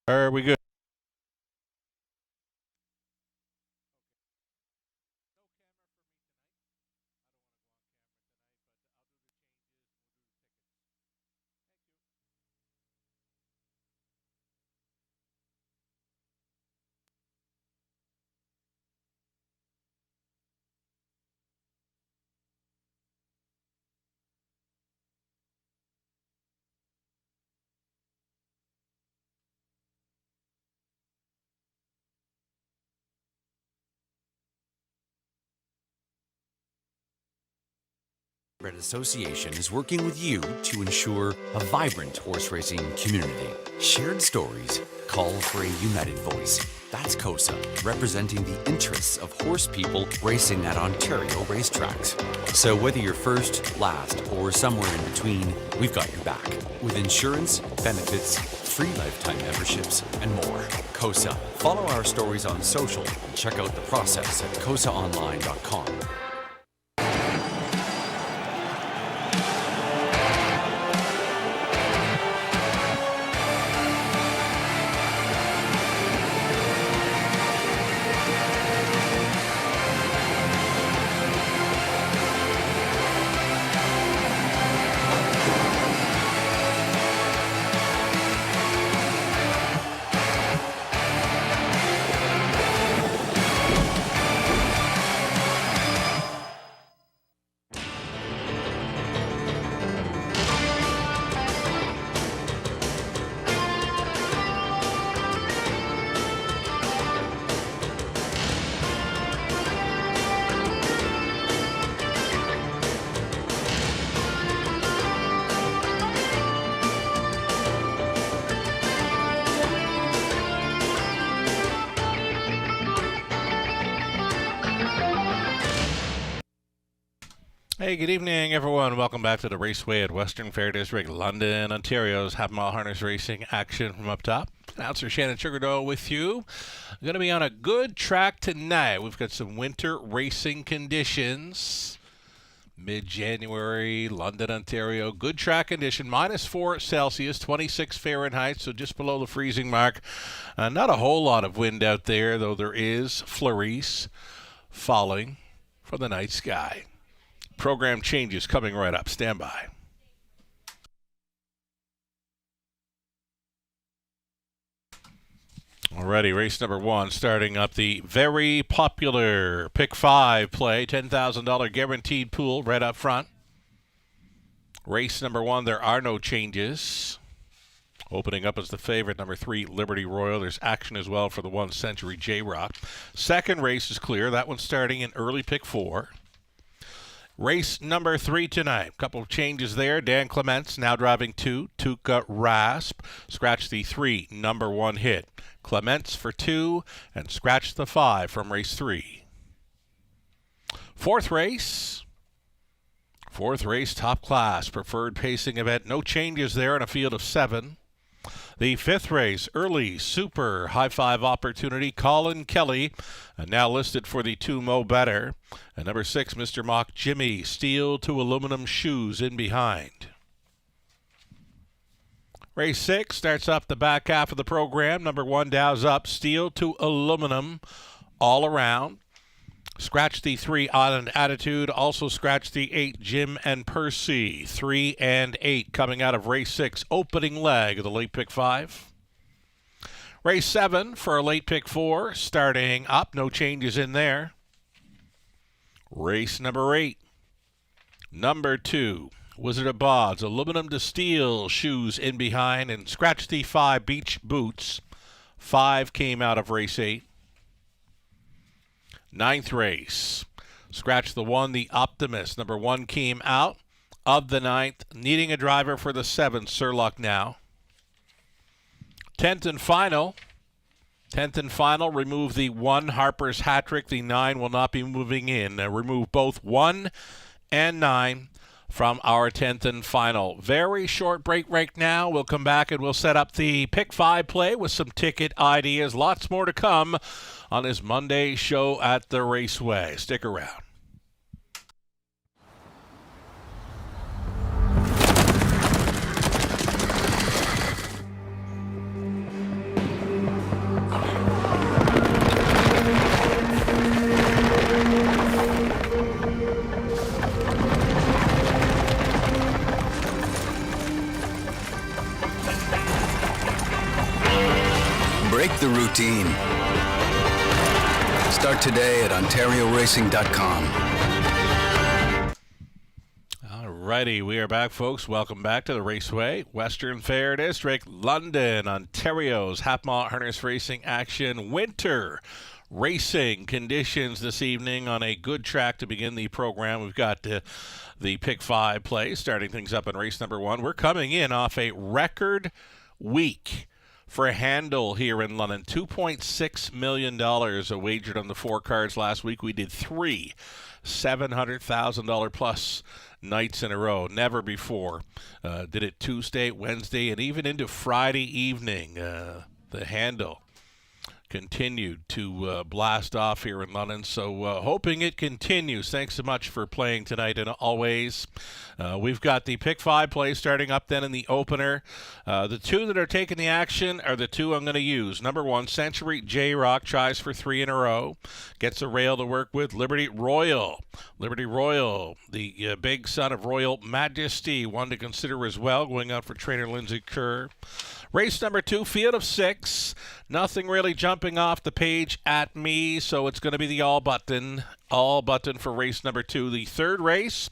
Are we good? Red Association is working with you to ensure a vibrant horse racing community. Shared stories call for a united voice. That's COSA, representing the interests of horse people racing at Ontario racetracks. So whether you're first, last, or somewhere in between, we've got your back. With insurance, benefits, free lifetime memberships, and more. COSA. Follow our stories on social and check out the process at cosaonline.com. Hey, good evening, everyone. Welcome back to the Raceway at Western Fair District, London, Ontario's half-mile harness racing action from up top. Announcer Shannon Sugardoe with you. Going to be on a good track tonight. We've got some winter racing conditions. Mid-January, London, Ontario. Good track condition, -4 Celsius, 26 Fahrenheit, so just below the freezing mark. Not a whole lot of wind out there, though there is flurries falling from the night sky. Program changes coming right up. Stand by. Alrighty, race number 1, starting up the very popular Pick 5 play, $10,000 guaranteed pool right up front. Race number 1, there are no changes. Opening up as the favorite, number 3, Liberty Royal. There's action as well for the 1 Century J-Rock. Second race is clear. That one's starting in early Pick 4. Race number 3 tonight. Couple of changes there. Dan Clements now driving 2. Tuca Rasp. Scratch the 3, number 1 hit. Clements for 2 and scratch the 5 from race 3. Fourth race, top class. Preferred pacing event. No changes there in a field of 7. The 5th race, early super high 5 opportunity, Colin Kelly, now listed for the 2 Mo Better. And number 6, Mr. Mock Jimmy, steel to aluminum shoes in behind. Race 6 starts up the back half of the program. Number 1, Dow's Up, steel to aluminum all around. Scratch the 3, Island Attitude. Also scratch the 8, Jim and Percy. 3 and 8 coming out of race 6, opening leg of the late pick 5. Race 7 for a late pick 4, starting up. No changes in there. Race number 8. Number 2, Wizard of Boz. Aluminum to steel shoes in behind. And scratch the 5, Beach Boots. 5 came out of race 8. 9th race. Scratch the 1, the Optimist. Number 1 came out of the 9th. Needing a driver for the 7th, Surluck now. 10th and final. Remove the 1, Harper's Hat Trick. The 9 will not be moving in. Remove both 1 and 9 from our 10th and final. Very short break right now. We'll come back and we'll set up the Pick 5 play with some ticket ideas. Lots more to come on this Monday show at the Raceway. Stick around. the routine. Start today at OntarioRacing.com. Alrighty, we are back, folks. Welcome back to the Raceway, Western Fair District, London, Ontario's half-mile harness racing action winter racing conditions this evening on a good track to begin the program. We've got the Pick 5 play starting things up in race number 1. We're coming in off a record week for handle here in London. $2.6 million wagered on the 4 cards last week. We did 3 $700,000 plus nights in a row. Never before. Did it Tuesday, Wednesday, and even into Friday evening. The handle continued to blast off here in London, so hoping it continues. Thanks so much for playing tonight, and always. We've got the Pick 5 play starting up then in the opener. The 2 that are taking the action are the 2 I'm going to use. Number 1, Century J-Rock tries for 3 in a row. Gets a rail to work with. Liberty Royal. Liberty Royal, the big son of Royal Majesty, one to consider as well, going out for trainer Lindsay Kerr. Race number 2, field of 6. Nothing really jumping off the page at me, so it's going to be the all button for race number 2. The third race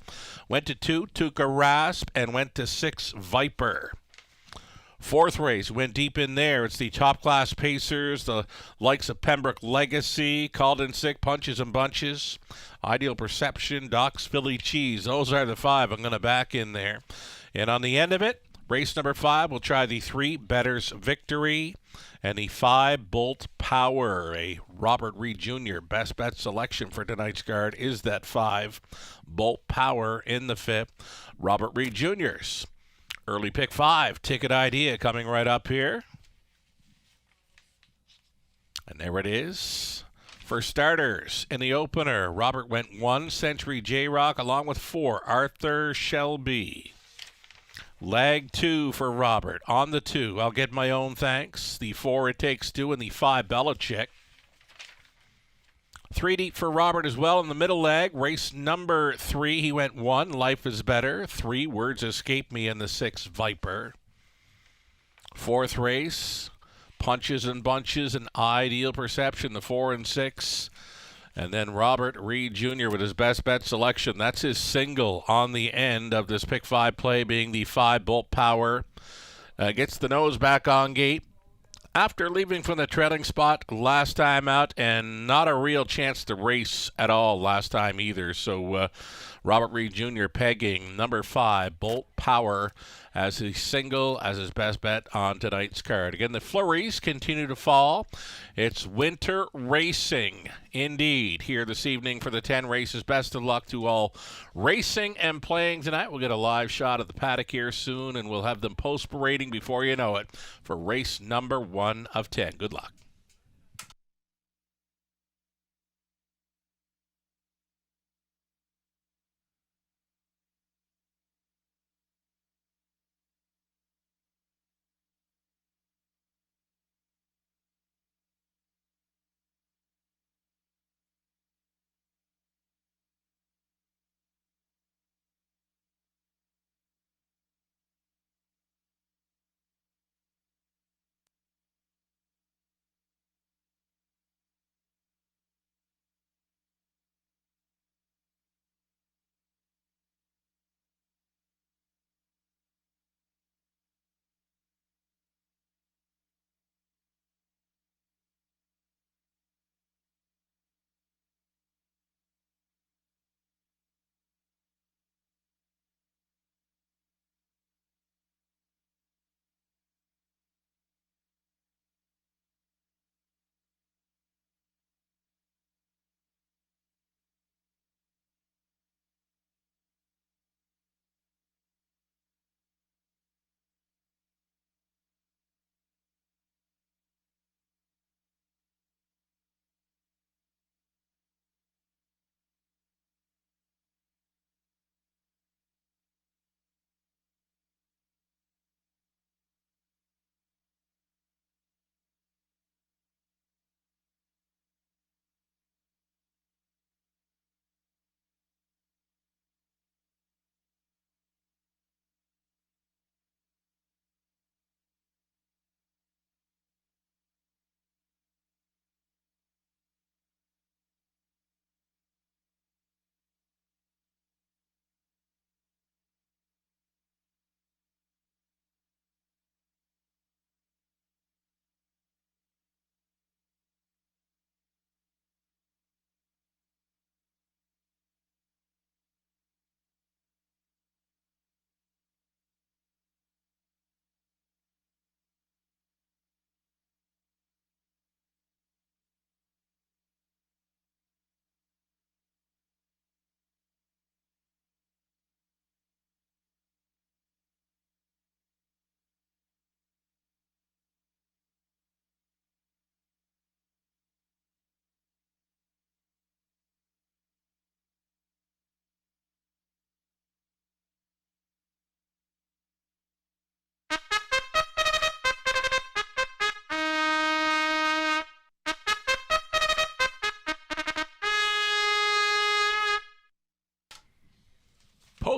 went to 2, Tuca Rasp, and went to 6, Viper. Fourth race went deep in there. It's the top class pacers, the likes of Pembroke Legacy, Called in Sick, Punches and Bunches, Ideal Perception, Doc's Philly Cheese. Those are the 5 I'm going to back in there. And on the end of it, race number 5, we'll try the 3, Better's Victory, and the 5, Bolt Power. A Robert Reed Jr. best bet selection for tonight's card is that 5, Bolt Power in the 5th. Robert Reed Jr.'s early Pick 5 ticket idea coming right up here. And there it is. For starters, in the opener, Robert went 1, Century J-Rock, along with 4, Arthur Shelby. Leg 2 for Robert. On the 2, I'll Get My Own Thanks. The 4, It Takes 2, and the 5, Belichick. 3 deep for Robert as well in the middle leg. Race number 3, he went 1, Life is Better. 3, Words Escape Me, and the 6, Viper. 4th race, Punches and Bunches and Ideal Perception, the 4 and 6. And then Robert Reed Jr. with his best bet selection. That's his single on the end of this Pick 5 play, being the 5, Bolt Power. Gets the nose back on gate after leaving from the trailing spot last time out, and not a real chance to race at all last time either. So Robert Reed Jr. pegging number 5, Bolt Power, as his single, as his best bet on tonight's card. Again, the flurries continue to fall. It's winter racing indeed here this evening for the 10 races. Best of luck to all racing and playing tonight. We'll get a live shot of the paddock here soon, and we'll have them post-parading before you know it for race number 1 of 10. Good luck.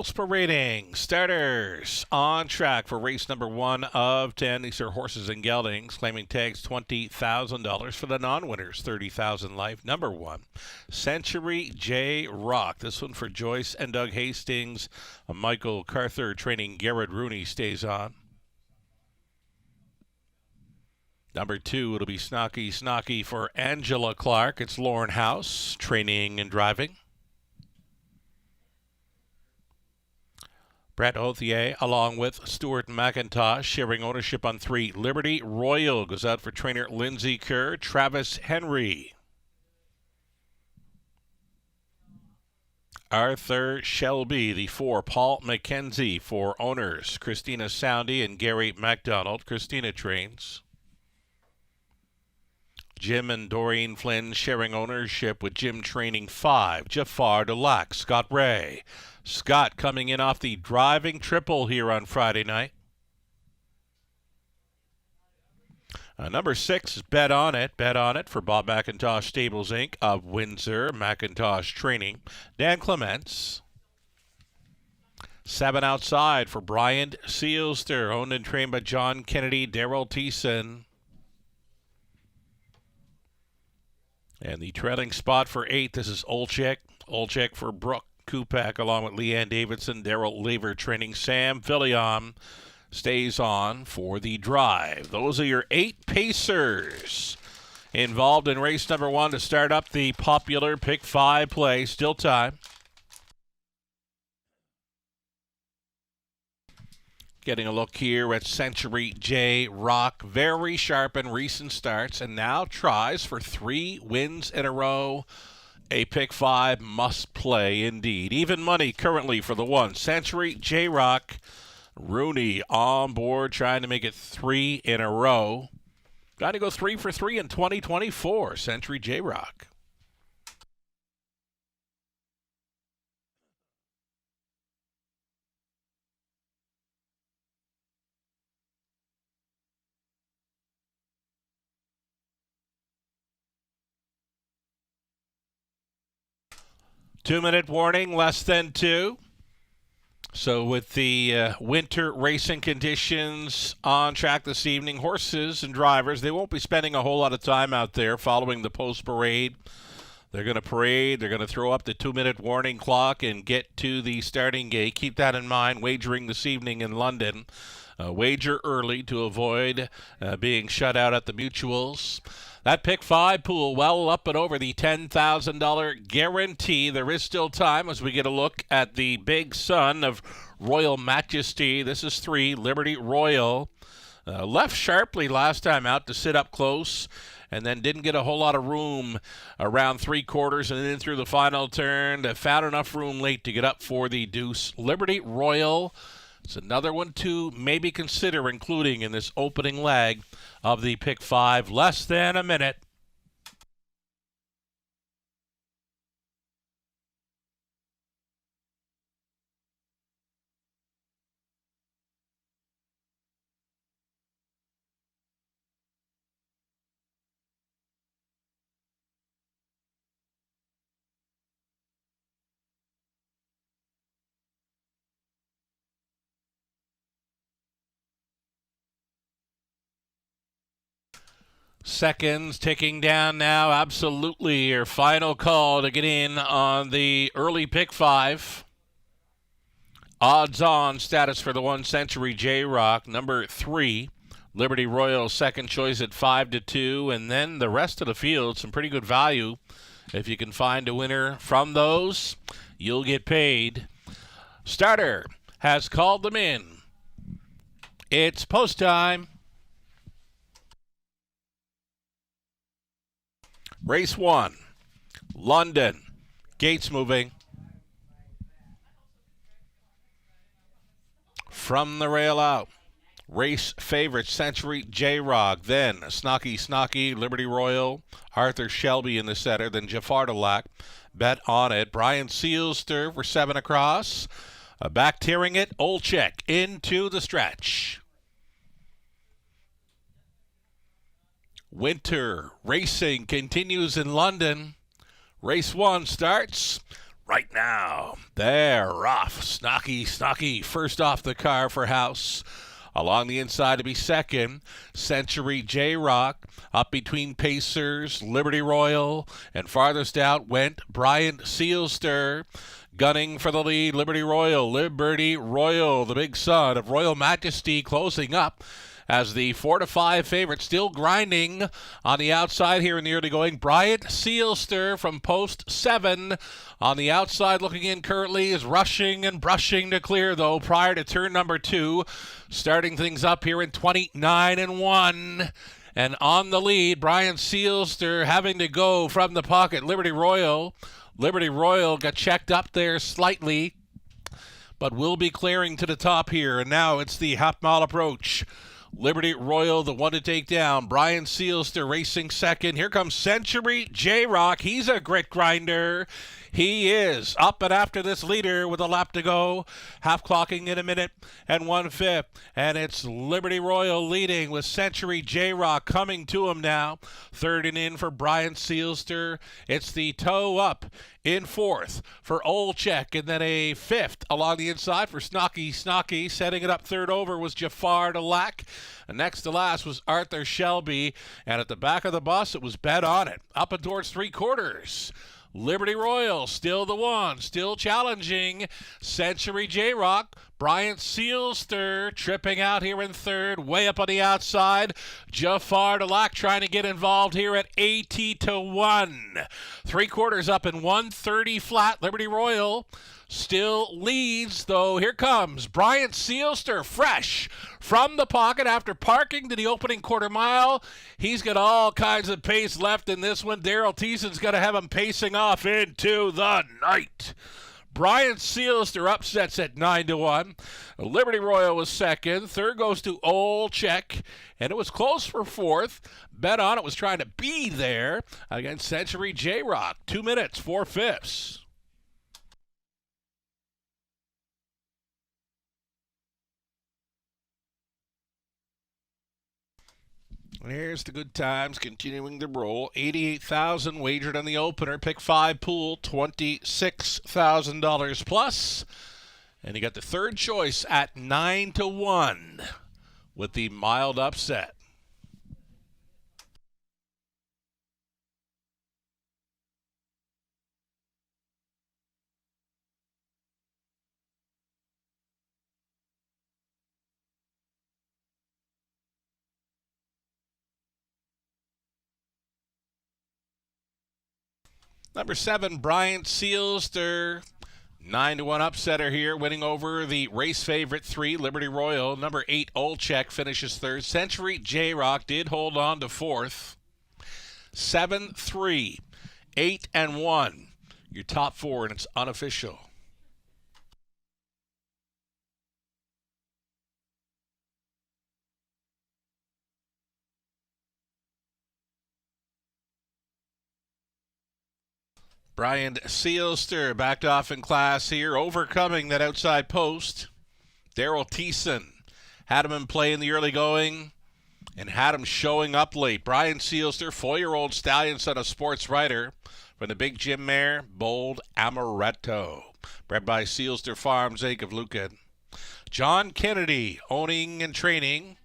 Post rating starters on track for race number 1 of 10. These are horses and geldings claiming tags $20,000 for the non-winners, $30,000 life. Number 1, Century J Rock. This one for Joyce and Doug Hastings. Michael Carther training Garrett Rooney stays on. Number 2, it'll be Snocky for Angela Clark. It's Lauren House training and driving. Brett Othier, along with Stuart McIntosh, sharing ownership on 3. Liberty Royal goes out for trainer Lindsay Kerr. Travis Henry. Arthur Shelby, the 4. Paul McKenzie for owners. Christina Soundy and Gary MacDonald. Christina trains. Jim and Doreen Flynn sharing ownership with Jim training 5. Jafar Dulac, Scott Ray. Scott coming in off the driving triple here on Friday night. Number 6 is Bet On It. Bet On It for Bob McIntosh Stables, Inc. of Windsor. McIntosh Training. Dan Clements. 7 Outside for Brian Sealster. Owned and trained by John Kennedy, Daryl Thiessen. And the trailing spot for 8, this is Olchek. Olchek for Brooke Kupak, along with Leanne Davidson, Daryl Lever training. Sam Villiam stays on for the drive. Those are your 8 pacers involved in race number 1 to start up the popular Pick 5 play. Still time. Getting a look here at Century J Rock. Very sharp in recent starts and now tries for 3 wins in a row. A Pick 5 must play indeed. Even money currently for the 1. Century J Rock. Rooney on board trying to make it 3 in a row. Got to go 3 for 3 in 2024. Century J Rock. Two-minute warning, less than 2. So with the winter racing conditions on track this evening, horses and drivers, they won't be spending a whole lot of time out there following the post parade. They're going to parade. They're going to throw up the 2-minute warning clock and get to the starting gate. Keep that in mind, wagering this evening in London. Wager early to avoid being shut out at the mutuals. That Pick 5 pool well up and over the $10,000 guarantee. There is still time as we get a look at the big son of Royal Majesty. This is 3, Liberty Royal. Left sharply last time out to sit up close and then didn't get a whole lot of room around 3/4 and then through the final turn. Found enough room late to get up for the deuce. Liberty Royal. It's another one to maybe consider including in this opening leg of the Pick 5. Less than a minute. Seconds ticking down now. Absolutely your final call to get in on the early Pick 5. Odds on status for the 1 Century J Rock. Number 3, Liberty Royal, second choice at 5-2. And then the rest of the field, some pretty good value. If you can find a winner from those, you'll get paid. Starter has called them in. It's post time. Race 1, London. Gates moving. From the rail out. Race favorite, Century J Rock. Then Snocky, Liberty Royal. Arthur Shelby in the center. Then Jafar Dulac. Bet On It. Brian Sealster for 7 across. Back tearing it. Olchek into the stretch. Winter racing continues in London. Race 1 starts right now. They're off. Snocky, first off the car for House. Along the inside to be second, Century J-Rock. Up between Pacers, Liberty Royal, and farthest out went Bryant Sealster. Gunning for the lead, Liberty Royal, the big son of Royal Majesty, closing up as the 4-5 favorite, still grinding on the outside here in the early going. Bryant Sealster from post 7 on the outside looking in currently is rushing and brushing to clear, though, prior to turn number 2. Starting things up here in 29-1. And on the lead, Bryant Sealster having to go from the pocket. Liberty Royal got checked up there slightly, but will be clearing to the top here. And now it's the half-mile approach. Liberty Royal, the one to take down. Bryant Sealster racing second. Here comes Century J-Rock. He's a grit grinder. He is up and after this leader with a lap to go. Half clocking in a minute and 1/5. And it's Liberty Royal leading with Century J-Rock coming to him now. Third and in for Bryant Sealster. It's the toe up in fourth for Olchek, and then a fifth along the inside for Snocky. Setting it up third over was Jafar Delac. And next to last was Arthur Shelby. And at the back of the bus, it was Bet On It. Up and towards 3/4. Liberty Royal, still the one, still challenging. Century J-Rock, Bryant Sealster tripping out here in third, way up on the outside. Jafar Delac trying to get involved here at 80-1. 3/4 up in 130 flat. Liberty Royal still leads, though. Here comes Bryant Sealster, fresh from the pocket after parking to the opening quarter mile. He's got all kinds of pace left in this one. Daryl Thiessen's going to have him pacing off into the night. Bryant Sealster upsets at 9-1. Liberty Royal was second. Third goes to Olchek, and it was close for fourth. Bet On It was trying to be there against Century J-Rock. 2 minutes, 4/5. And here's the good times continuing to roll. $88,000 wagered on the opener. Pick 5 pool, $26,000 plus. And you got the third choice at 9-1 with the mild upset. Number 7, Bryant Sealster. 9-1 upsetter here, winning over the race favorite 3, Liberty Royal. Number 8, Olchek finishes third. Century J-Rock did hold on to fourth. 7-3, 8-1. Your top 4, and it's unofficial. Bryant Sealster backed off in class here, overcoming that outside post. Daryl Thiessen had him in play in the early going and had him showing up late. Bryant Sealster, 4-year-old stallion, son of sports writer from the Big Jim mare, Bold Amaretto. Bred by Sealster Farms, Egg of Lucan. John Kennedy owning and training.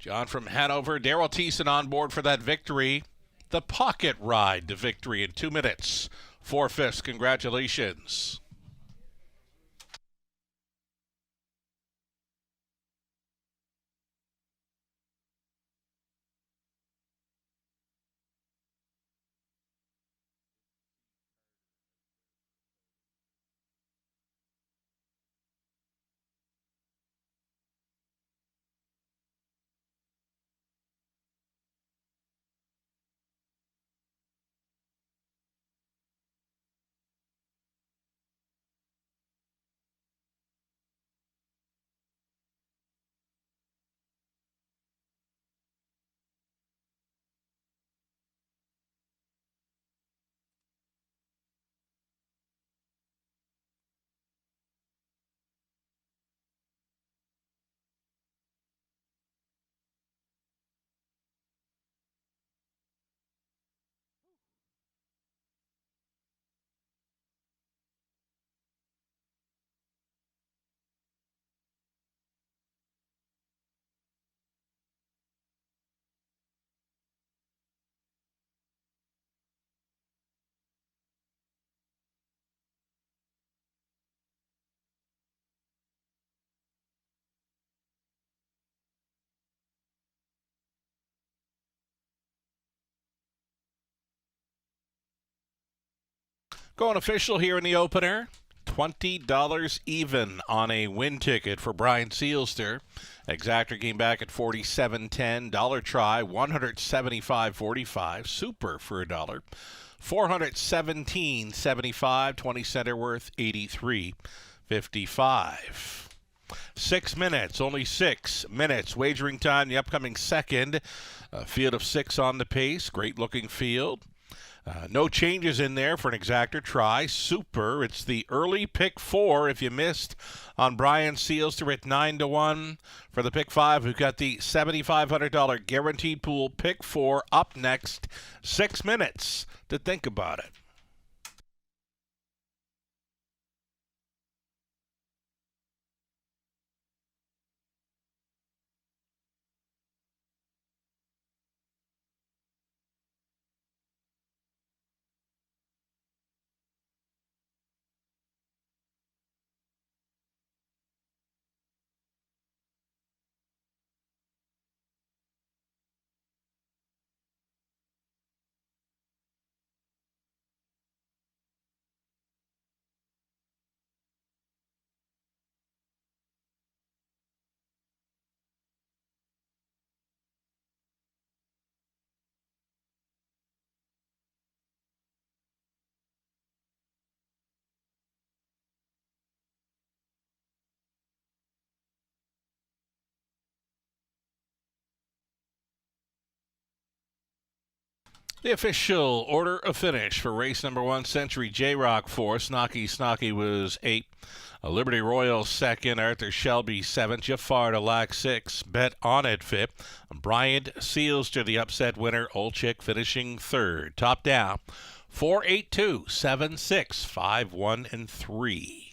John from Hanover. Daryl Thiessen on board for that victory. The pocket ride to victory in 2 minutes. 4/5. Congratulations. Going official here in the opener. $20 even on a win ticket for Brian Sealster. Exactor came back at $47.10. Dollar try, $175.45. Super for $1. $417.75. 20 center worth, $83.55. 6 minutes, only 6 minutes. Wagering time, the upcoming second. A field of 6 on the pace. Great looking field. No changes in there for an exactor try. Super. It's the early pick 4 if you missed on Brian Sealster at 9-1. For the pick 5, we've got the $7,500 guaranteed pool pick 4 up next. 6 minutes to think about it. The official order of finish for race number 1, Century J-Rock 4. Snocky was 8. Liberty Royal 2nd. Arthur Shelby 7th. Jafar Delac 6th. Bet On It 5th. Brian Sealster, the upset winner. Old Chick finishing 3rd. Top down, 4, 8, 2, 7, 6, 5, 1, and 3.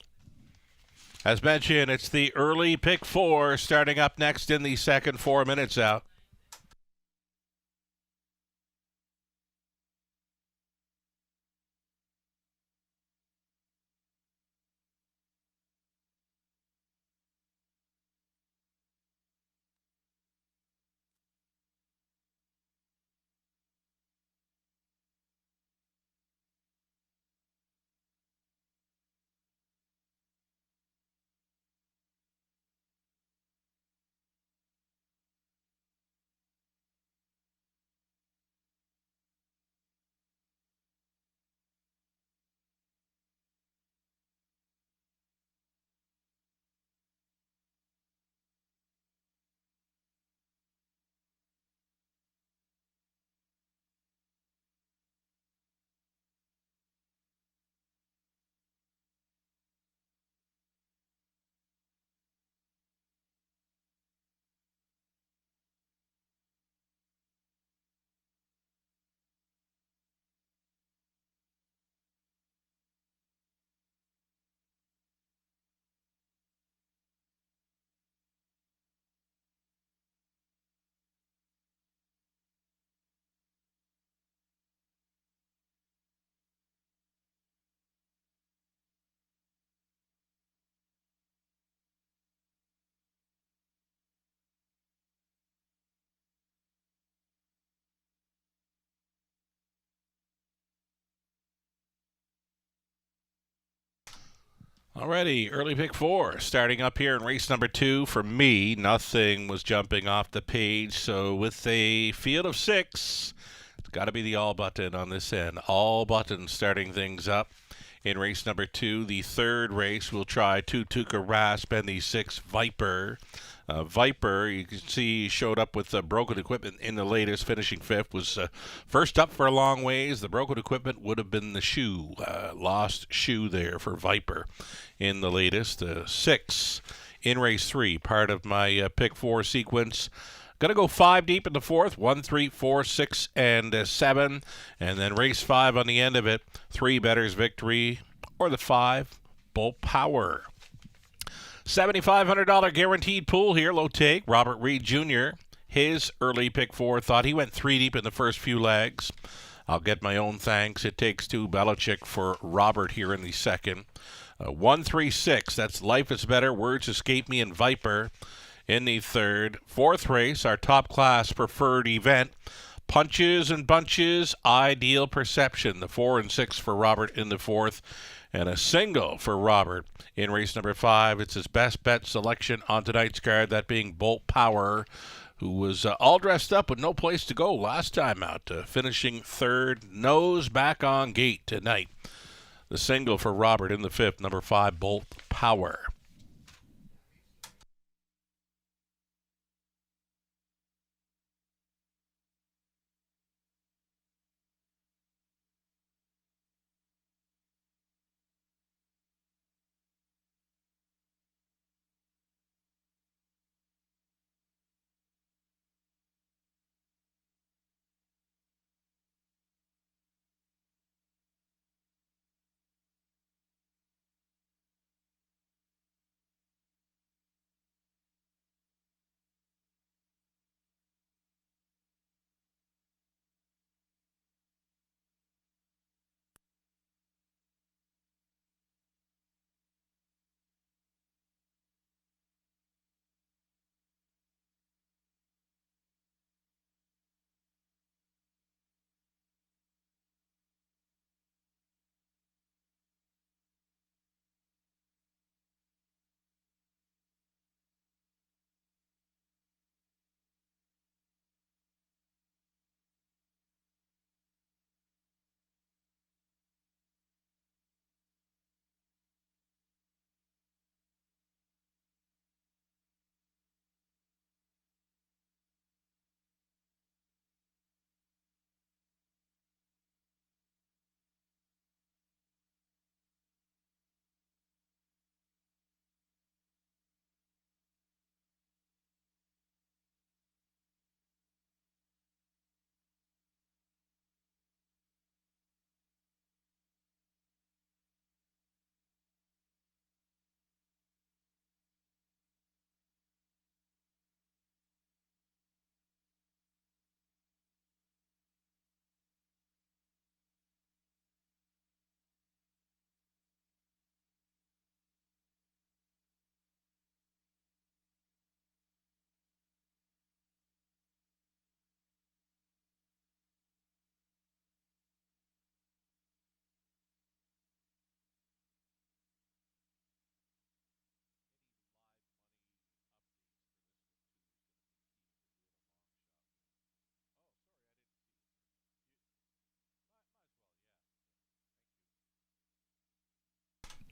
As mentioned, it's the early pick 4 starting up next in the second. 4 minutes out. Alrighty, early pick 4 starting up here in race number 2. For me, nothing was jumping off the page, so with a field of 6, it's got to be the all button on this end. All button starting things up in race number 2. The third race, we'll try Tutuka Rasp and the 6 Viper. Viper, you can see, showed up with broken equipment in the latest, finishing 5th, was first up for a long ways. The broken equipment would have been the shoe, lost shoe there for Viper in the latest. 6 in race 3, part of my pick 4 sequence. Going to go 5 deep in the 4th, 1, 3, 4, 6, and 7. And then race 5 on the end of it, 3 Bettor's Victory, or the 5 Bull Power. $7,500 guaranteed pool here, low take. Robert Reed Jr., his early pick 4, thought he went 3 deep in the first few legs. I'll get my own thanks. It takes 2 Belichick for Robert here in the second. 1, 3, 6, that's Life is Better, Words Escape Me, and Viper in the third. 4th race, our top class preferred event. Punches and Bunches, Ideal Perception, the 4 and 6 for Robert in the fourth, and a single for Robert in race number 5. It's his best bet selection on tonight's card, that being Bolt Power, who was all dressed up with no place to go last time out, finishing third, nose back on gate tonight. The single for Robert in the fifth, number 5, Bolt Power.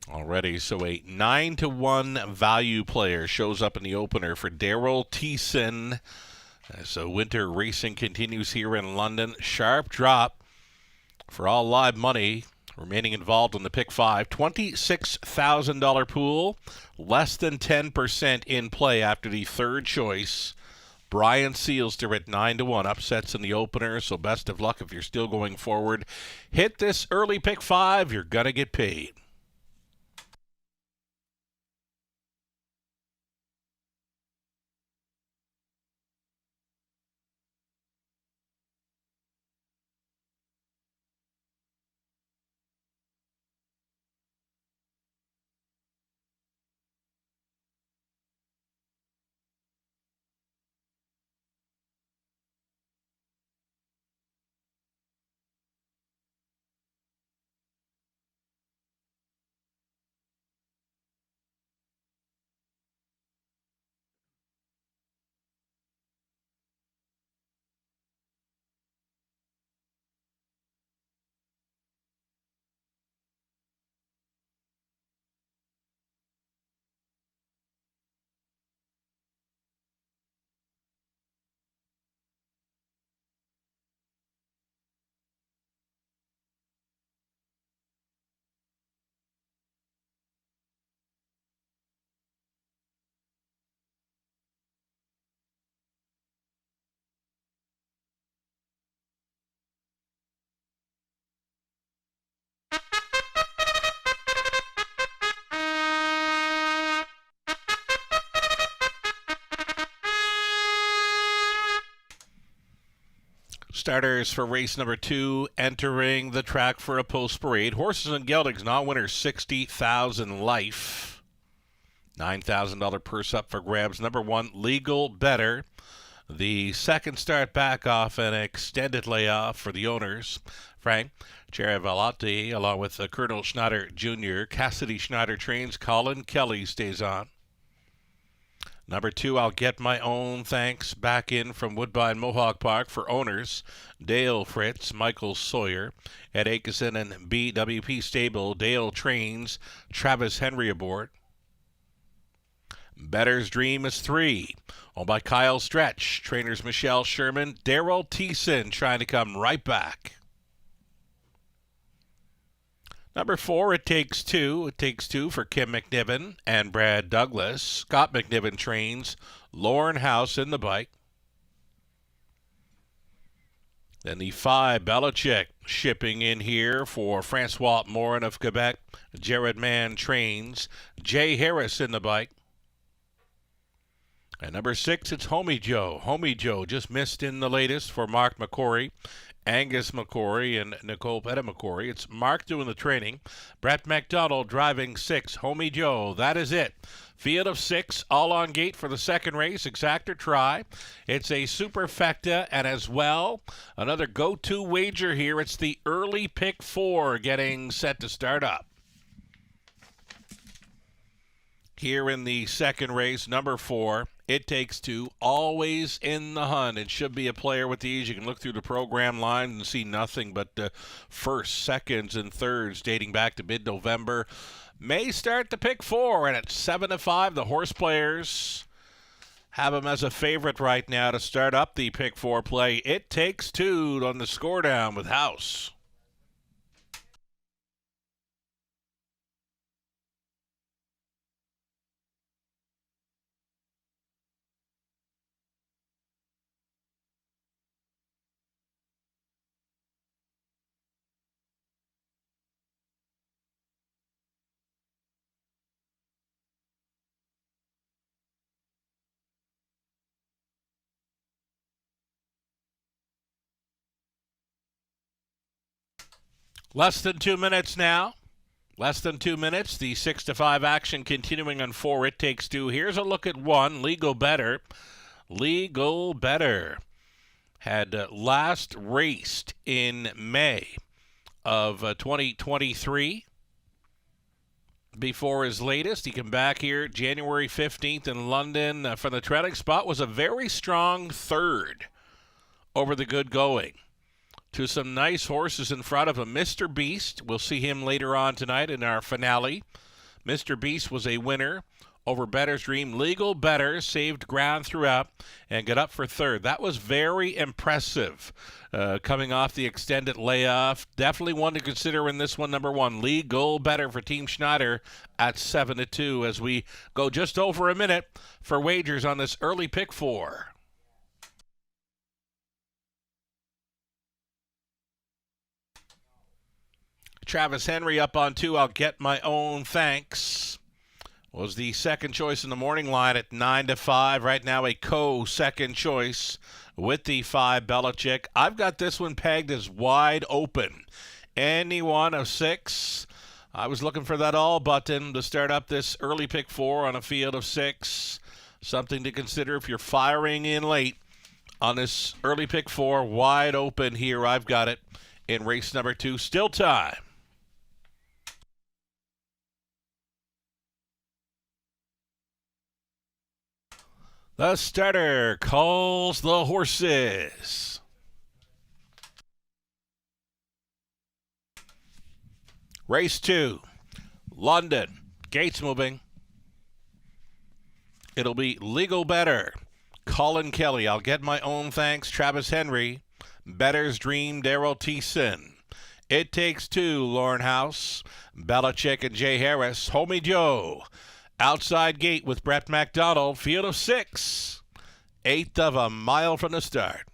Already, so a 9-1 value player shows up in the opener for Daryl Thiessen. So winter racing continues here in London. Sharp drop for all live money remaining involved in the pick 5. $26,000 pool, less than 10% in play after the third choice. Brian Sealster at 9-1, upsets in the opener, so best of luck if you're still going forward. Hit this early pick 5, you're going to get paid. Starters for race number 2 entering the track for a post parade. Horses and Geldings, non-winner, $60,000 life. $9,000 purse up for grabs. Number 1, Legal Better. The second start back off an extended layoff for the owners. Frank Chiaravallotti, along with Colonel Schneider Jr. Cassidy Schneider trains. Colin Kelly stays on. Number 2, I'll Get My Own Thanks, back in from Woodbine Mohawk Park for owners. Dale Fritz, Michael Sawyer. Ed Akeson and BWP Stable. Dale trains. Travis Henry aboard. Better's Dream is 3. Owned by Kyle Stretch. Trainers Michelle Sherman. Daryl Thiessen trying to come right back. Number 4, It Takes Two. It Takes Two for Kim McNiven and Brad Douglas. Scott McNiven trains. Lauren House in the bike. Then the 5, Belichick, shipping in here for Francois Morin of Quebec. Jared Mann trains. Jay Harris in the bike. And number 6, it's Homie Joe. Homie Joe just missed in the latest for Mark McCory, Angus McCory, and Nicole Pettit-McCory. It's Mark doing the training. Brett McDonald driving 6. Homie Joe, that is it. Field of 6, all on gate for the second race. Exactor try. It's a superfecta, and as well, another go-to wager here. It's the early pick 4 getting set to start up. Here in the second race, number 4, It Takes Two, always in the hunt. It should be a player with these. You can look through the program line and see nothing but first, seconds, and thirds dating back to mid-November. May start the pick 4, and at 7-5, the horse players have him as a favorite right now to start up the pick 4 play. It Takes Two on the score down with House. Less than 2 minutes now. Less than 2 minutes. The 6-5 action continuing on 4. It Takes Two. Here's a look at 1. Legal Better. Legal Better had last raced in May of 2023. Before his latest, he came back here January 15th in London from the trailing spot. Was a very strong third over the good going to some nice horses in front of him. Mr. Beast, we'll see him later on tonight in our finale. Mr. Beast was a winner over Better's Dream. Legal Better saved ground throughout and got up for third. That was very impressive coming off the extended layoff. Definitely one to consider in this one, number 1. Legal Better for Team Schneider at 7-2 as we go just over a minute for wagers on this early pick 4. Travis Henry up on 2. I'll Get My Own Thanks. Was the second choice in the morning line at 9-5. Right now a co-second choice with the 5 Belichick. I've got this one pegged as wide open. Any one of 6. I was looking for that all button to start up this early pick 4 on a field of 6. Something to consider if you're firing in late on this early pick 4. Wide open here. I've got it in race number 2. Still time. The starter calls the horses. Race 2, London. Gates moving. It'll be Legal Better. Colin Kelly. I'll Get My Own Thanks. Travis Henry. Better's Dream. Daryl Thiessen. It Takes Two. Lauren House. Belichick and Jay Harris. Homie Joe. Outside Gate with Brett McDonald. Field of 6. 1/8 of a mile from the start.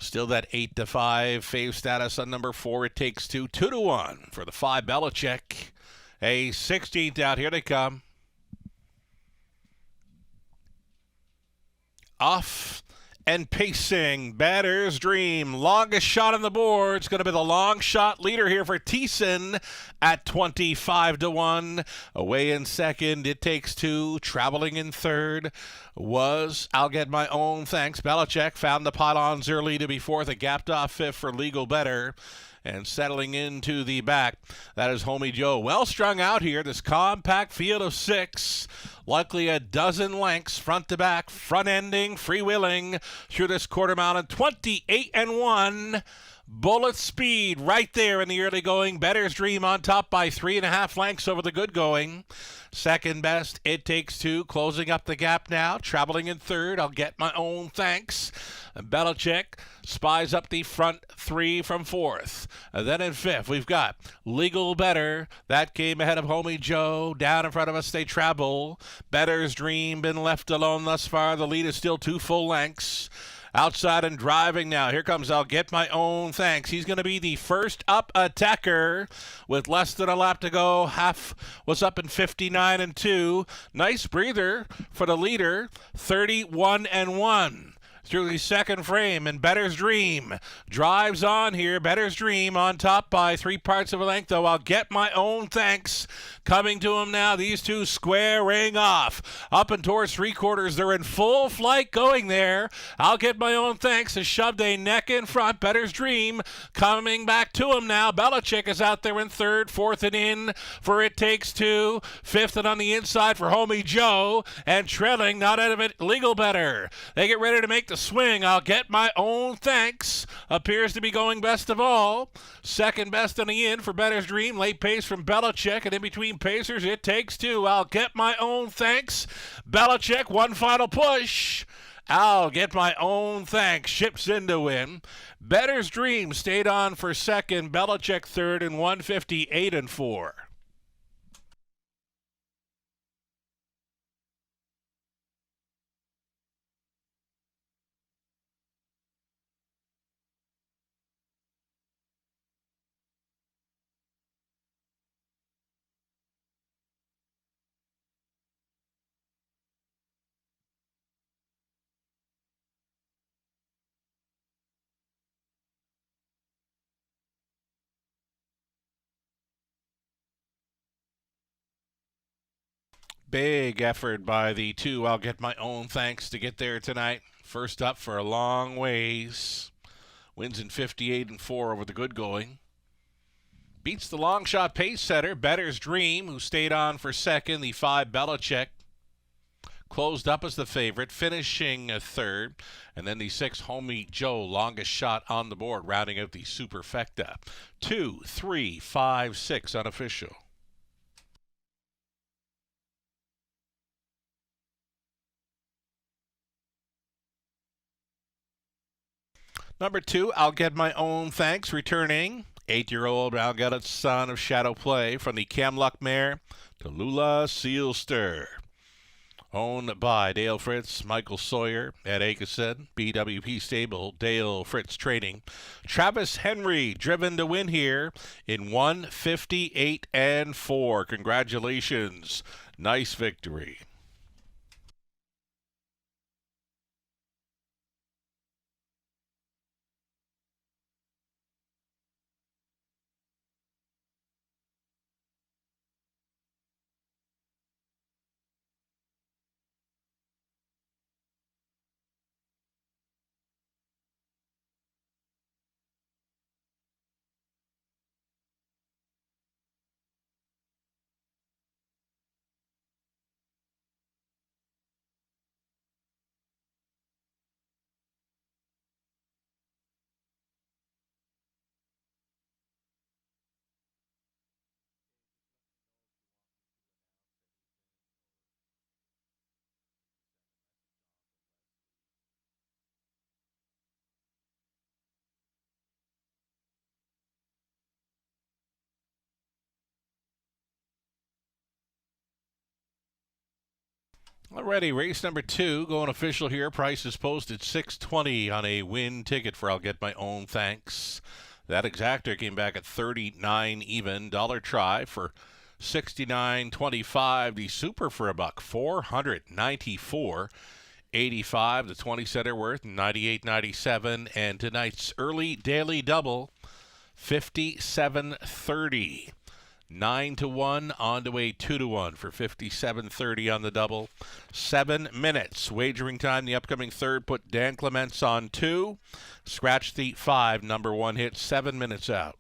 Still that 8-5 fave status on number 4. It Takes Two. 2-1 for the 5 Belichick. A 16th out. Here they come. Off and pacing. Batter's Dream, longest shot on the board. It's going to be the long shot leader here for Thiessen at 25-1. Away in second, It Takes Two. Traveling in third was I'll Get My Own Thanks. Belichick found the pylons early to be fourth. A gapped off fifth for Legal Better. And settling into the back, that is Homie Joe. Well strung out here, this compact field of six. Likely a dozen lengths, front to back, front ending, freewheeling through this quarter mile. 28-1. Bullet speed right there in the early going. Better's Dream on top by 3.5 lengths over the good going. Second best, It Takes Two, closing up the gap now. Traveling in third, I'll Get My Own Thanks. Belichick spies up the front three from fourth. Then in fifth, we've got Legal Better. That came ahead of Homie Joe. Down in front of us, they travel. Better's Dream been left alone thus far. The lead is still 2 full lengths. Outside and driving now. Here comes I'll Get My Own Thanks. He's going to be the first up attacker with less than a lap to go. Half was up in 59-2. Nice breather for the leader. 31-1. Through the second frame, and Better's Dream drives on here. Better's Dream on top by 3 parts of a length, though. I'll Get My Own Thanks coming to him now. These two squaring off. Up and towards 3/4. They're in full flight going there. I'll Get My Own Thanks has shoved a neck in front. Better's Dream coming back to him now. Belichick is out there in third. Fourth and in for It Takes Two. Fifth and on the inside for Homie Joe. And trailing, not out of it, Legal Better. They get ready to make the swing. I'll Get My Own Thanks appears to be going best of all. Second best on the in for Better's Dream. Late pace from Belichick, and in between pacers, It Takes Two. I'll Get My Own Thanks. Belichick, one final push. I'll Get My Own Thanks ships in to win. Better's Dream stayed on for second. Belichick third in 158-4. Big effort by the two. I'll Get My Own Thanks to get there tonight. First up for a long ways. Wins in 58-4 over the good going. Beats the long shot pace setter, Better's Dream, who stayed on for second. The 5 Belichick closed up as the favorite, finishing third. And then the 6 Homie Joe, longest shot on the board, rounding out the superfecta. 2, 3, 5, 6 unofficial. Number 2, I'll Get My Own Thanks, returning. 8-year-old Malgutted son of Shadow Play from the Camluck mare to Lula Sealster. Owned by Dale Fritz, Michael Sawyer at Akeson, BWP Stable, Dale Fritz Training. Travis Henry driven to win here in 158-4. Congratulations. Nice victory. Alrighty, race number 2, going official here. Price is posted $6.20 on a win ticket for I'll Get My Own Thanks. That exactor came back at 39 even. Dollar try for $69.25. The super for $1, $494. 85, the 20 center worth 98.97, and tonight's early daily double 57.30. 9-1 on to a 2-1 for 57.30 on the double. 7 minutes wagering time. The upcoming third put Dan Clements on 2. Scratch the 5 number 1 hit. 7 minutes out.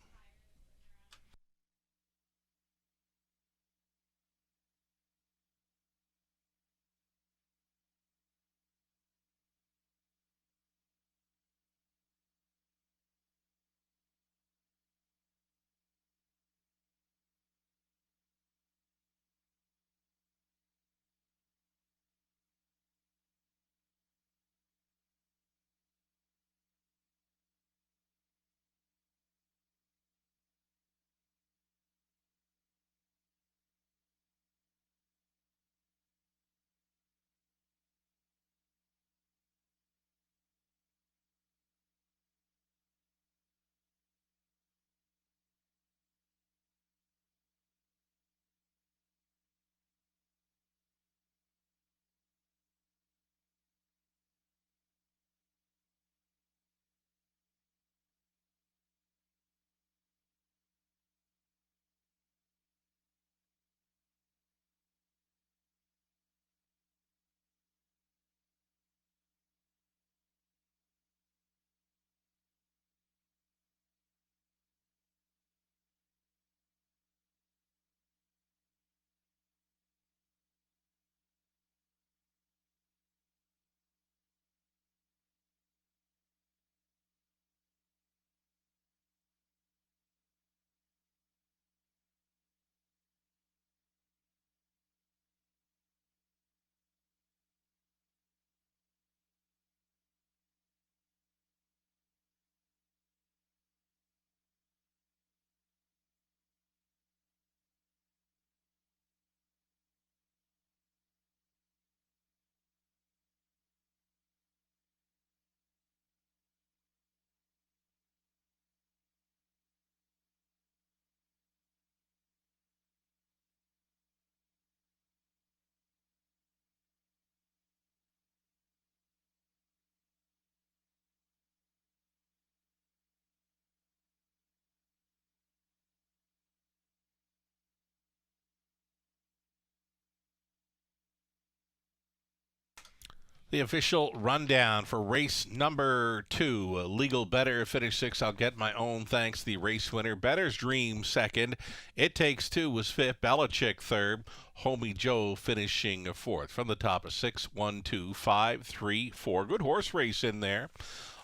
The official rundown for race number 2. Legal Better finished 6th. I'll get my own thanks. The race winner. Better's Dream 2nd. It Takes 2 was 5th. Belichick 3rd. Homie Joe finishing 4th. From the top of 6, 1, 2, 5, 3, 4. Good horse race in there.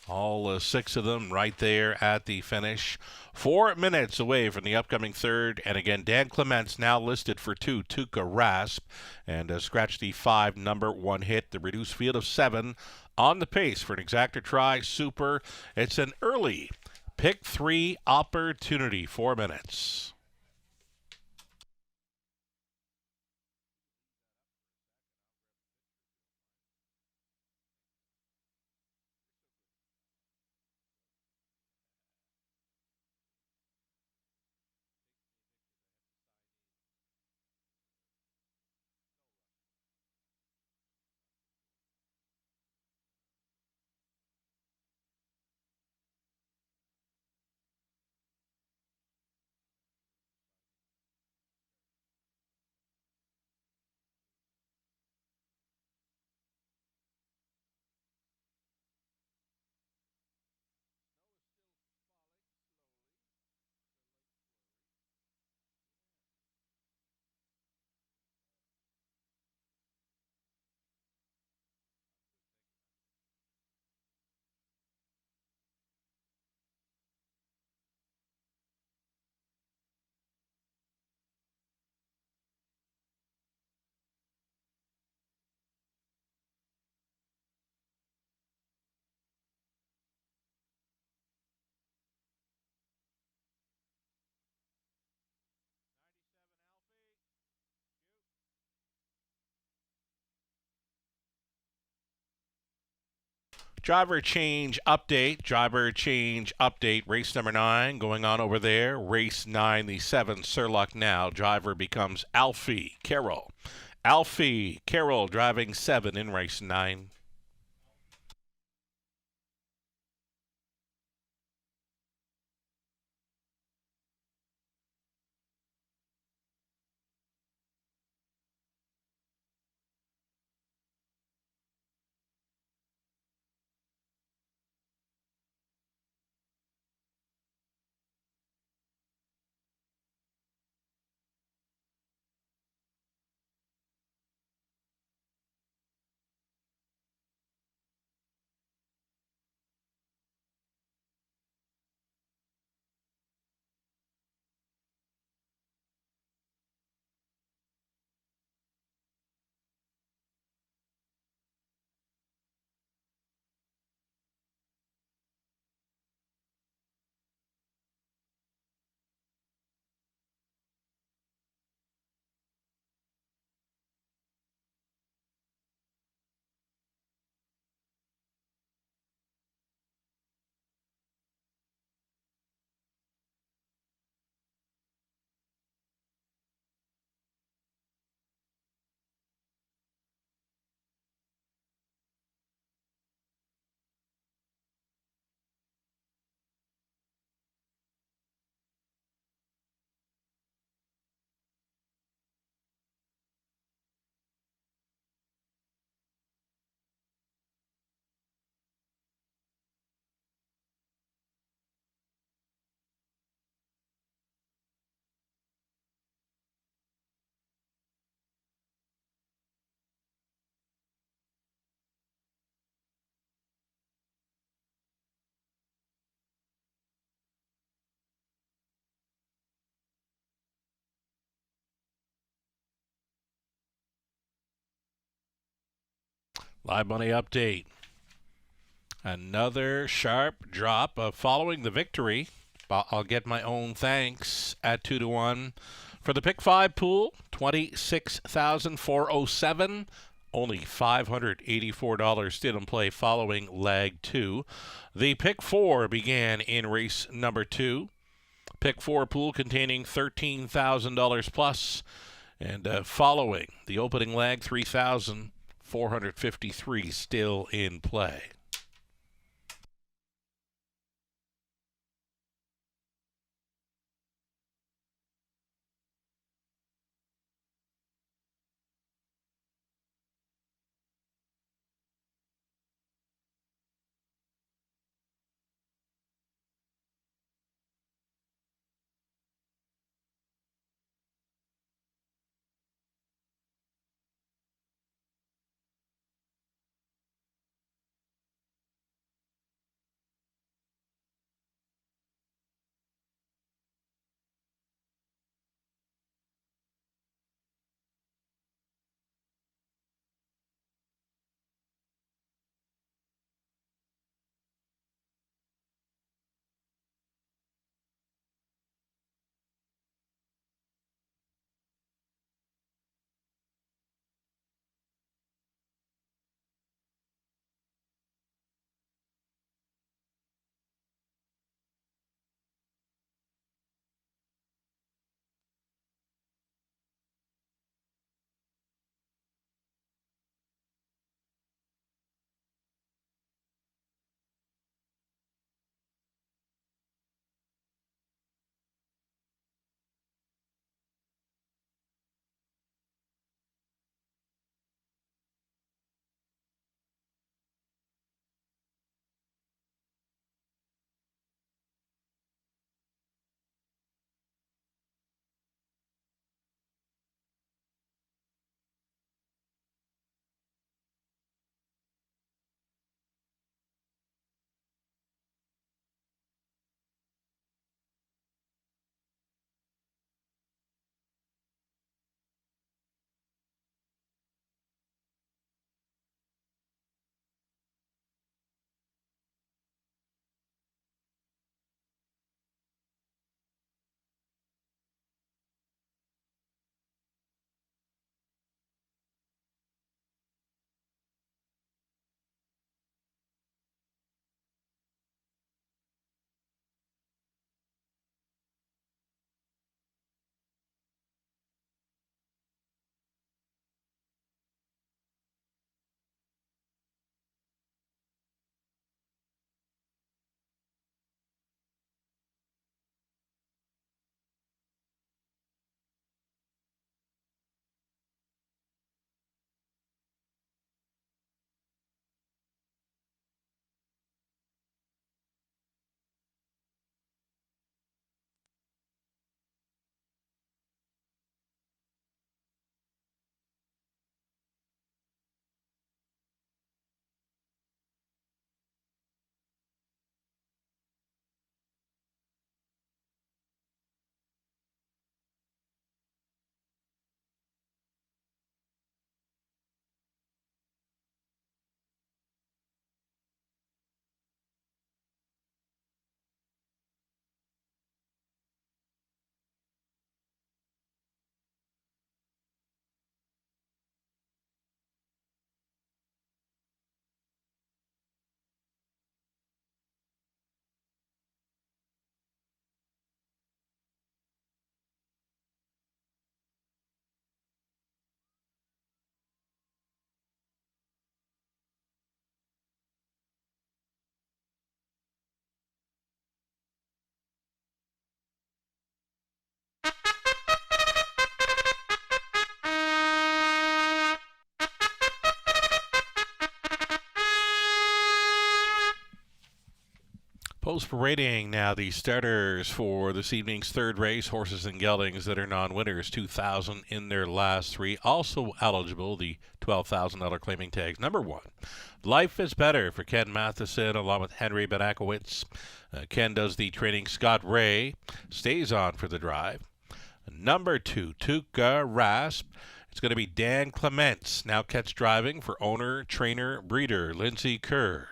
All 6 of them right there at the finish. 4 minutes away from the upcoming third. And again, Dan Clements now listed for 2, Tuca Rasp. And scratch the 5 number 1 hit. The reduced field of 7 on the pace for an exactor try. Super. It's an early pick 3 opportunity. 4 minutes. Driver change update. Race number 9 going on over there. Race 9, the 7, Sir Luck Now. Driver becomes Alfie Carroll. Alfie Carroll driving 7 in race 9. Live money update. Another sharp drop following the victory. I'll get my own thanks at 2-1. For the pick 5 pool, $26,407. Only $584 still in play following leg 2. The pick 4 began in race number 2. Pick 4 pool containing $13,000 plus. And following the opening leg, $3,453 still in play. Post-parading now the starters for this evening's third race, horses and geldings that are non-winners, $2,000 in their last 3. Also eligible, the $12,000 claiming tags. Number 1, Life is Better for Ken Matheson along with Henry Benakowitz. Ken does the training. Scott Ray stays on for the drive. Number 2, Tuka Rasp. It's going to be Dan Clements, now catch driving for owner, trainer, breeder Lindsay Kerr.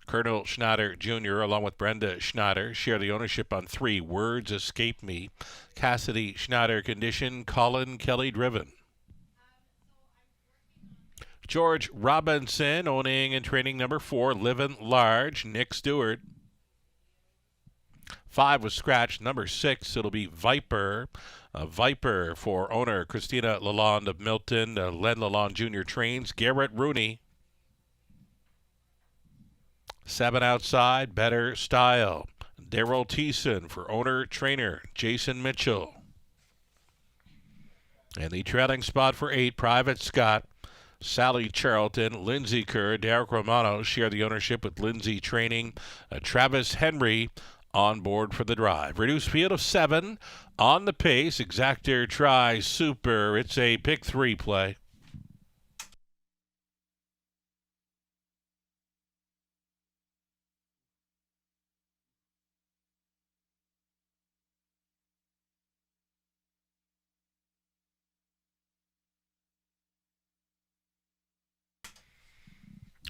Colonel Schneider Jr. along with Brenda Schneider share the ownership on 3. Words Escape Me. Cassidy Schneider condition. Colin Kelly driven. George Robinson owning and training number 4. Livin' Large. Nick Stewart. 5 was scratched. Number 6, it'll be Viper. Viper for owner Christina Lalonde of Milton. Len Lalonde Jr. trains. Garrett Rooney. 7 outside, Better Style. Daryl Thiessen for owner trainer Jason Mitchell. And the trailing spot for 8, Private Scott. Sally Charlton, Lindsay Kerr, Derek Romano share the ownership with Lindsay training. Travis Henry on board for the drive. Reduced field of 7 on the pace. Exactor Try Super. It's a pick 3 play.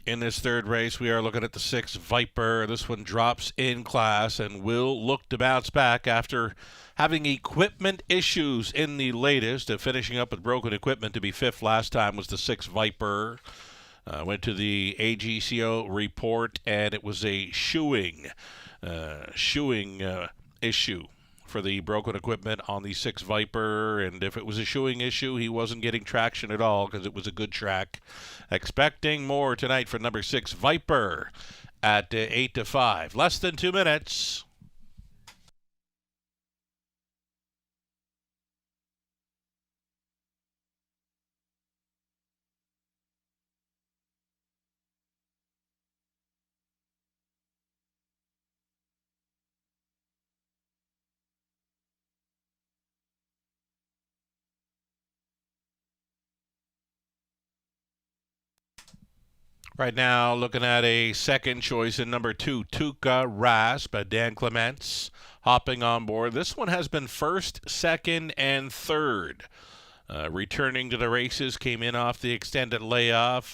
In this third race, we are looking at the 6 Viper. This one drops in class and will look to bounce back after having equipment issues in the latest. Finishing up with broken equipment to be 5th last time was the 6 Viper. Went to the AGCO report, and it was a shoeing issue for the broken equipment on the 6 Viper, and if it was a shoeing issue, he wasn't getting traction at all because it was a good track. Expecting more tonight for number 6 Viper at 8-5. Less than 2 minutes. Right now, looking at a second choice in number 2, Tuca Rasp. Dan Clements hopping on board. This one has been 1st, 2nd, and 3rd. Returning to the races, came in off the extended layoff.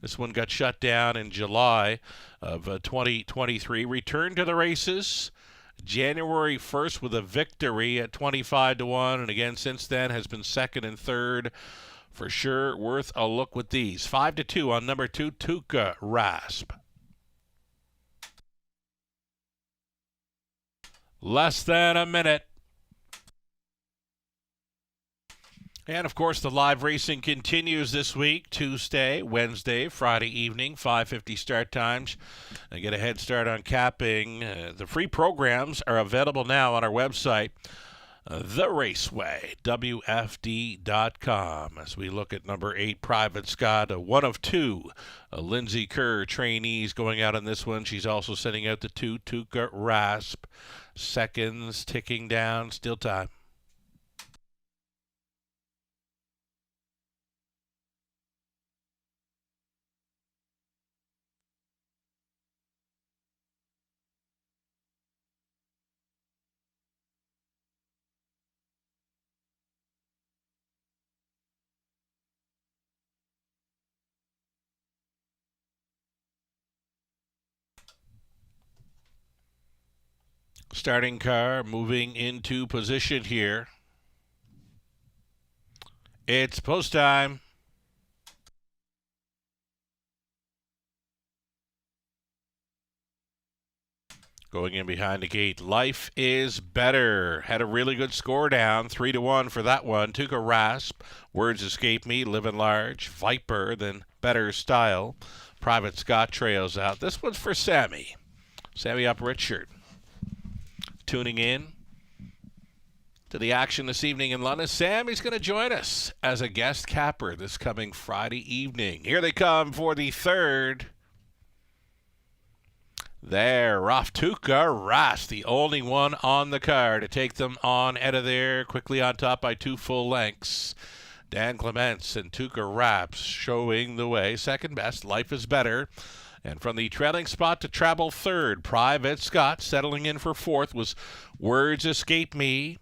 This one got shut down in July of 2023. Returned to the races January 1st with a victory at 25-1, and again since then has been 2nd and 3rd. For sure, worth a look with these. 5-2 on number 2, Tuca Rasp. Less than a minute. And, of course, the live racing continues this week, Tuesday, Wednesday, Friday evening, 5:50 start times. And get a head start on capping. The free programs are available now on our website, The Raceway, WFD.com. As we look at number 8, Private Scott, one of 2 Lindsay Kerr trainees going out on this one. She's also sending out the 2, Tuca Rasp. Seconds ticking down, still time. Starting car moving into position here. It's post time. Going in behind the gate, Life is Better. Had a really good score down, 3-1 for that one. Tuca Rasp, Words Escape Me, Livin' Large, Viper, then Better Style. Private Scott trails out. This one's for Sammy. Sammy up Richard. Tuning in to the action this evening in London. Sammy's going to join us as a guest capper this coming Friday evening. Here they come for the 3rd. They're off. Tuca Rasp, the only one on the car to take them on out of there. Quickly on top by 2 full lengths. Dan Clements and Tuca Rasp showing the way. Second best, Life is Better. And from the trailing spot to travel 3rd, Private Scott. Settling in for 4th was Words Escape Me.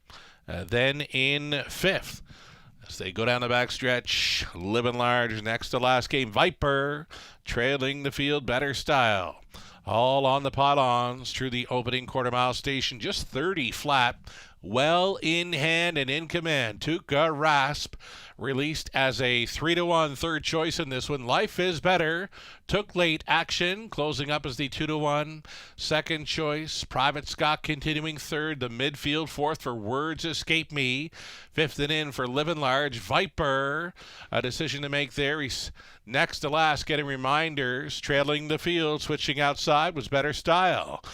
Then in fifth, as they go down the backstretch, Living Large next to last game. Viper trailing the field, Better Style. All on the pylons through the opening quarter mile station, just 30 flat. Well in hand and in command. Tuca Rasp released as a 3-1 third choice in this one. Life is Better took late action, closing up as the 2-1 second choice. Private Scott continuing third. The midfield fourth for Words Escape Me. Fifth and in for Living Large. Viper, a decision to make there. He's next to last, getting reminders. Trailing the field, switching outside was Better Style.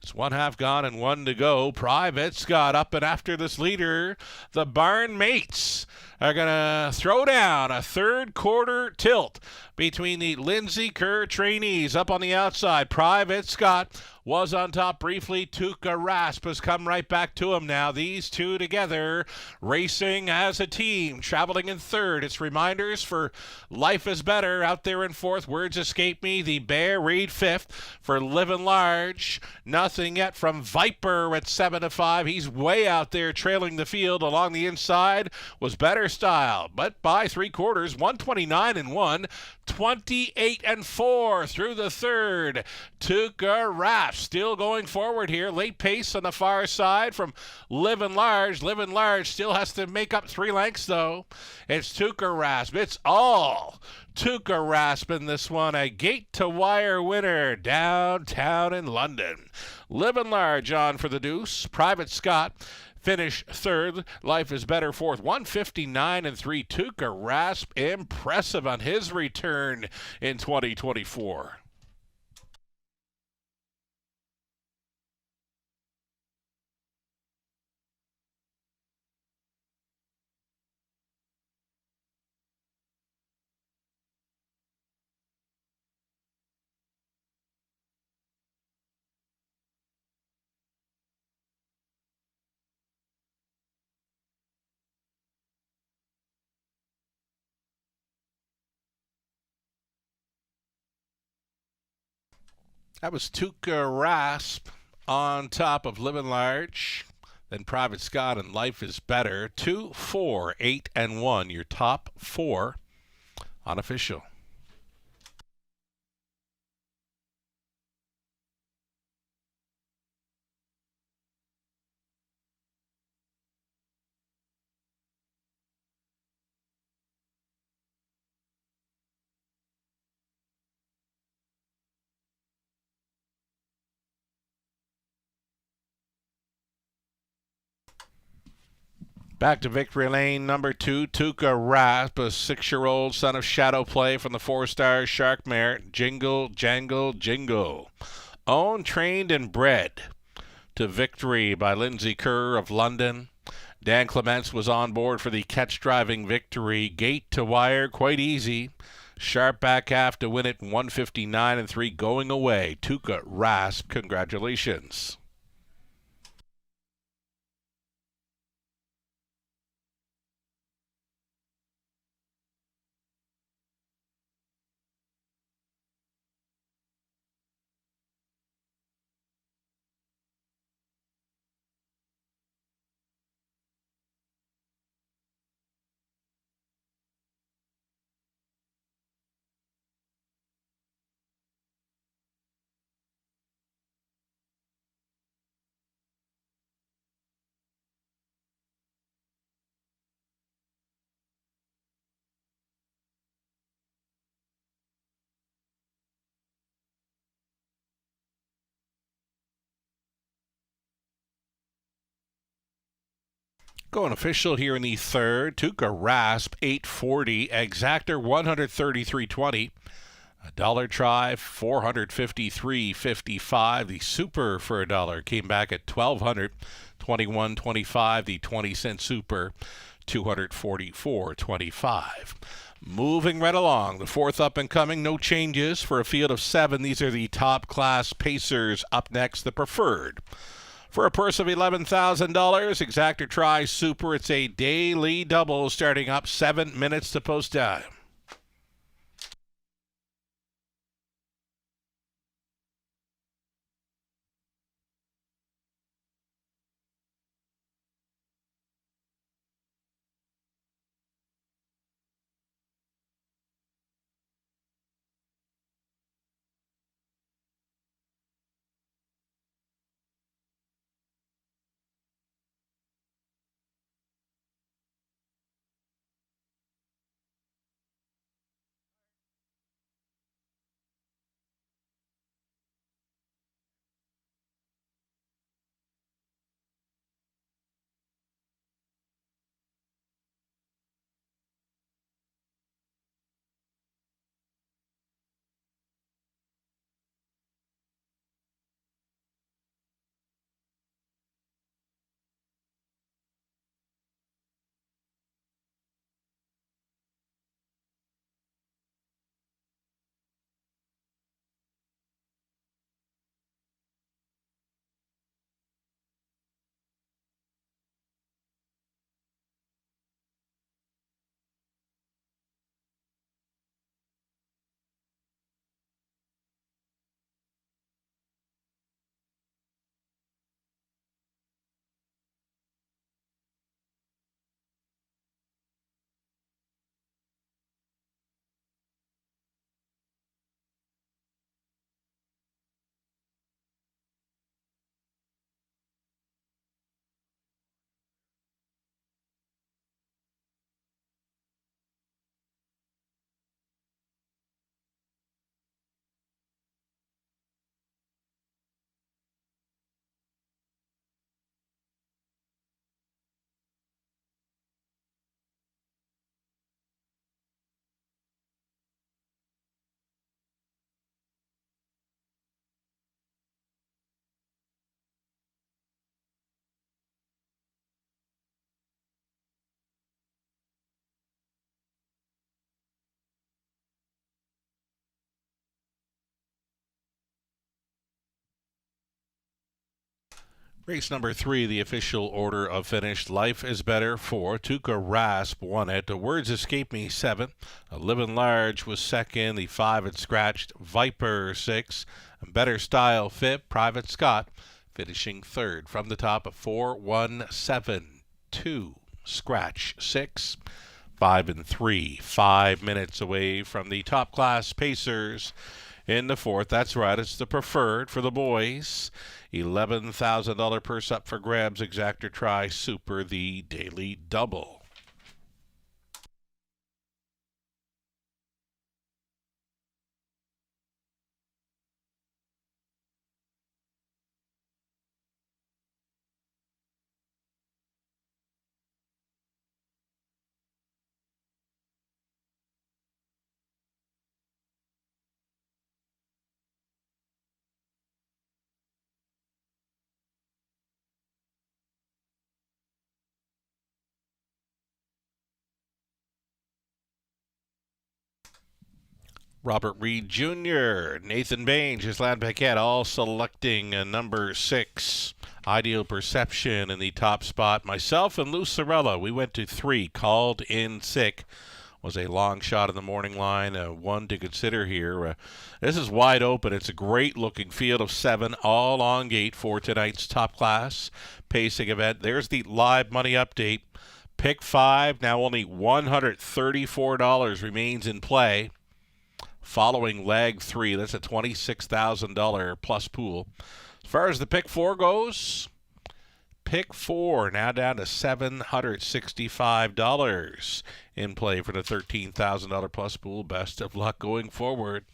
It's one half gone and one to go. Private Scott up and after this leader. The Barn Mates are going to throw down a third quarter tilt between the Lindsay Kerr trainees up on the outside. Private Scott was on top briefly. Tuca Rasp has come right back to him now. These two together racing as a team, traveling in third. It's reminders for Life is Better out there in fourth. Words Escape Me. The Bear Reed fifth for Living Large. Nothing yet from Viper at 7-5. He's way out there trailing the field. Along the inside was Better Style, but by three quarters, 129-1, 28-4 through the third. Tuca Rasp still going forward here. Late pace on the far side from Living Large. Living Large still has to make up 3 lengths, though. It's Tuca Rasp. It's all Tuca Rasp in this one. A gate-to-wire winner downtown in London. Living Large on for the deuce. Private Scott finish third. Life is Better fourth. 159-3. Tuca Rasp impressive on his return in 2024. That was Tuca Rasp on top of Living Large. Then Private Scott and Life is Better. 2, 4, 8, and 1. Your top 4 unofficial. Back to victory lane number 2, Tuca Rasp, a 6-year-old son of Shadow Play from the 4-star Shark Mare. Jingle, jangle, jingle. Owned, trained, and bred to victory by Lindsay Kerr of London. Dan Clements was on board for the catch-driving victory. Gate to wire, quite easy. Sharp back half to win it, 159-3 going away. Tuca Rasp, congratulations. Going official here in the third. Tuca Rasp, 840. Exactor, 133.20. $1 try, 453.55. The super for $1 came back at 1,200. 21.25. The 20-cent super, 244.25. Moving right along, the fourth up and coming, no changes for a field of 7. These are the top class pacers. Up next, the preferred. For a purse of $11,000, Exactor Try Super. It's a daily double starting up 7 minutes to post time. Race number 3, the official order of finish. Life is Better 4. Tuca Rasp won it. The Words Escape Me 7. Living Large was second. The 5 had scratched. Viper 6. Better Style 5th. Private Scott finishing 3rd. From the top of 4, 1, 7, 2. Scratch 6. 5 and 3. 5 minutes away from the top class Pacers in the 4th. That's right, it's the Preferred for the boys. $11,000 purse up for grabs. Exactor Tri Super, the daily double. Robert Reed Jr., Nathan Bain, Ghislaine Paquette, all selecting number 6, Ideal Perception in the top spot. Myself and Lou Sorella, we went to 3, Called in Sick. Was a long shot in the morning line, one to consider here. This is wide open. It's a great-looking field of 7, all on gate for tonight's top class pacing event. There's the live money update. Pick 5, now only $134 remains in play. Following leg 3, that's a $26,000 plus pool. As far as the pick 4 goes, pick 4 now down to $765 in play for the $13,000 plus pool. Best of luck going forward.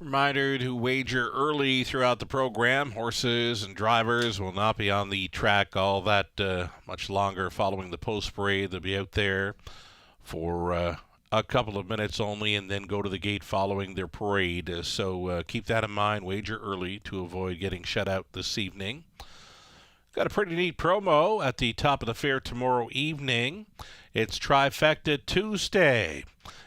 Reminder to wager early throughout the program. Horses and drivers will not be on the track all that much longer following the post parade. They'll be out there for a couple of minutes only and then go to the gate following their parade. So keep that in mind. Wager early to avoid getting shut out this evening. Got a pretty neat promo at the top of the fair tomorrow evening. It's Trifecta Tuesday.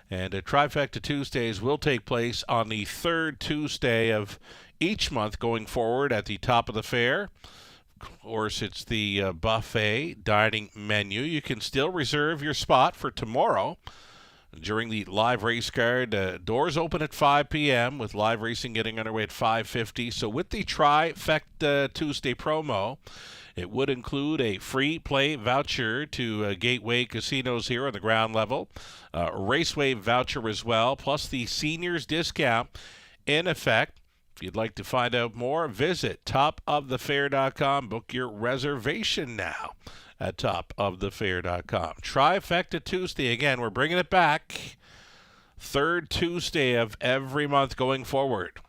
And Trifecta Tuesdays will take place on the 3rd Tuesday of each month going forward at the top of the fair. Of course, it's the buffet dining menu. You can still reserve your spot for tomorrow. during the live race card. Doors open at 5 p.m. with live racing getting underway at 5:50. So with the Trifecta Tuesday promo, it would include a free play voucher to Gateway Casinos here on the ground level, Raceway voucher as well, plus the seniors discount in effect. If you'd like to find out more, visit topofthefair.com. Book your reservation now at topofthefair.com. Trifecta Tuesday. Again, we're bringing it back. Third Tuesday of every month going forward.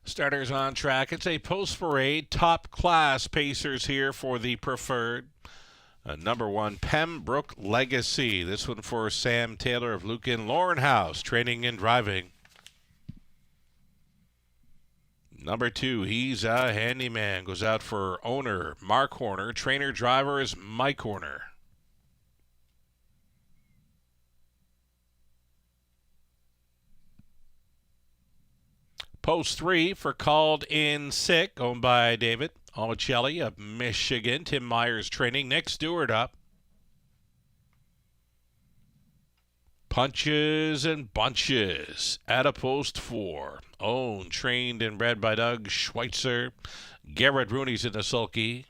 Starters on track. It's a post-parade, top-class Pacers here for the preferred. Number 1, Pembroke Legacy. This one for Sam Taylor of Lucan Lauren House, training and driving. Number 2, he's a handyman. Goes out for owner Mark Horner. Trainer driver is Mike Horner. Post 3 for Called In Sick, owned by David Omicelli of Michigan. Tim Myers training. Nick Stewart up. Punches and Bunches at a post 4. Owned, trained, and bred by Doug Schweitzer. Garrett Rooney's in the sulky.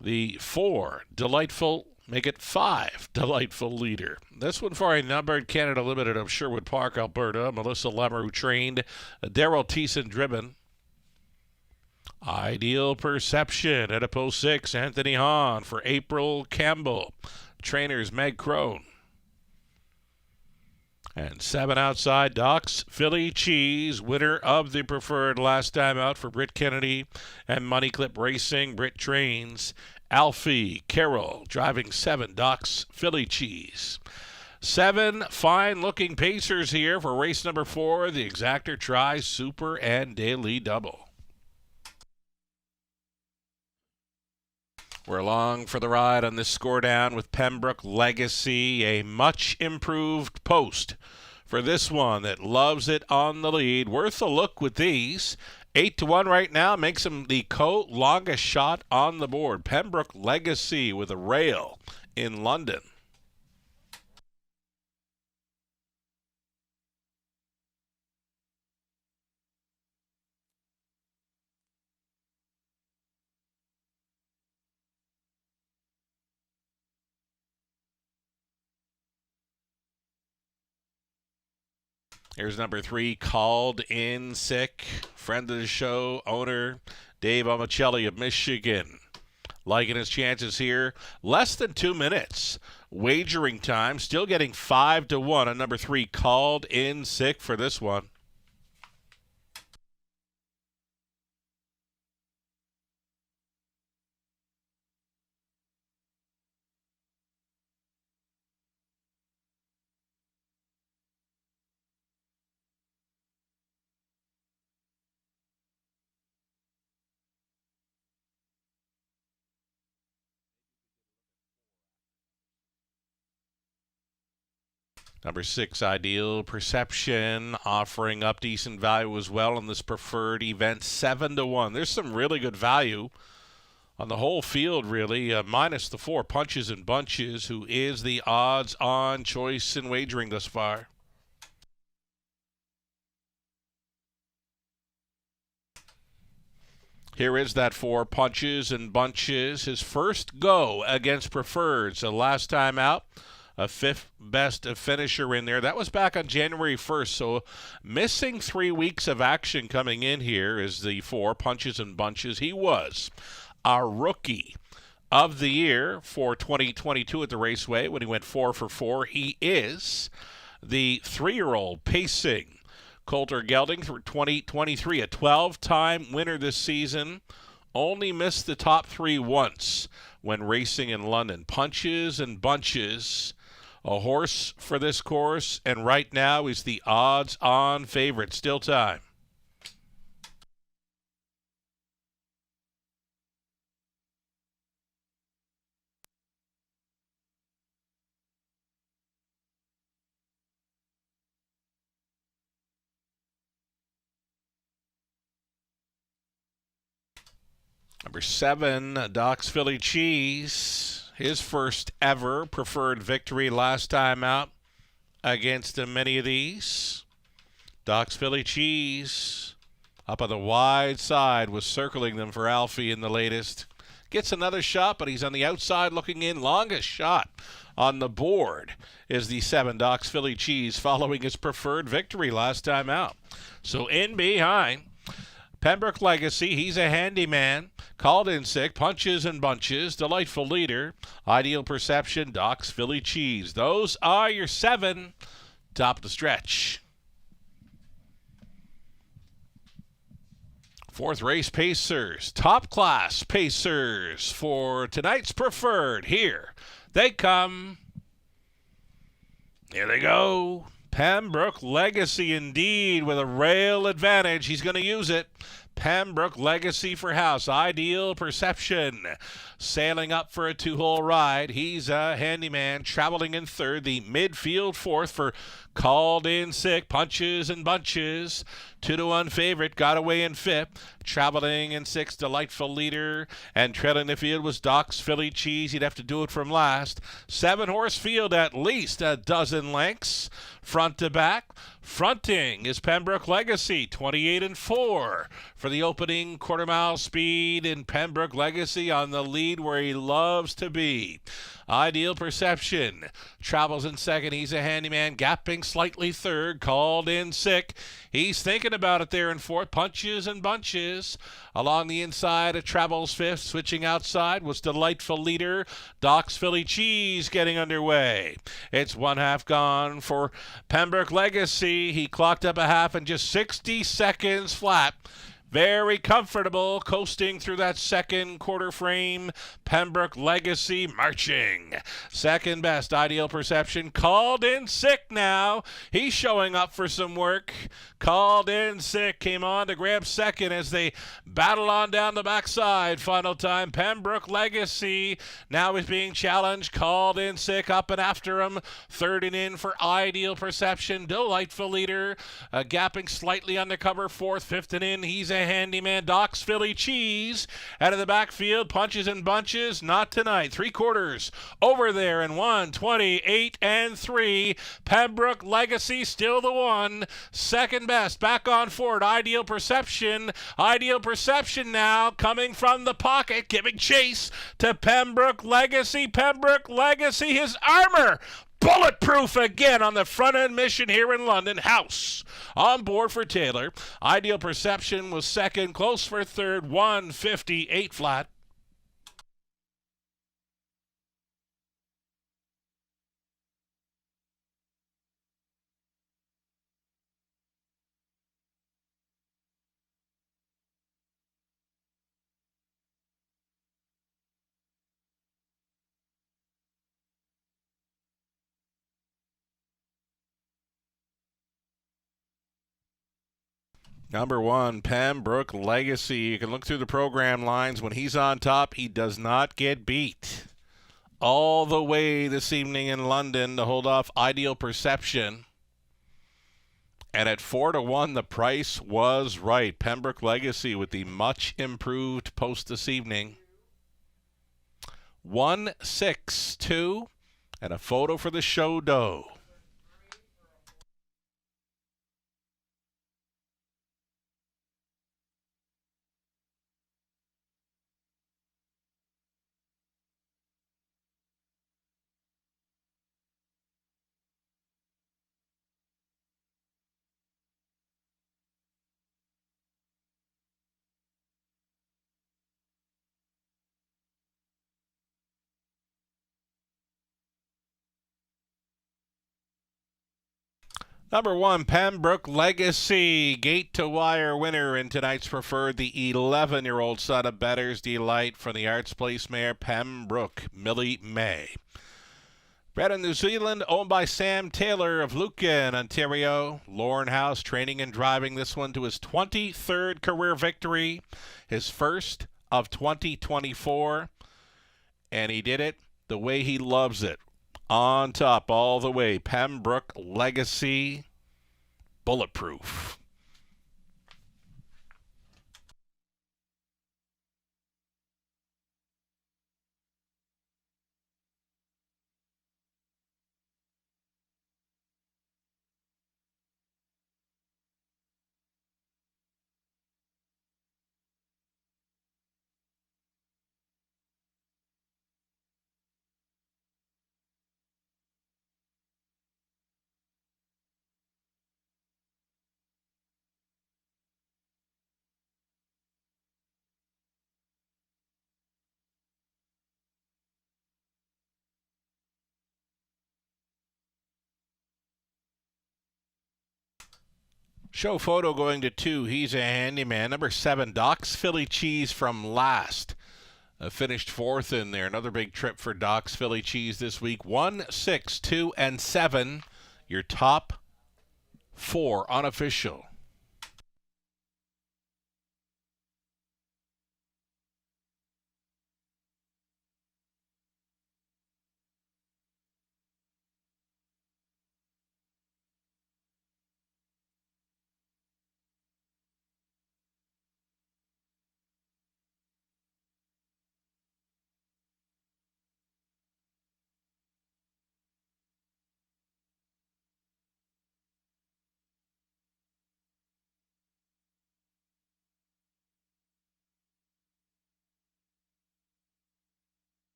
The 4, Delightful. Make it 5, Delightful Leader. This one for a numbered Canada Limited of Sherwood Park, Alberta. Melissa Lemmer, who trained. Daryl Thiessen driven. Ideal Perception at a post 6. Anthony Hahn for April Campbell. Trainers Meg Crone. And 7 outside, Doc's Philly Cheese, winner of the preferred last time out for Britt Kennedy and Money Clip Racing. Britt trains. Alfie Carroll driving 7, Doc's Philly Cheese. 7 fine-looking Pacers here for race number 4, the Exactor Tri Super and Daily Double. We're along for the ride on this score down with Pembroke Legacy, a much improved post for this one that loves it on the lead. Worth a look with these. 8-1 right now makes him the longest shot on the board. Pembroke Legacy with a rail in London. Here's number 3, Called In Sick. Friend of the show, owner Dave Omicelli of Michigan. Liking his chances here. Less than 2 minutes. Wagering time. Still getting 5-1 on number 3, Called In Sick for this one. Number 6, Ideal Perception, offering up decent value as well in this preferred event, 7-1. There's some really good value on the whole field, really, minus the 4, Punches and Bunches, who is the odds-on choice in wagering thus far. Here is that 4, Punches and Bunches, his first go against preferred. So last time out, a 5th best finisher in there. That was back on January 1st, so missing 3 weeks of action coming in here is the 4, Punches and Bunches. He was our rookie of the year for 2022 at the Raceway when he went 4 for 4. He is the 3-year-old pacing Coulter Gelding for 2023, a 12-time winner this season. Only missed the top 3 once when racing in London. Punches and Bunches, a horse for this course, and right now he's the odds-on favorite. Still time. Number 7, Doc's Philly Cheese. His first ever preferred victory last time out against many of these. Doc's Philly Cheese up on the wide side was circling them for Alfie in the latest. Gets another shot, but he's on the outside looking in. Longest shot on the board is the 7, Doc's Philly Cheese, following his preferred victory last time out. So in behind, Pembroke Legacy, he's a handyman. Called In Sick, Punches and Bunches, Delightful Leader, Ideal Perception, Doc's Philly Cheese. Those are your 7. Top of the stretch. 4th race, Pacers. Top class Pacers for tonight's preferred. Here they come. Here they go. Pembroke Legacy indeed with a rail advantage. He's going to use it. Pembroke Legacy for house. Ideal Perception sailing up for a 2-hole ride. He's a handyman traveling in 3rd. The midfield 4th for Called In Sick. Punches and Bunches. 2-1 favorite. Got away in 5th. Traveling in 6th. Delightful Leader. And trailing the field was Doc's Philly Cheese. He'd have to do it from last. 7-horse field, at least a dozen lengths. Front to back. Fronting is Pembroke Legacy, 28-4 for the opening quarter-mile speed, in Pembroke Legacy on the lead where he loves to be. Ideal Perception travels in 2nd. He's a handyman, gapping slightly 3rd. Called In Sick. He's thinking about it there in 4th. Punches and Bunches along the inside. It travels 5th. Switching outside was Delightful Leader. Doc's Philly Cheese getting underway. It's 1/2 gone for Pembroke Legacy. He clocked up a half in just 60 seconds flat. Very comfortable, coasting through that 2nd quarter frame. Pembroke Legacy marching. 2nd best, Ideal Perception. Called In Sick now. He's showing up for some work. Called In Sick came on to grab 2nd as they battle on down the backside. Final time, Pembroke Legacy now is being challenged. Called In Sick up and after him. 3rd and in for Ideal Perception. Delightful Leader gapping slightly undercover. 4th, 5th and in. He's a handyman. Doc's Philly Cheese out of the backfield. Punches and Bunches, not tonight. 3/4 over there in 1:28 Pembroke Legacy still the 1. 2nd best back on forward. Ideal Perception. Ideal Perception now coming from the pocket, giving chase to Pembroke Legacy. Pembroke Legacy, his armor Bulletproof again on the front end mission here in London. House on board for Taylor. Ideal Perception was second. Close for third. 158 flat. Number one, Pembroke Legacy. You can look through the program lines. When he's on top, he does not get beat. All the way this evening in London to hold off Ideal Perception. And at 4-1, the price was right. Pembroke Legacy with the much improved post this evening. 1-6-2 and a photo for the show dough. Number one, Pembroke Legacy, gate to wire winner in tonight's preferred, the 11-year-old son of Bettor's Delight from the Arts Place mare, Pembroke Millie May. Bred in New Zealand, owned by Sam Taylor of Lucan, Ontario. Lauren House training and driving this one to his 23rd career victory, his first of 2024, and he did it the way he loves it. On top all the way, Pembroke Legacy, Bulletproof. Show photo going to 2. He's a handyman. Number 7, Doc's Philly Cheese from last. Finished 4th in there. Another big trip for Doc's Philly Cheese this week. 1, 6, 2, and 7. Your top 4 unofficial.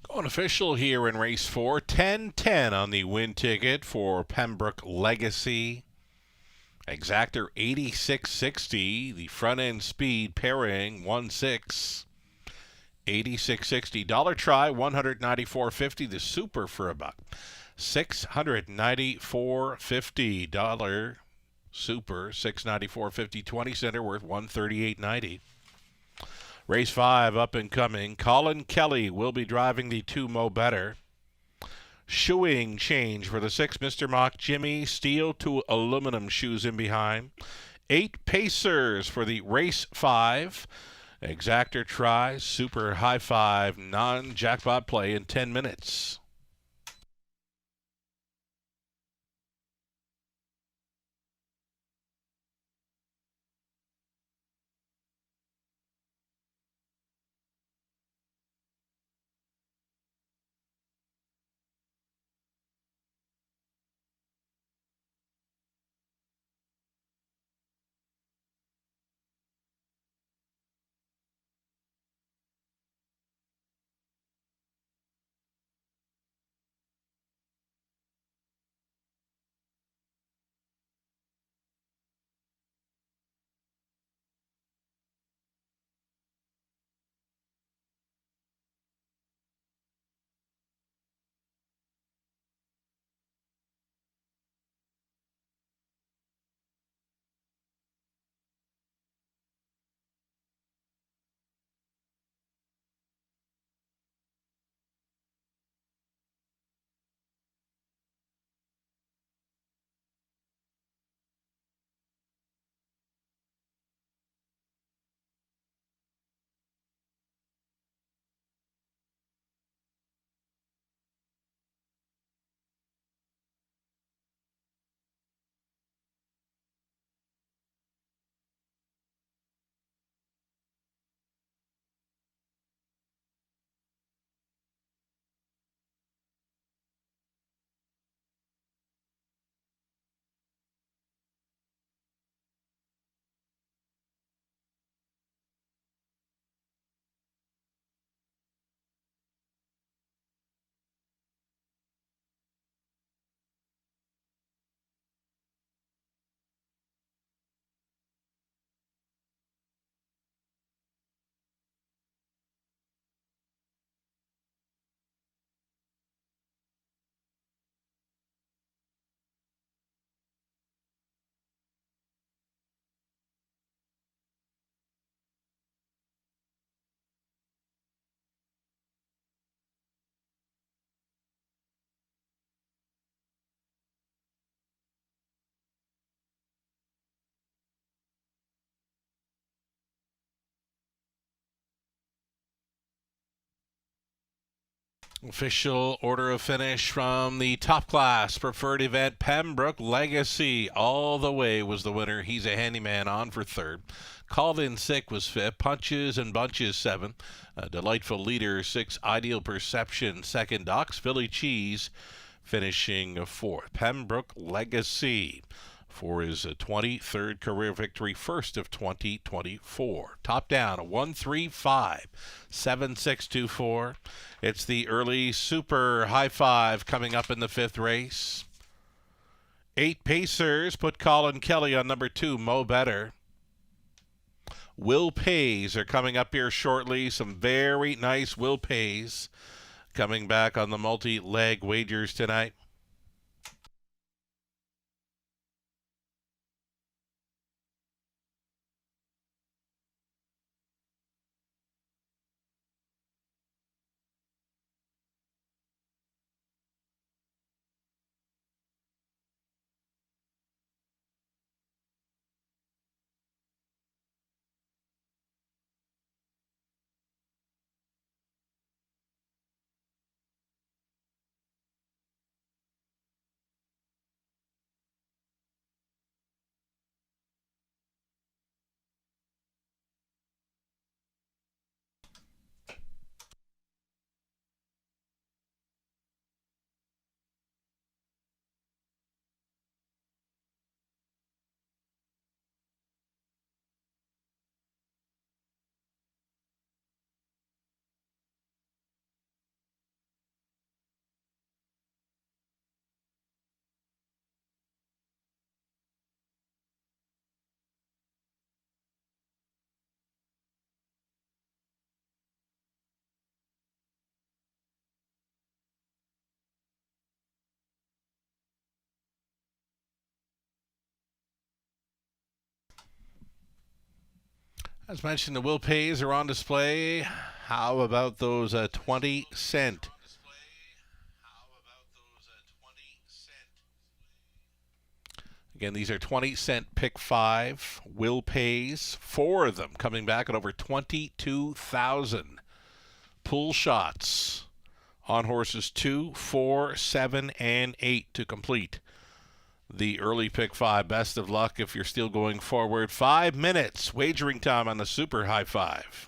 Going official here in race 4, 10-10 on the win ticket for Pembroke Legacy. Exactor 8660, the front end speed pairing 1-6. 8660 dollar try 194.50, the super for about $694.50 dollar super 694.50 20 center worth 138.90. Race 5 up and coming. Colin Kelly will be driving the 2 Mo Better. Shoeing change for the 6 Mr. Mock Jimmy. Steel to aluminum shoes in behind. 8 Pacers for the race 5. Exactor try, super high 5, non-jackpot play in 10 minutes. Official order of finish from the top class preferred event. Pembroke Legacy all the way was the winner. He's a handyman on for third. Called in sick was fifth. Punches and Bunches 7. Delightful Leader 6. Ideal Perception second. Doc's Philly Cheese finishing fourth. Pembroke Legacy for his 23rd career victory, first of 2024. Top down, a 1-3-5-7-6-2-4. It's the early super high five coming up in the fifth race. 8 pacers put Colin Kelly on number 2, Mo Better. Will Pays are coming up here shortly. Some very nice Will Pays coming back on the multi-leg wagers tonight. As mentioned, the Will Pays are on display. How about those 20-cent? Again, these are 20-cent pick 5 Will Pays. 4 of them coming back at over 22,000. Pull shots on horses 2, 4, 7, and 8 to complete the early pick 5. Best of luck if you're still going forward. 5 minutes wagering time on the super high five.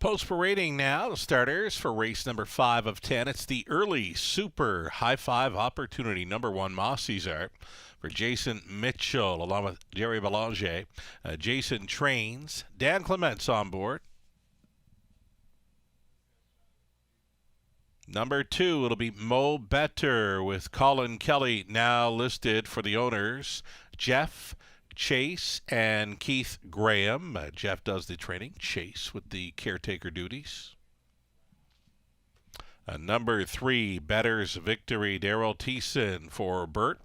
Post parading now, the starters for race number 5 of 10. It's the early super high five opportunity. Number 1, Mossie's Art for Jason Mitchell, along with Jerry Belanger. Jason Trains. Dan Clements on board. Number 2, it'll be Mo Better with Colin Kelly now listed for the owners. Jeff, Chase, and Keith Graham. Jeff does the training. Chase with the caretaker duties. Number 3, Better's Victory. Daryl Thiessen for Bert,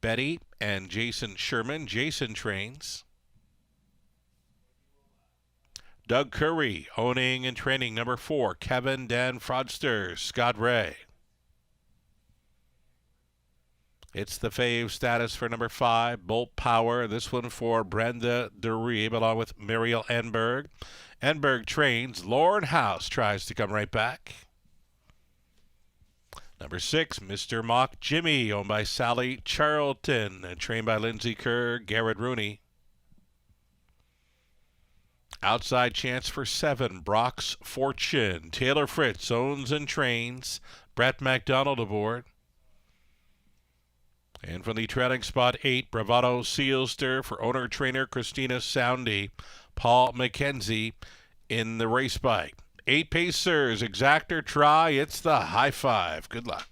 Betty, and Jason Sherman. Jason Trains. Doug Curry, owning and training. Number 4, Kevin Dan Fraudster, Scott Ray. It's the fave status for number 5, Bolt Power. This one for Brenda DeReeb, along with Muriel Enberg. Enberg Trains. Lauren House tries to come right back. Number 6, Mr. Mock Jimmy, owned by Sally Charlton, and trained by Lindsay Kerr, Garrett Rooney. Outside chance for 7, Brock's Fortune. Taylor Fritz owns and trains. Brett McDonald aboard. And from the trailing spot, 8, Bravado Sealster for owner-trainer Christina Soundy. Paul McKenzie in the race bike. 8 Pacers, Exactor try. It's the high five. Good luck.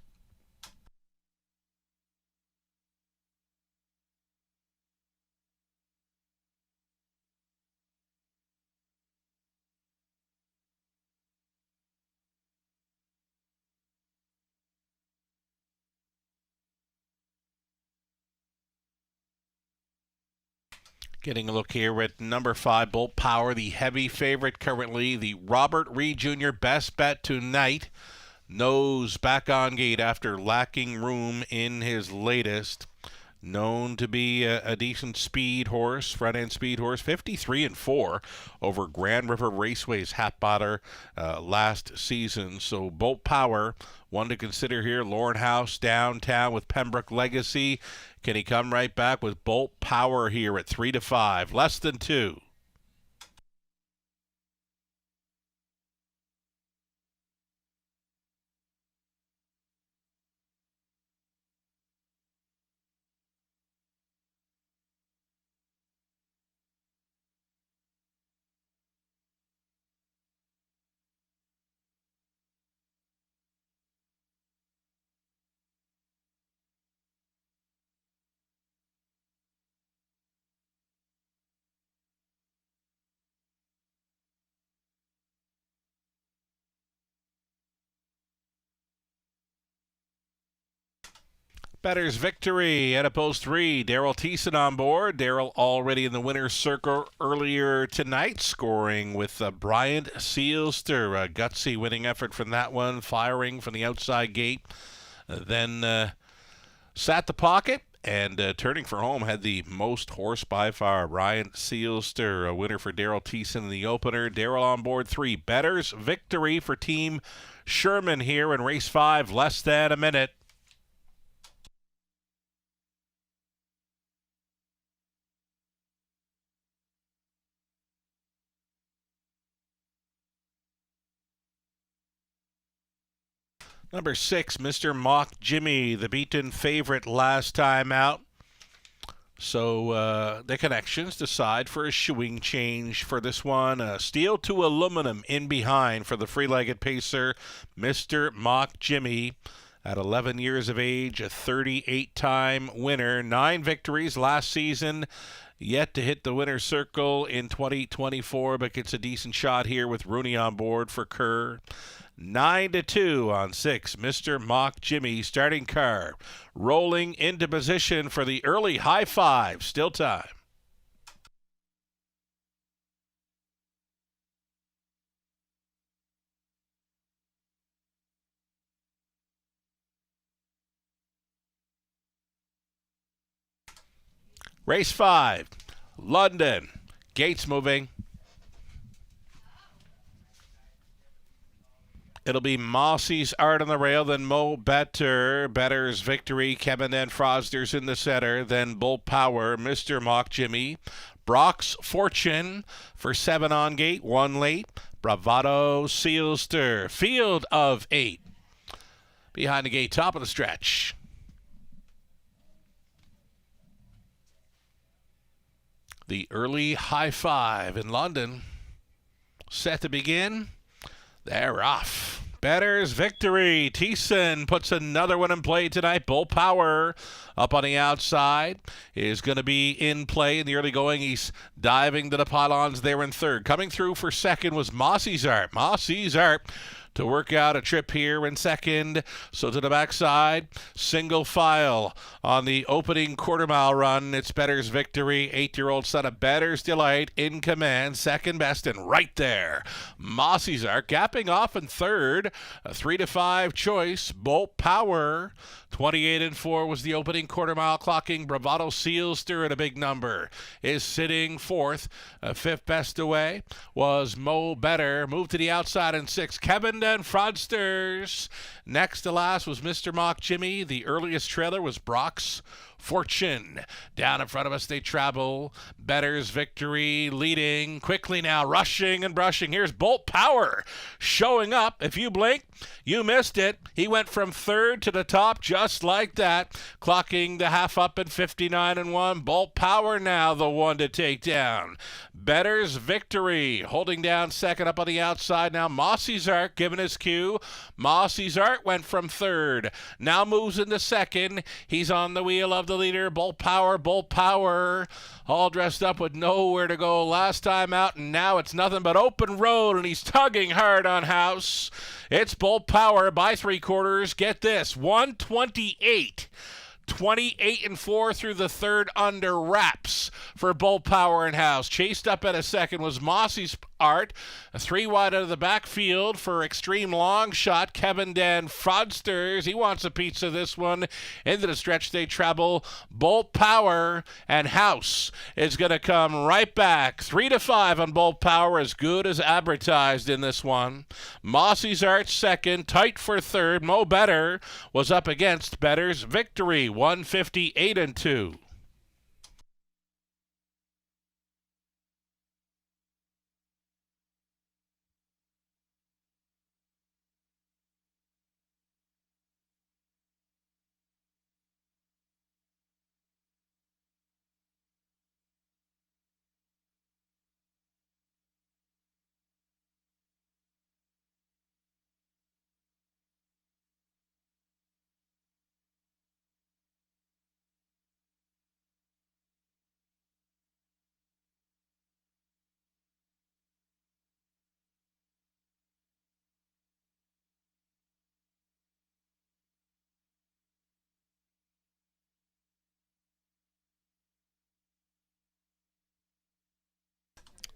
Getting a look here at number 5, Bolt Power, the heavy favorite currently. The Robert Reed Jr. best bet tonight. Nose back on gate after lacking room in his latest. Known to be a decent speed horse, front-end speed horse. 53-4 over Grand River Raceway's Hatbotter last season. So Bolt Power, one to consider here. Lauren House downtown with Pembroke Legacy. Can he come right back with Bolt Power here at 3-5? Less than 2. Better's Victory at a post 3. Daryl Thiessen on board. Daryl already in the winner's circle earlier tonight, scoring with Bryant Sealster. A gutsy winning effort from that one, firing from the outside gate. Then sat the pocket and turning for home had the most horse by far. Bryant Sealster, a winner for Daryl Thiessen in the opener. Daryl on board 3. Better's Victory for Team Sherman here in race 5, less than a minute. Number 6, Mr. Mock Jimmy, the beaten favorite last time out. So the connections decide for a shoeing change for this one. Steel to aluminum in behind for the free-legged pacer, Mr. Mock Jimmy. At 11 years of age, a 38-time winner. 9 victories last season. Yet to hit the winner's circle in 2024, but gets a decent shot here with Rooney on board for Kerr. 9-2 on 6, Mr. Mock Jimmy. Starting car rolling into position for the early high five. Still time. Race 5, London. Gates moving. It'll be Mossie's Art on the rail, then Mo Better, Better's Victory, Kevin and Frosters in the center, then Bolt Power, Mr. Mock Jimmy, Brock's Fortune for 7 on gate, 1 late, Bravado Sealster. Field of 8. Behind the gate, top of the stretch. The early high five in London. Set to begin. They're off. Bettor's Victory. Thiessen puts another one in play tonight. Bull Power up on the outside is going to be in play in the early going. He's diving to the pylons there in third. Coming through for second was Mossy's Art. Mossy's Art to work out a trip here in second. So to the backside, single file on the opening quarter mile run. It's Bettor's Victory. 8-year-old son of Bettor's Delight in command. Second best and right there. Mossy's Art gapping off in third. A 3-5 choice. Bolt Power. 28-4 was the opening quarter mile, clocking Bravado Sealster at a big number. Is sitting fourth. Fifth best away was Mo Bettor. Moved to the outside in sixth. Kevin and Fraudsters. Next to last was Mr. Mock Jimmy. The earliest trailer was Brock's Fortune. Down in front of us they travel. Bettor's Victory leading quickly now, rushing and brushing. Here's Bolt Power showing up. If you blink, you missed it. He went from third to the top just like that, clocking the half up at 59-1. Bolt Power now the one to take down. Bettor's Victory holding down second up on the outside. Now Mossy's Art giving his cue. Mossy's Art went from third. Now moves into second. He's on the wheel of the leader. Bolt Power, all dressed up with nowhere to go last time out, and now it's nothing but open road, and he's tugging hard on House. It's Bolt Power by 3/4. Get this, 128. 28-4 through the third under wraps for Bolt Power and House. Chased up at a second was Mossy's Art. 3 wide out of the backfield for Extreme Long Shot. Kevin Dan Fraudsters. He wants a piece of this one. Into the stretch they travel. Bolt Power and House is going to come right back. 3-5 on Bolt Power, as good as advertised in this one. Mossy's Art second. Tight for third. Mo Bettor was up against Bettor's Victory. 158-2.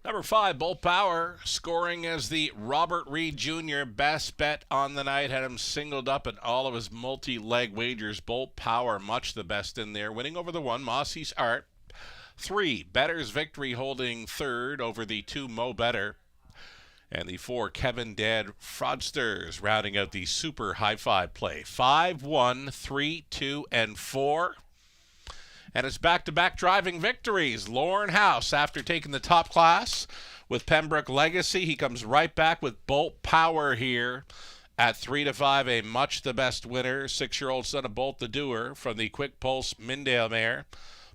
Number 5, Bolt Power, scoring as the Robert Reed Jr. best bet on the night. Had him singled up in all of his multi-leg wagers. Bolt Power, much the best in there. Winning over the 1, Mossy's Art. 3, Bettor's Victory holding third over the 2, Mo Bettor. And the 4, Kevin Dad Fraudsters, rounding out the super high-five play. 5, 1, 3, 2, and 4. And it's back-to-back driving victories. Lorne House, after taking the top class with Pembroke Legacy, he comes right back with Bolt Power here at 3-5, a much the best winner. 6-year-old son of Bolt the Doer from the Quick Pulse Mindale mare.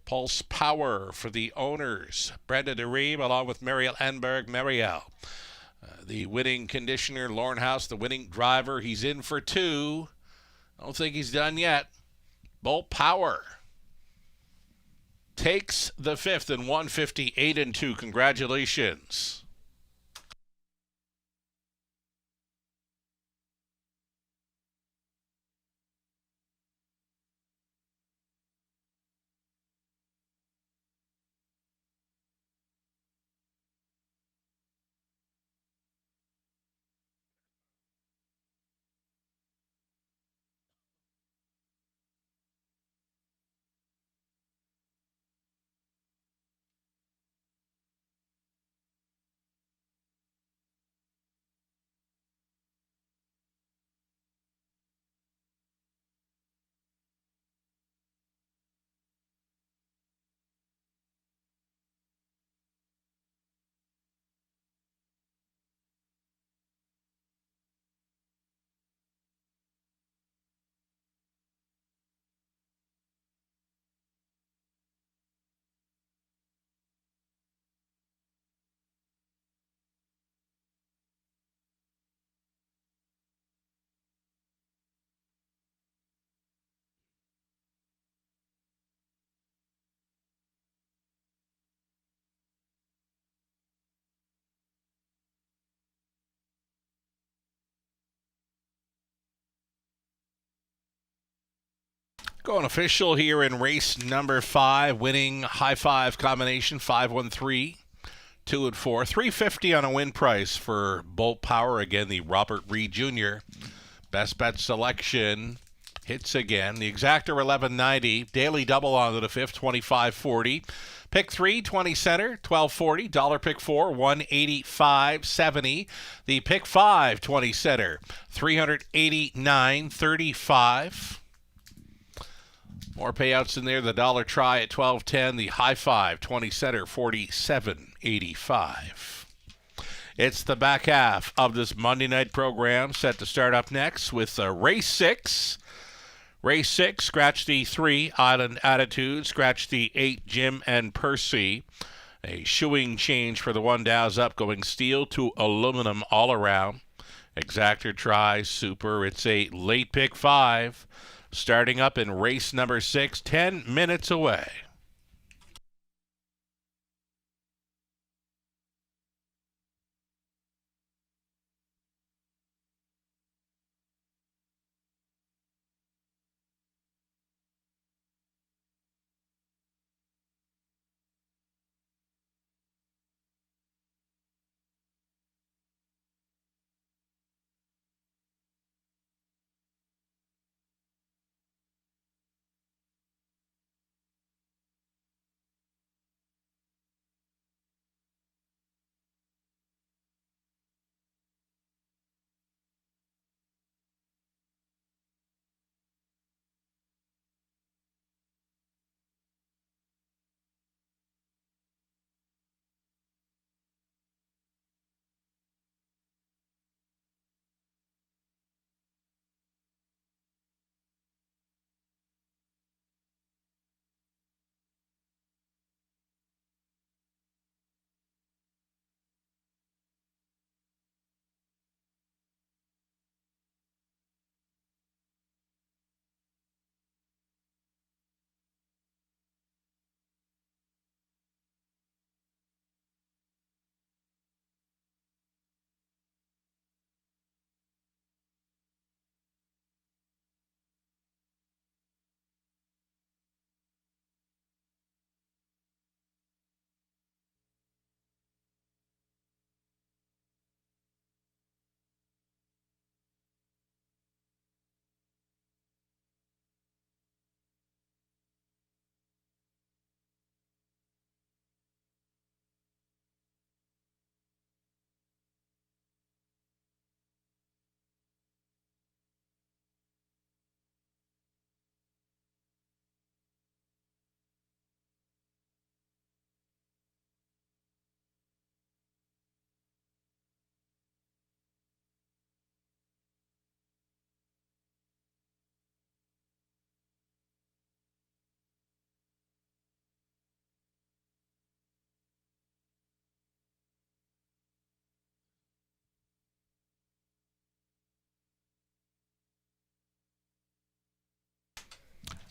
Pulse Power for the owners. Brenda DeReeb along with Mariel Enberg, Mariel. The winning conditioner, Lorne House, the winning driver. He's in for 2. I don't think he's done yet. Bolt Power takes the 5th in 158-2. Congratulations. Going official here in race number 5, winning high five combination 513, 2 and 4, 350 on a win price for Bolt Power. Again, the Robert Reed Jr. Best bet selection hits again. The exactor 1190, daily double onto the fifth 2540. Pick 3, 20 center, 1240. Dollar pick 4, 185.70. The pick 5, 20 center, 389.35. More payouts in there. The dollar try at 12.10. The high five 20 center 47.85. It's the back half of this Monday night program set to start up next with race 6. Race 6, scratch the 3, Island Attitude, scratch the 8, Jim and Percy. A shoeing change for the one Dow's up, going steel to aluminum all around. Exactor try, super. It's a late pick 5. Starting up in race number 6, 10 minutes away.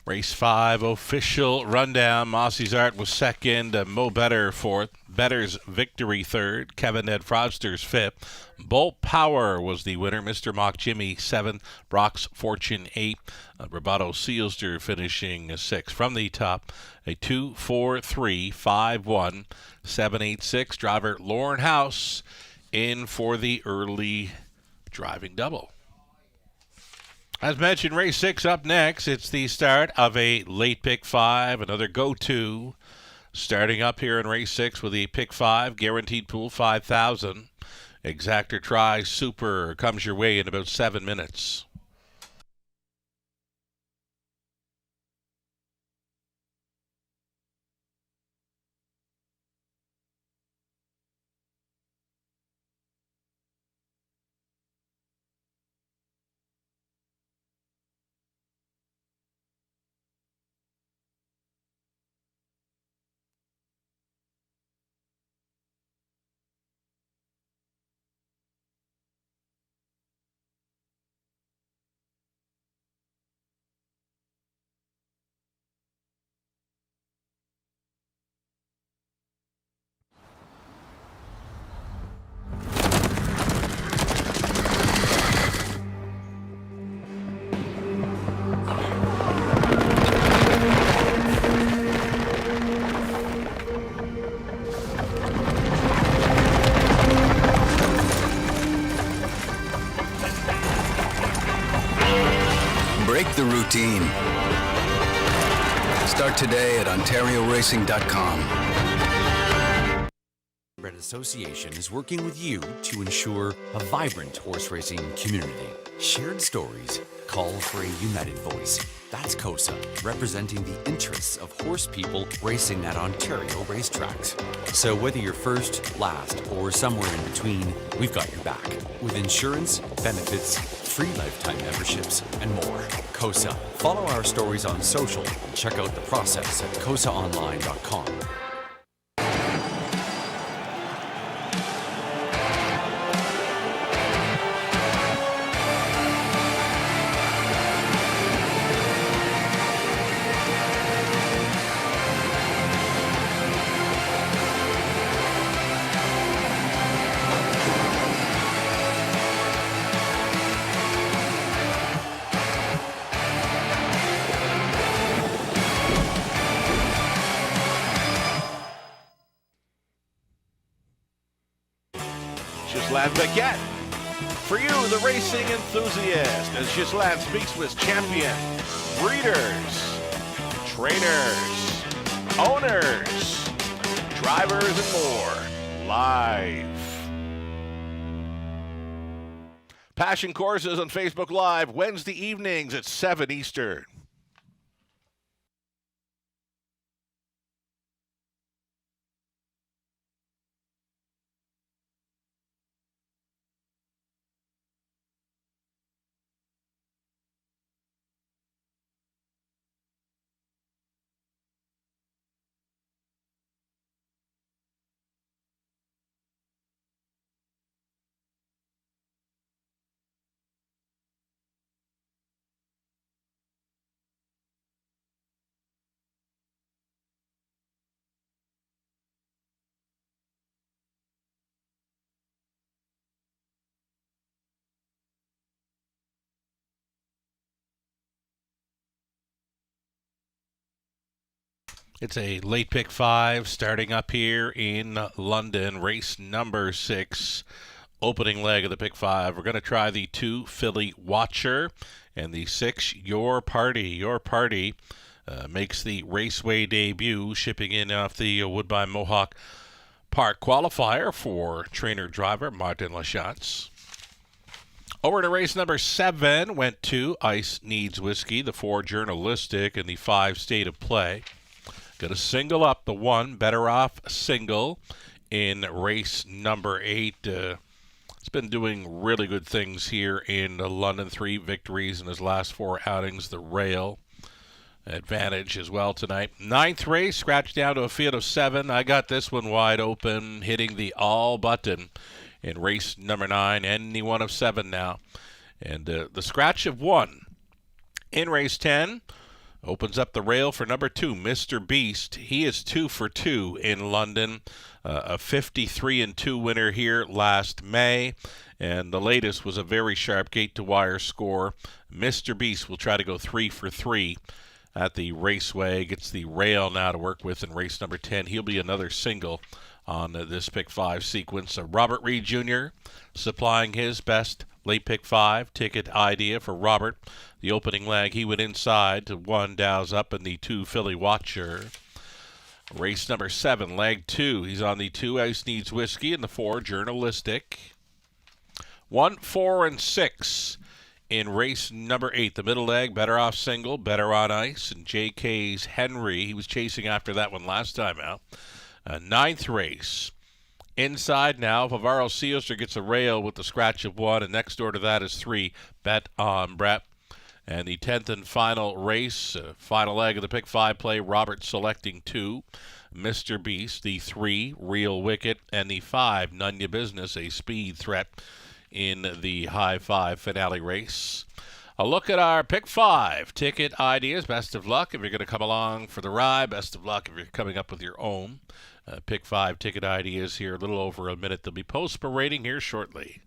Race 5 official rundown. Mossy's Art was second. Mo Better fourth. Better's Victory third. Kevin Ed Fraudster's fifth. Bolt Power was the winner. Mr. Mock Jimmy seventh. Brock's Fortune eighth. Roboto Sealster finishing sixth. From the top, a 2-4-3-5-1-7-8-6. Driver Lauren House in for the early driving double. As mentioned, race 6 up next. It's the start of a late pick 5, another go-to. Starting up here in race 6 with the pick 5, guaranteed pool 5,000. Exactor try, super, comes your way in about 7 minutes. routine. Start today at OntarioRacing.com. Red Association is working with you to ensure a vibrant horse racing community. Shared stories call for a united voice. That's COSA, representing the interests of horse people racing at Ontario racetracks. So whether you're first, last, or somewhere in between, we've got your back. With insurance, benefits, free lifetime memberships, and more. COSA. Follow our stories on social and check out the process at COSAonline.com. Ghislain Baguette. For you, the racing enthusiast, as Ghislain speaks with champion, breeders, trainers, owners, drivers, and more, live. Passion Courses on Facebook Live, Wednesday evenings at 7 Eastern. It's a late pick 5 starting up here in London. Race number 6, opening leg of the pick 5. We're going to try the 2 Filly Watcher and the 6 Your Party. Your Party makes the Raceway debut, shipping in off the Woodbine Mohawk Park qualifier for trainer-driver Martin Lachance. Over to race number 7, went to Ice Needs Whiskey, the 4 Journalistic, and the 5 State of Play. Going to single up the 1 Better Off Single in race number 8. It's been doing really good things here in London. 3 victories in his last 4 outings. The rail advantage as well tonight. 9th race, scratched down to a field of 7. I got this one wide open, hitting the all button in race number 9. Any one of 7 now. And the scratch of 1 in race 10. Opens up the rail for number 2, Mr. Beast. He is 2 for 2 in London. A 53-2 winner here last May. And the latest was a very sharp gate-to-wire score. Mr. Beast will try to go 3 for 3 at the Raceway. Gets the rail now to work with in race number 10. He'll be another single on this pick 5 sequence. Robert Reed Jr. supplying his best late pick 5 ticket idea for Robert. The opening leg, he went inside to 1 Dows Up in the 2 Filly Watcher. Race number 7, leg 2. He's on the 2 Ice Needs Whiskey and the 4 Journalistic. 1, 4, and 6 in race number 8. The middle leg, Better Off Single, Better on Ice, and JK's Henry. He was chasing after that one last time out. 9th race. Inside now, Favaro Seoster gets a rail with the scratch of 1, and next door to that is 3, Bet on Brett. And the 10th and final race, final leg of the pick 5 play, Robert selecting 2, Mr. Beast, the 3, Real Wicket, and the 5, None Ya Business, a speed threat in the high 5 finale race. A look at our pick 5 ticket ideas. Best of luck if you're going to come along for the ride. Best of luck if you're coming up with your own pick 5 ticket ideas here. A little over a minute. They'll be post-parading here shortly.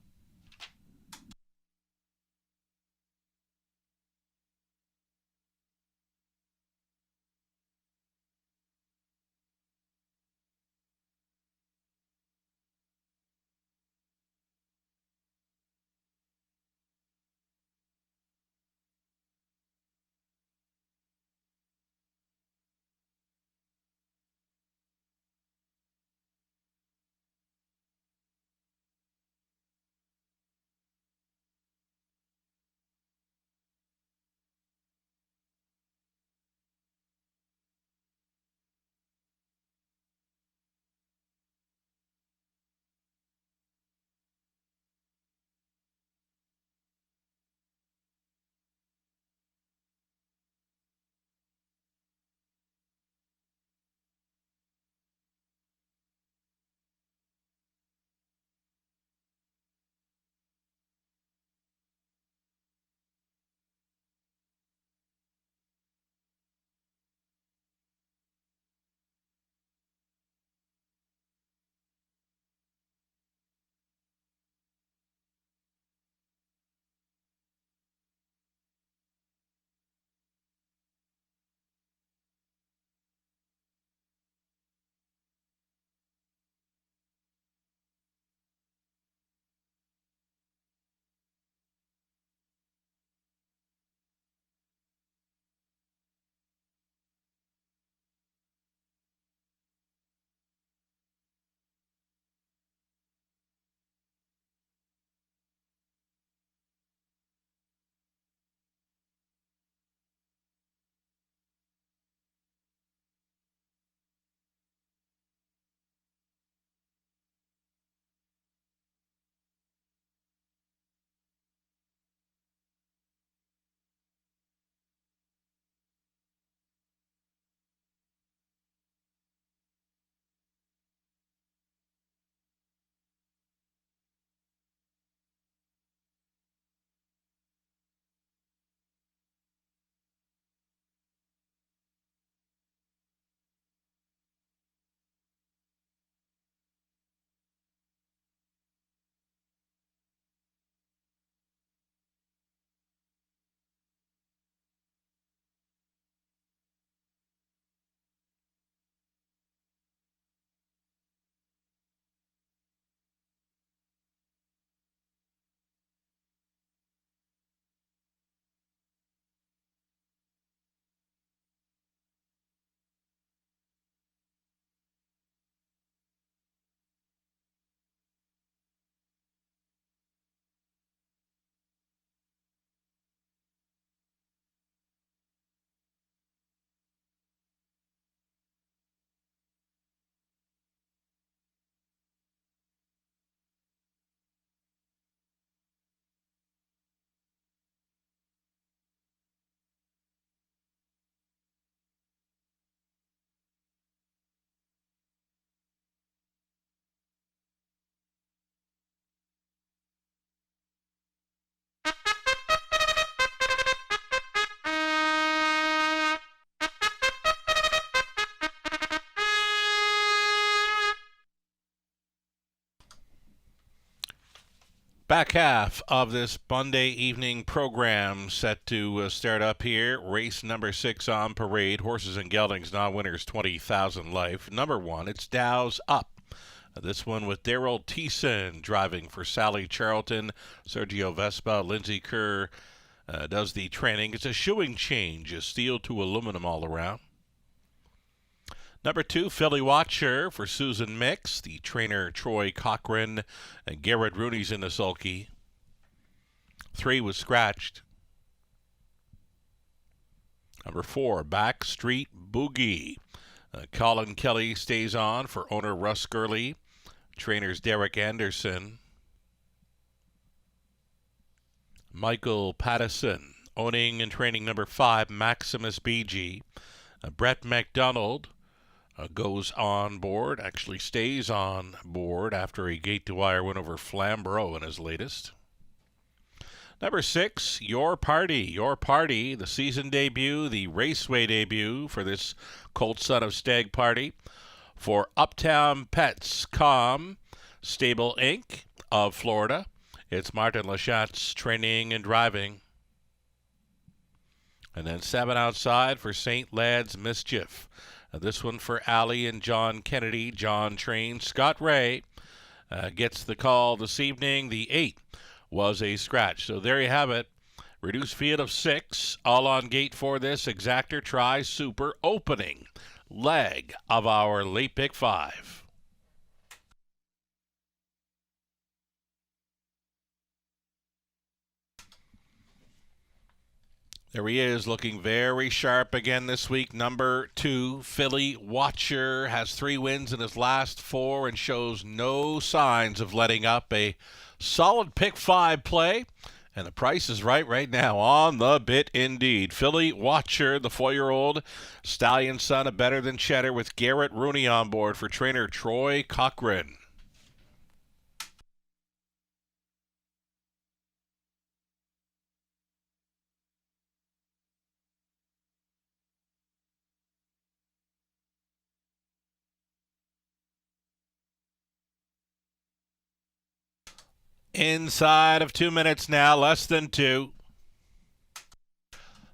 Back half of this Monday evening program set to start up here. Race number 6 on parade. Horses and Geldings, non-winners, 20,000 life. Number 1, it's Dow's Up. This one with Daryl Thiessen driving for Sally Charlton. Sergio Vespa, Lindsay Kerr does the training. It's a shoeing change, a steel to aluminum all around. Number 2, Philly Watcher for Susan Mix. The trainer, Troy Cochran, and Garrett Rooney's in the sulky. 3 was scratched. Number 4, Backstreet Boogie. Colin Kelly stays on for owner Russ Gurley. Trainers Derek Anderson. Michael Pattison owning and training number 5, Maximus BG. Brett McDonald goes on board, actually stays on board after a gate-to-wire win over Flamborough in his latest. Number 6, Your Party. Your Party, the season debut, the raceway debut for this Colt Son of Stag Party for Uptown Pets Com Stable Inc. of Florida. It's Martin Lachatz training and driving. And then 7 outside for St. Lad's Mischief. This one for Allie and John Kennedy. John trains. Scott Ray gets the call this evening. The 8 was a scratch. So there you have it. Reduced field of 6. All on gate for this Exactor Tri Super opening leg of our late pick 5. There he is, looking very sharp again this week. Number 2, Philly Watcher, has 3 wins in his last 4 and shows no signs of letting up. A solid pick 5 play, and the price is right now on the bit indeed. Philly Watcher, the 4-year-old stallion son of Better Than Cheddar, with Garrett Rooney on board for trainer Troy Cochran. Inside of 2 minutes now, less than 2.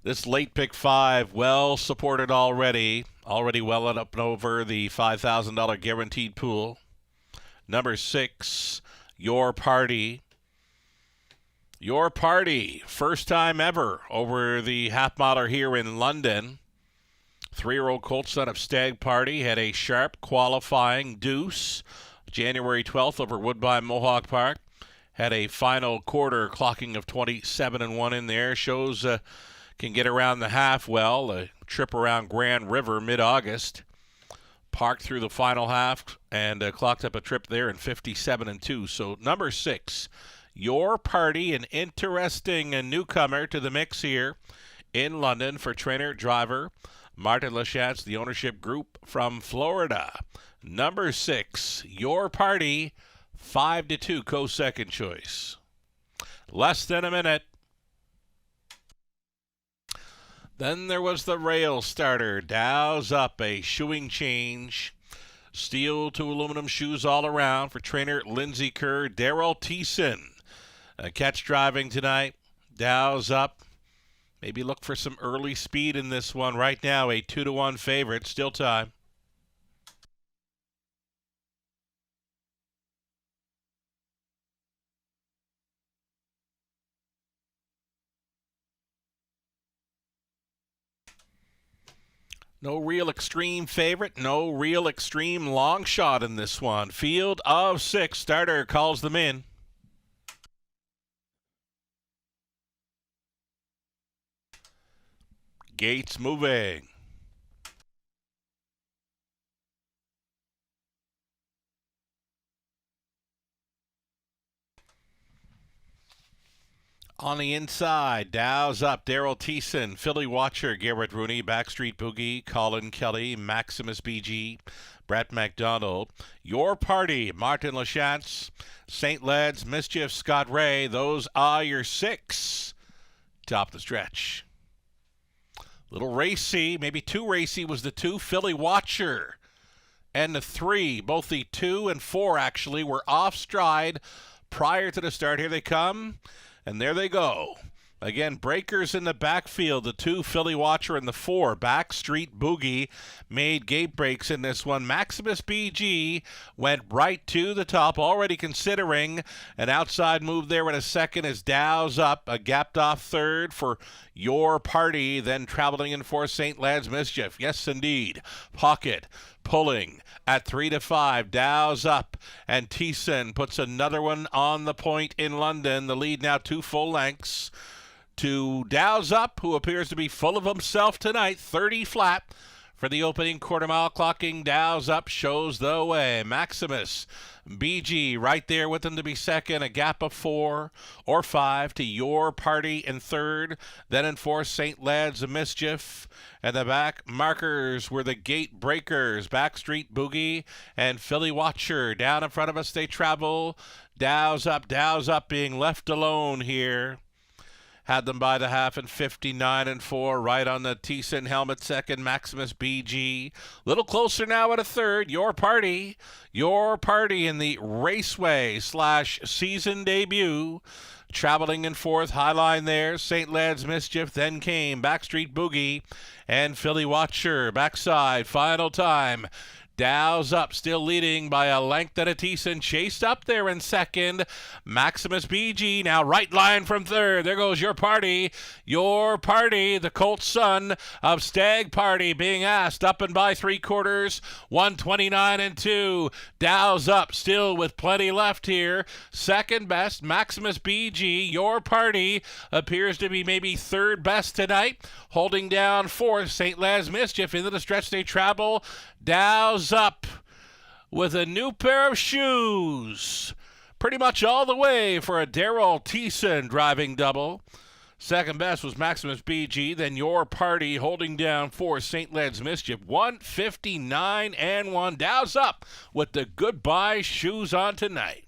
This late pick 5, well supported already well up and over the $5,000 guaranteed pool. Number 6, Your Party. Your Party, first time ever over the half miler here in London. 3-year-old Colt Son of Stag Party had a sharp qualifying deuce January 12th over Woodbine Mohawk Park. Had a final quarter clocking of 27-1 in there. Shows can get around the half well. A trip around Grand River mid-August. Parked through the final half and clocked up a trip there in 57-2. So number 6, Your Party, an interesting newcomer to the mix here in London for trainer driver Martin Lachatz, the ownership group from Florida. Number 6, Your Party. 5-2, co-second choice. Less than a minute. Then there was the rail starter. Dow's Up, a shoeing change. Steel to aluminum shoes all around for trainer Lindsay Kerr. Daryl Thiessen. Catch driving tonight. Dow's Up. Maybe look for some early speed in this one. Right now, a 2-1 favorite. Still time. No real extreme favorite, no real extreme long shot in this one. Field of 6, starter calls them in. Gates moving. On the inside, Dow's Up, Daryl Thiessen, Philly Watcher, Garrett Rooney, Backstreet Boogie, Colin Kelly, Maximus BG, Brett McDonald. Your Party, Martin Lachatz, St. Lad's Mischief, Scott Ray. Those are your 6. Top the stretch. Little racy, maybe too racy was the 2, Philly Watcher. And the 3, both the 2 and 4 actually were off stride. prior to the start. Here they come, and there they go. Again, breakers in the backfield. The 2, Philly Watcher, and the 4, Backstreet Boogie, made gate breaks in this one. Maximus BG went right to the top, already considering an outside move there in a second as Dow's up, a gapped off third for Your Party, then traveling in for St. Lad's Mischief. Yes, indeed. Pocket pulling at 3-5. Dow's up, and Thiessen puts another one on the point in London. The lead now 2 full lengths to Dow's up, who appears to be full of himself tonight. 30 flat for the opening quarter mile. Clocking Dow's up shows the way. Maximus BG right there with him to be second. A gap of 4 or 5 to Your Party in third. Then in fourth, St. Lad's Mischief. And the back markers were the gate breakers. Backstreet Boogie and Philly Watcher. Down in front of us they travel. Dow's up being left alone here. Had them by the half in 59-4, right on the Thiessen helmet second. Maximus BG. Little closer now at a third. Your Party in the Raceway / season debut. Traveling in fourth, high line there. St. Lad's Mischief, then came Backstreet Boogie and Philly Watcher. Backside, final time. Dow's up, still leading by a length and a Thiessen. Chased up there in second. Maximus BG now right line from third. There goes Your Party. Your Party, the Colt's son of Stag Party, being asked up and by 3/4. 129-2. Dow's up, still with plenty left here. Second best, Maximus BG. Your Party appears to be maybe third best tonight. Holding down fourth, St. Lad's Mischief. Into the stretch they travel. Dow's up with a new pair of shoes. Pretty much all the way for a Daryl Thiessen driving double. Second best was Maximus BG. Then Your Party holding down for St. Lad's Mischief. 159-1. Dow's up with the goodbye shoes on tonight.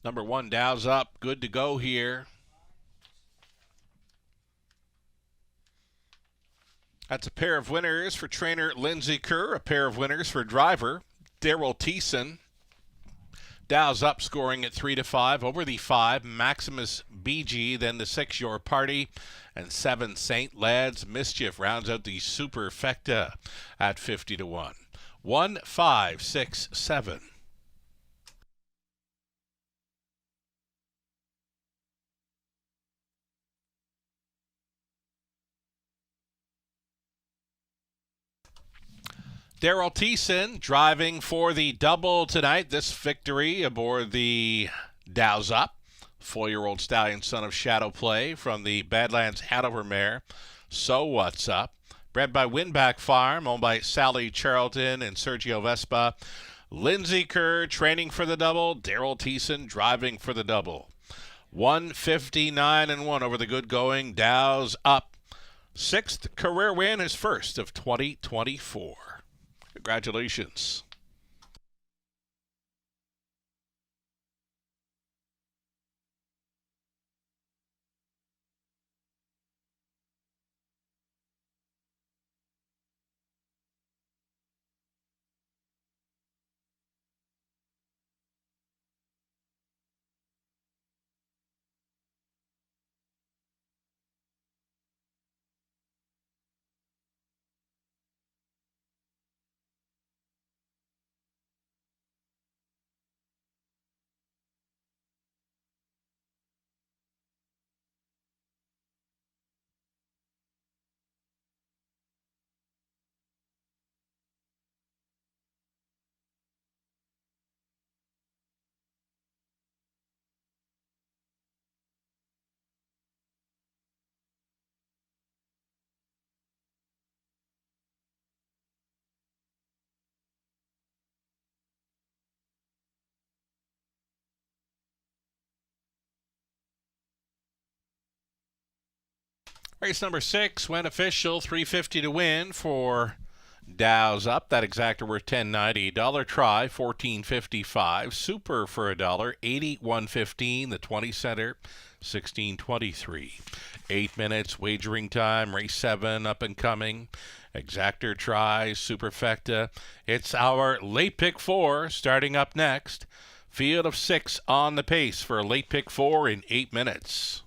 Number 1, Dow's up. Good to go here. That's a pair of winners for trainer Lindsey Kerr. A pair of winners for driver Daryl Thiessen. Dow's up, scoring at 3-5. Over the 5, Maximus BG. Then the 6, Your Party. And 7, St. Lad's Mischief rounds out the superfecta at 50-1. 1, 5, 6, 7. Daryl Thiessen driving for the double tonight. This victory aboard the Dow's Up. 4-year-old stallion, son of Shadow Play from the Badlands Hanover mare. So What's Up? Bred by Winback Farm, owned by Sally Charlton and Sergio Vespa. Lindsey Kerr training for the double. Daryl Thiessen driving for the double. 159-1 over the good going. Dow's Up. 6th career win, his first of 2024. Congratulations. Race number 6 went official, $3.50 to win for Dow's Up. That exactor worth $10.90. Dollar try, $14.55. Super for $1, $81.15. The 20 center, $16.23. 8 minutes wagering time. Race 7 up and coming. Exactor try, Superfecta. It's our late pick 4 starting up next. Field of 6 on the pace for a late pick 4 in 8 minutes.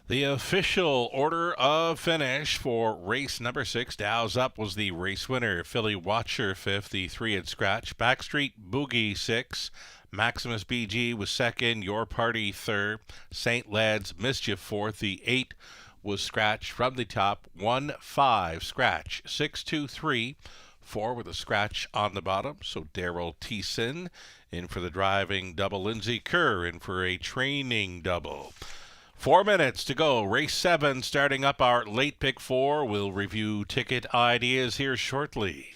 The official order of finish for race number 6, Dow's Up, was the race winner. Philly Watcher 5th, the 3 had scratch. Backstreet Boogie 6. Maximus BG was 2nd. Your Party 3rd. St. Led's Mischief 4th. The 8 was scratch from the top. 1-5 scratch. 6-2-3. 4 with a scratch on the bottom. So Daryl Thiessen in for the driving double. Lindsay Kerr in for a training double. 4 minutes to go. Race 7 starting up our late pick 4. We'll review ticket ideas here shortly.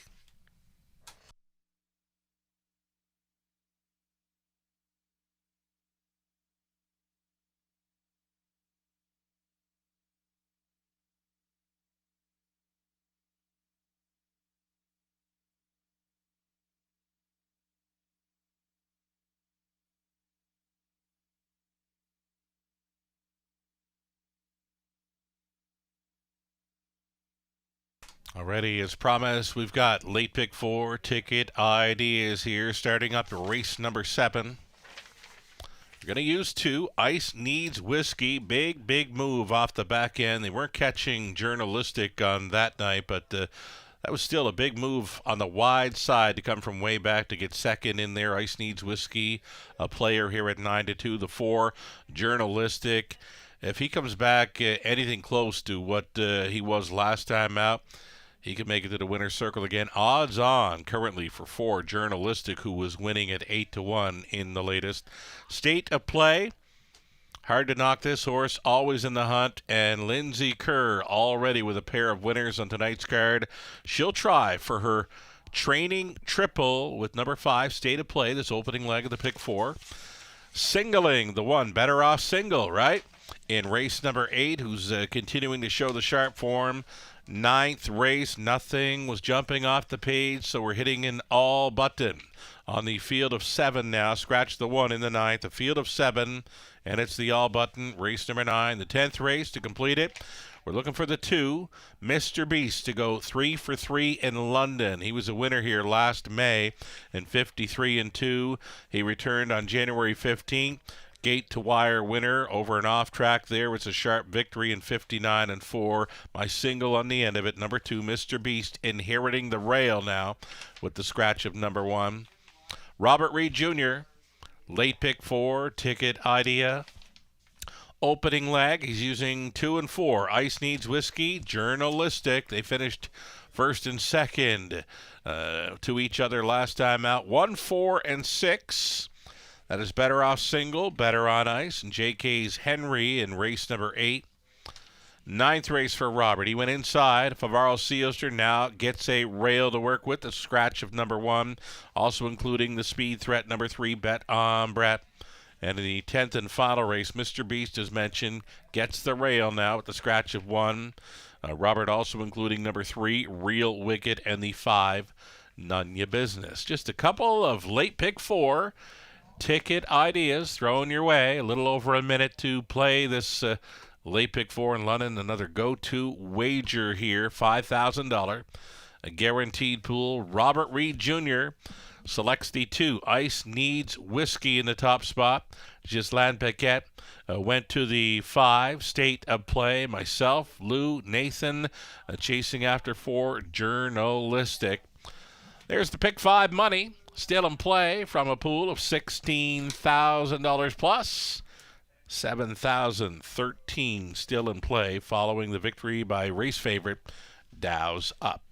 Already, as promised, we've got late pick 4 ticket ideas here, starting up race number 7. We're going to use 2. Ice Needs Whiskey. Big move off the back end. They weren't catching Journalistic on that night, but that was still a big move on the wide side to come from way back to get second in there. Ice Needs Whiskey, a player here at 9-2. The 4, Journalistic. If he comes back anything close to what he was last time out, he could make it to the winner's circle again. Odds on currently for 4, Journalistic, who was winning at 8-1 in the latest. State of Play, Hard to knock this horse, always in the hunt, and Lindsay Kerr already with a pair of winners on tonight's card. She'll try for her training triple with number 5, State of Play, this opening leg of the pick 4. Singling the one, Better Off Single, right? In race number 8, who's continuing to show the sharp form. 9th race, nothing was jumping off the page, so we're hitting an all button on the field of 7 now. Scratch the 1 in the 9th, the field of 7, and it's the all button, race number 9. The 10th race to complete it. We're looking for the 2, Mr. Beast, to go 3 for 3 in London. He was a winner here last May in 53-2. He returned on January 15th. Gate to wire winner over and off track. There was a sharp victory in 59-4. My single on the end of it, number 2, Mr. Beast, inheriting the rail now with the scratch of number 1. Robert Reed Jr., late pick 4, ticket idea. Opening leg, he's using 2 and 4. Ice Needs Whiskey, Journalistic. They finished first and second to each other last time out. 1, 4, and 6. That is Better Off Single, Better on Ice, and JK's Henry in race number 8. 9th race for Robert. He went inside. Favaro Seoster now gets a rail to work with, the scratch of number 1, also including the speed threat number 3, Bet on Brett. And in the 10th and final race, Mr. Beast, as mentioned, gets the rail now with the scratch of 1. Robert also including number 3, Real Wicked, and the 5, None Ya Business. Just a couple of late pick 4 ticket ideas thrown your way. A little over a minute to play this late pick 4 in London. Another go-to wager here, $5,000. A guaranteed pool. Robert Reed Jr. selects the 2, Ice Needs Whiskey in the top spot. Ghislaine Paquette went to the 5, State of Play. Myself, Lou, Nathan, chasing after 4, Journalistic. There's the pick 5 money. Still in play from a pool of $16,000 plus. $7,013 still in play following the victory by race favorite Dow's Up.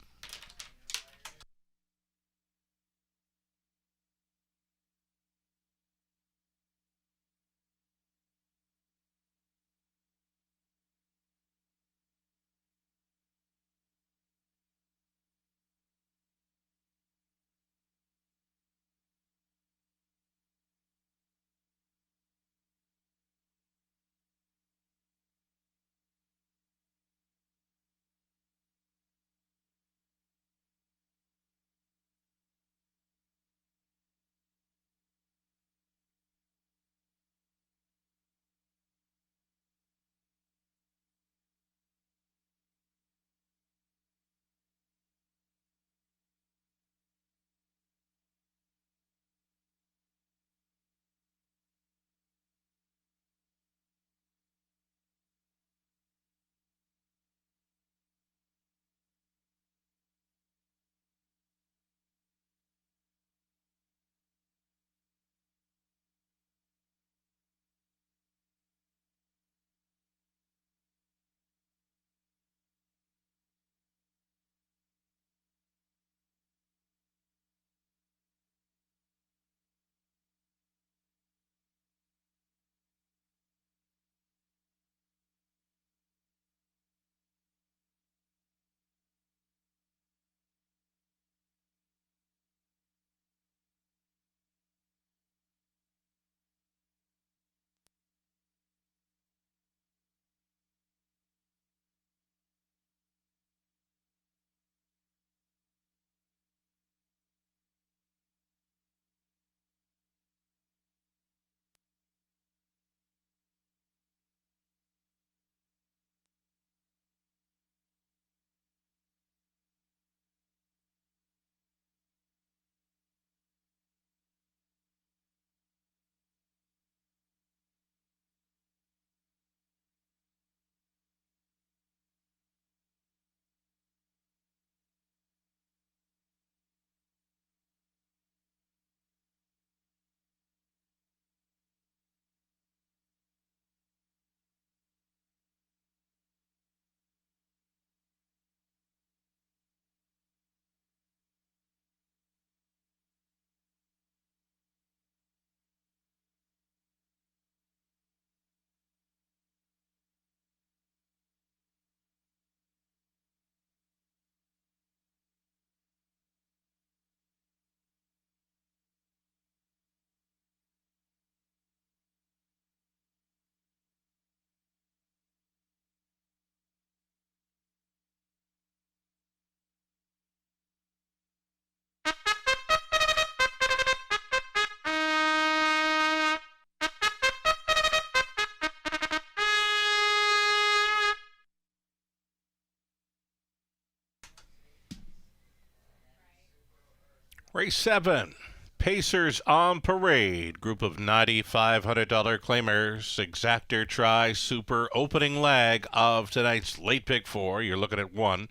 Race 7. Pacers on Parade. Group of $9,500 claimers. Exactor Tri Super opening leg of tonight's late pick 4. You're looking at 1.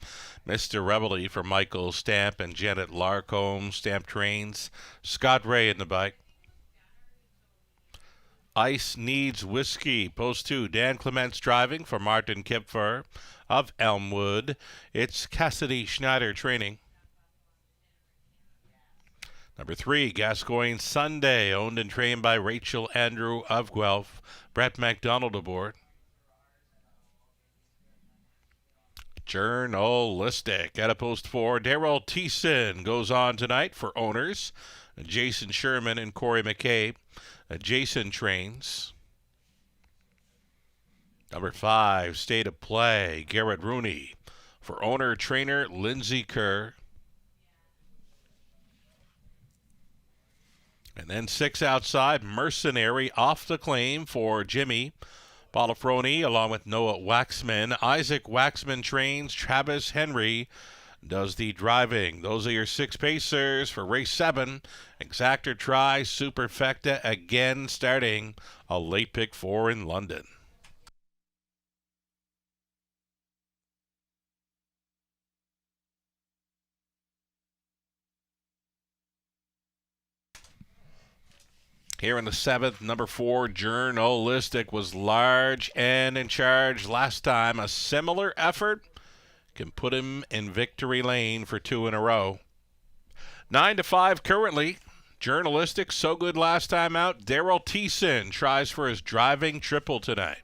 Mr. Rebel for Michael Stamp and Janet Larcombe. Stamp Trains. Scott Ray in the bike. Ice Needs Whiskey. Post 2. Dan Clements driving for Martin Kipfer of Elmwood. It's Cassidy Schneider training. Number 3, Gascoigne Sunday, owned and trained by Rachel Andrew of Guelph. Brett McDonald aboard. Journalistic at a post 4. Daryl Thiessen goes on tonight for owners. Jason Sherman and Corey McCabe. Jason trains. Number 5, State of Play, Garrett Rooney. For owner-trainer, Lindsay Kerr. And then 6 outside, Mercenary off the claim for Jimmy Balafroni, along with Noah Waxman. Isaac Waxman trains. Travis Henry does the driving. Those are your 6 pacers for race 7. Exactor Tri Superfecta again starting a late pick 4 in London. Here in the 7th, number 4, Journalistic was large and in charge last time. A similar effort can put him in victory lane for 2 in a row. 9-5 currently. Journalistic, so good last time out. Daryl Thiessen tries for his driving triple tonight.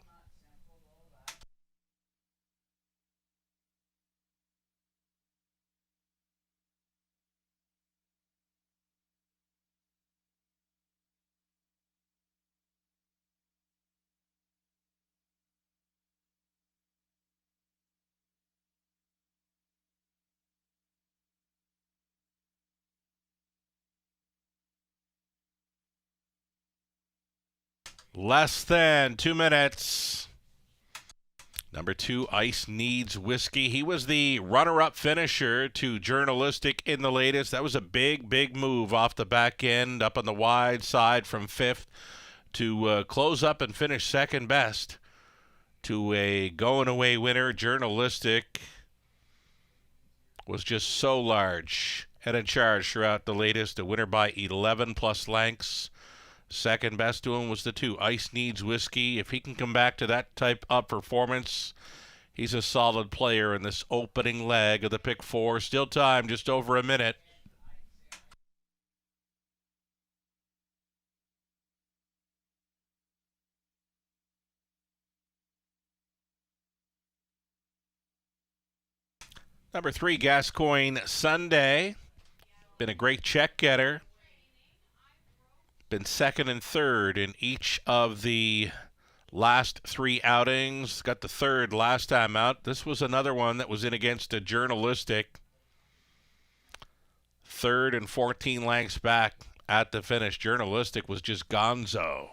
Less than 2 minutes. Number 2, Ice Needs Whiskey. He was the runner-up finisher to Journalistic in the latest. That was a big, big move off the back end, up on the wide side from 5th to close up and finish second best to a going-away winner. Journalistic was just so large and in charge throughout the latest. A winner by 11+ lengths. Second best to him was the 2, Ice Needs Whiskey. If he can come back to that type of performance, he's a solid player in this opening leg of the pick 4. Still time, just over a minute. Number 3, Gascoigne Sunday. Been a great check getter. Been 2nd and 3rd in each of the last 3 outings. Got the 3rd last time out. This was another one that was in against a Journalistic. 3rd and 14 lengths back at the finish. Journalistic was just gonzo.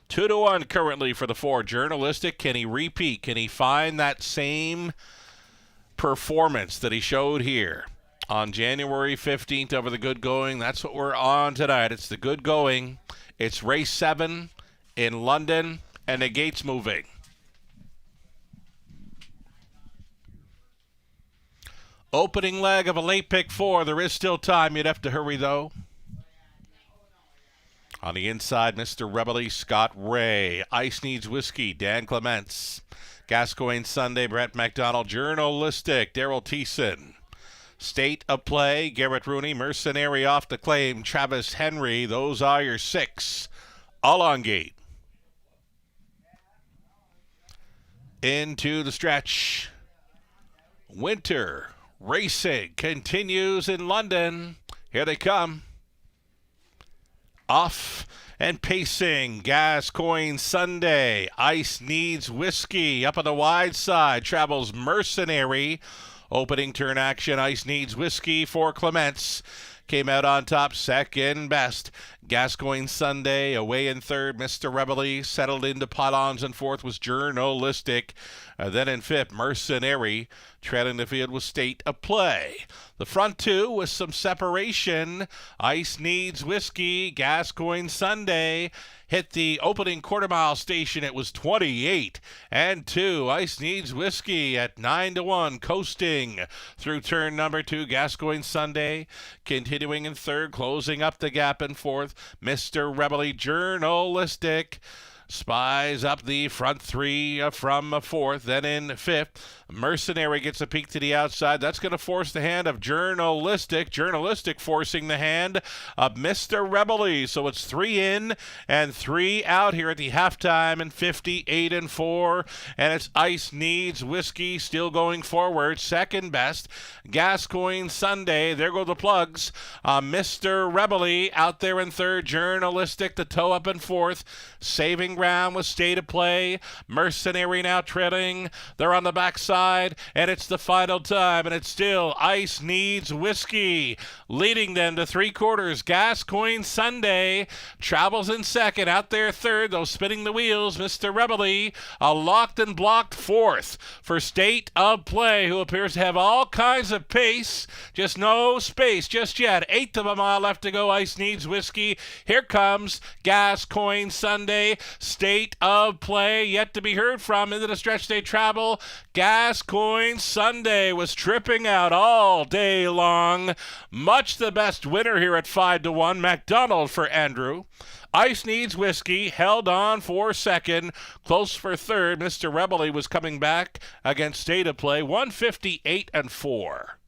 2-1 currently for the 4. Journalistic, can he repeat? Can he find that same performance that he showed here on January 15th over the Good Going? That's what we're on tonight. It's the Good Going. It's race 7 in London, and the gate's moving. Opening leg of a late pick 4. There is still time. You'd have to hurry, though. On the inside, Mr. Rebel, Scott Ray. Ice Needs Whiskey, Dan Clements. Gascoigne Sunday, Brett McDonald. Journalistic, Daryl Thiessen. State of Play, Garrett Rooney. Mercenary off the claim, Travis Henry. Those are your 6. All on gate. Into the stretch. Winter racing continues in London. Here they come. Off and pacing, Gascoigne Sunday. Ice Needs Whiskey. Up on the wide side, travels Mercenary. Opening turn action, Ice Needs Whiskey for Clements. came out on top, second best. Gascoigne Sunday away in third. Mr. Rebel settled into Potons, and fourth was Journalistic. Then in fifth, Mercenary. Trailing the field was State of Play. The front two with some separation. Ice Needs Whiskey, Gascoigne Sunday. Hit the opening quarter mile station. It was 28 and 2. Ice Needs Whiskey at 9-1, coasting through turn number 2. Gascoigne Sunday continuing in third, closing up the gap in fourth. Mr. Rebel Journalistic spies up the front three from fourth. Then in fifth, Mercenary gets a peek to the outside. That's going to force the hand of Journalistic. Journalistic forcing the hand of Mr. Rebel. So it's 3 in and 3 out here at the halftime, and 58 and 4. And it's Ice Needs Whiskey still going forward. Second best, Gascoigne Sunday. There go the plugs. Mr. Rebel out there in third. Journalistic, the toe up in fourth. Saving ground with State of Play. Mercenary now trailing. They're on the backside, and it's the final time, and it's still Ice Needs Whiskey leading them to three quarters. Gascoigne Sunday travels in second, out there third, though spinning the wheels. Mr. Rebel a locked and blocked fourth for State of Play, who appears to have all kinds of pace, just no space just yet. Eighth of a mile left to go. Ice Needs Whiskey. Here comes Gascoigne Sunday. State of Play yet to be heard from. Into the stretch they travel. Gascoigne Sunday was tripping out all day long. Much the best winner here at 5-1. McDonald for Andrew. Ice Needs Whiskey held on for second. Close for third. Mr. Rebel was coming back against State of Play. 158 and 4.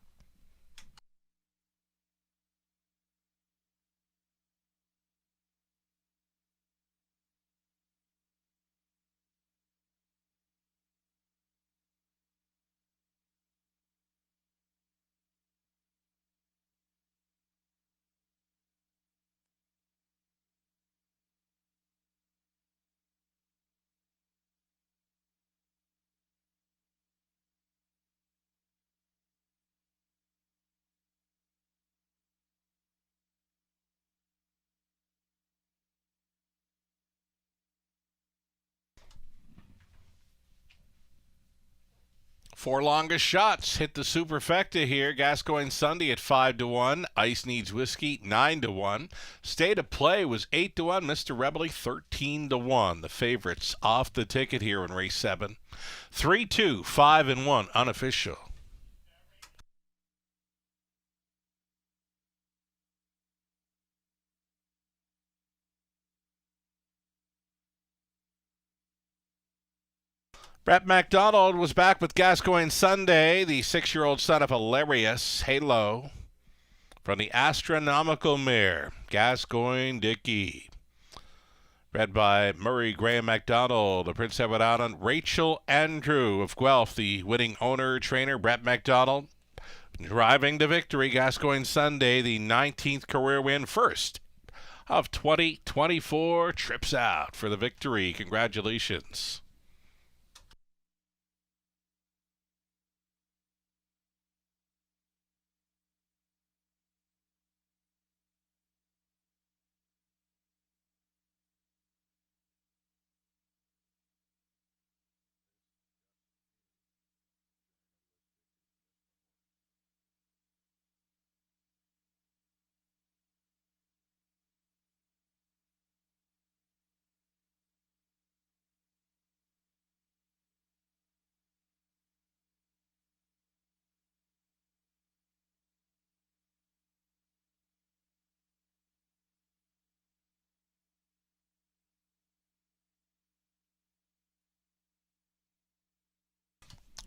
Four longest shots hit the superfecta here. Gascoigne Sunday at 5-1. Ice Needs Whiskey 9-1. State of Play was 8-1. Mr. Rebel 13-1. The favorites off the ticket here in race 7. 3-2, 5-1 unofficial. Brett McDonald was back with Gascoigne Sunday, the 6-year-old son of Hilarious Halo, from the Astronomical Mare, Gascoigne Dickey. Bred by Murray Graham McDonald, the Prince Edward Island. Rachel Andrew of Guelph, the winning owner, trainer. Brett McDonald driving to victory. Gascoigne Sunday, the 19th career win, first of 2024 trips out for the victory. Congratulations.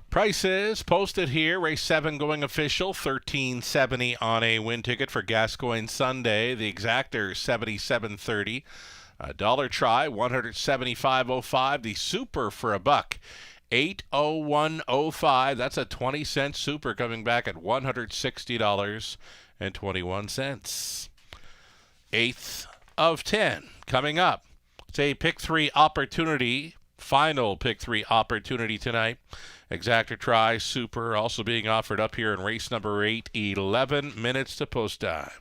Prices posted here. Race 7 going official, $13.70 on a win ticket for Gascoigne Sunday. The exactor, $77.30. Dollar try, $175.05. The super for $1, $801.05. That's a 20-cent super coming back at $160.21. 8th of 10 coming up. It's a pick 3 opportunity. Final pick 3 opportunity tonight. Exactor try, super, also being offered up here in race number 8. 11 minutes to post time.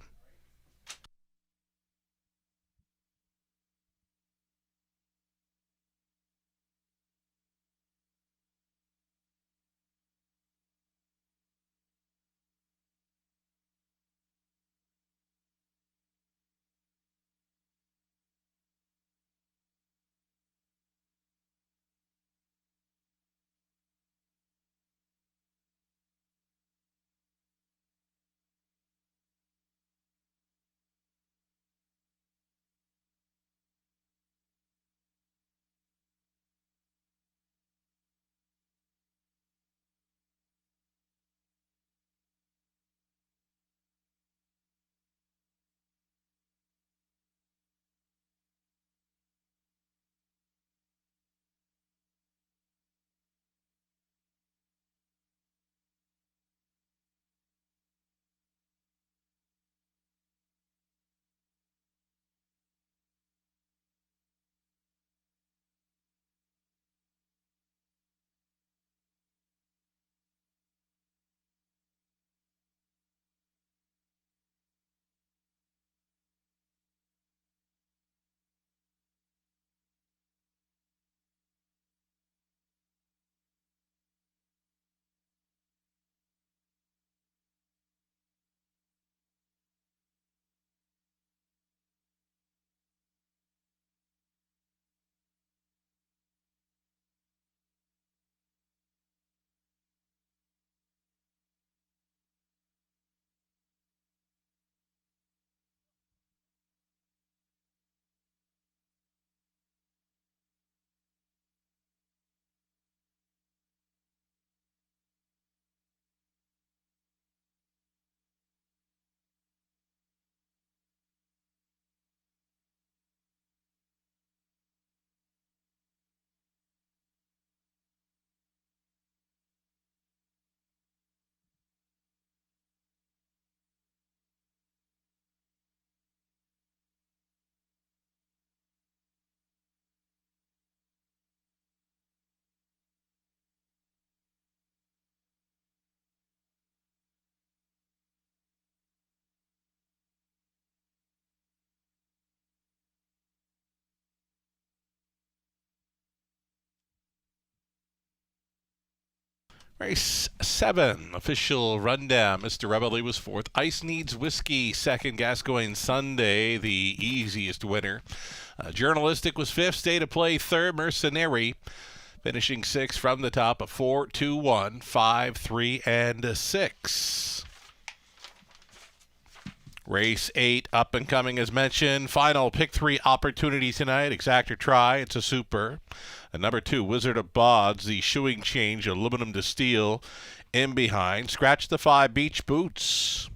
Race 7, official rundown. Mr. Rebel was fourth. Ice Needs Whiskey, second. Gascoigne Sunday, the easiest winner. Journalistic was fifth. State of Play, third. Mercenary finishing sixth from the top of 4, 2, 1, 5, 3, and 6. Race 8, up and coming as mentioned. Final pick 3 opportunity tonight. Exact or try. It's a super. Number 2, Wizard of Bods, the shoeing change, aluminum to steel in behind. Scratch the 5, Beach Boots.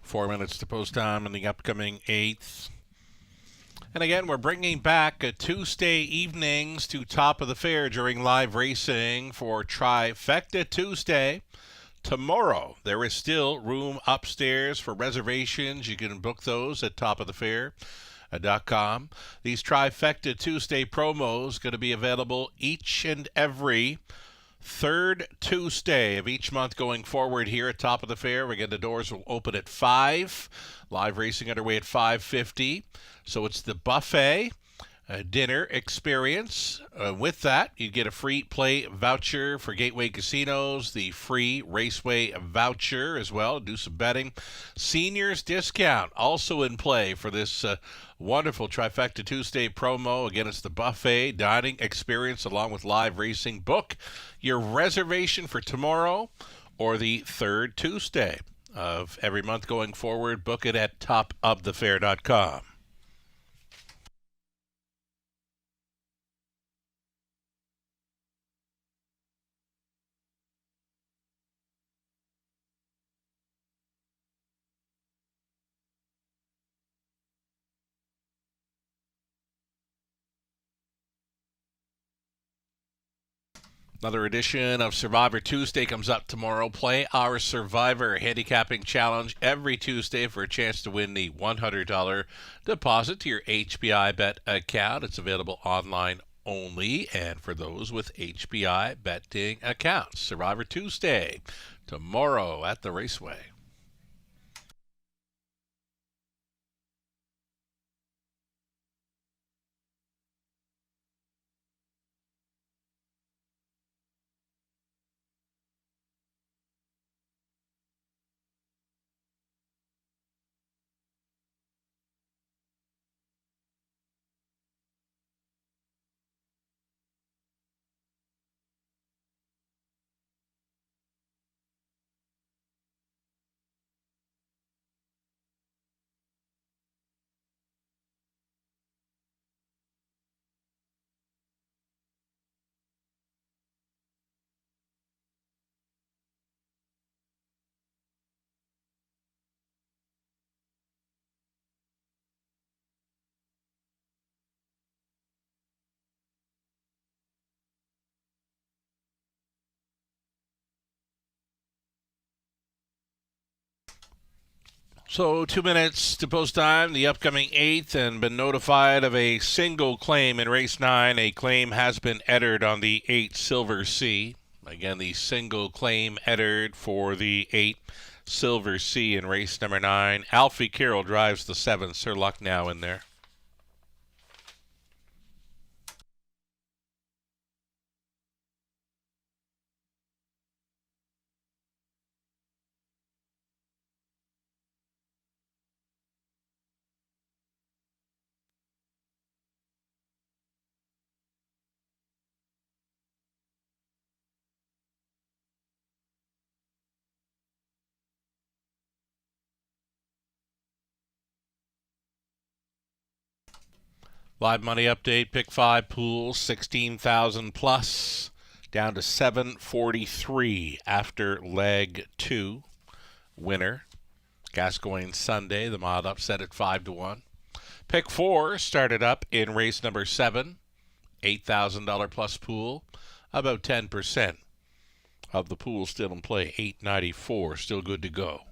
Four minutes to post time in the upcoming 8th. And again, we're bringing back Tuesday evenings to Top of the Fair during live racing for Trifecta Tuesday. Tomorrow, there is still room upstairs for reservations. You can book those at topofthefair.com. These Trifecta Tuesday promos going to be available each and every third Tuesday of each month going forward here at Top of the Fair. Again, the doors will open at 5. Live racing underway at 5:50. So it's the buffet dinner experience. With that, you get a free play voucher for Gateway Casinos, the free Raceway voucher as well. Do some betting. Seniors discount also in play for this wonderful Trifecta Tuesday promo. Again, it's the buffet dining experience along with live racing. Book your reservation for tomorrow or the third Tuesday of every month going forward. Book it at topofthefair.com. Another edition of Survivor Tuesday comes up tomorrow. Play our Survivor Handicapping Challenge every Tuesday for a chance to win the $100 deposit to your HBI Bet account. It's available online only and for those with HBI betting accounts. Survivor Tuesday tomorrow at the Raceway. So 2 minutes to post time, the upcoming 8th, and been notified of a single claim in race 9. A claim has been entered on the 8 Silver C. Again, the single claim entered for the 8 Silver C in race number 9. Alfie Carroll drives the 7. Sir Lucknow in there. Live money update, pick 5 pools, 16,000 plus, down to 743 after leg 2. Winner, Gascoigne Sunday, the mild upset at 5-1. Pick 4 started up in race number 7, $8,000 plus pool, about 10% of the pool still in play, 894, still good to go.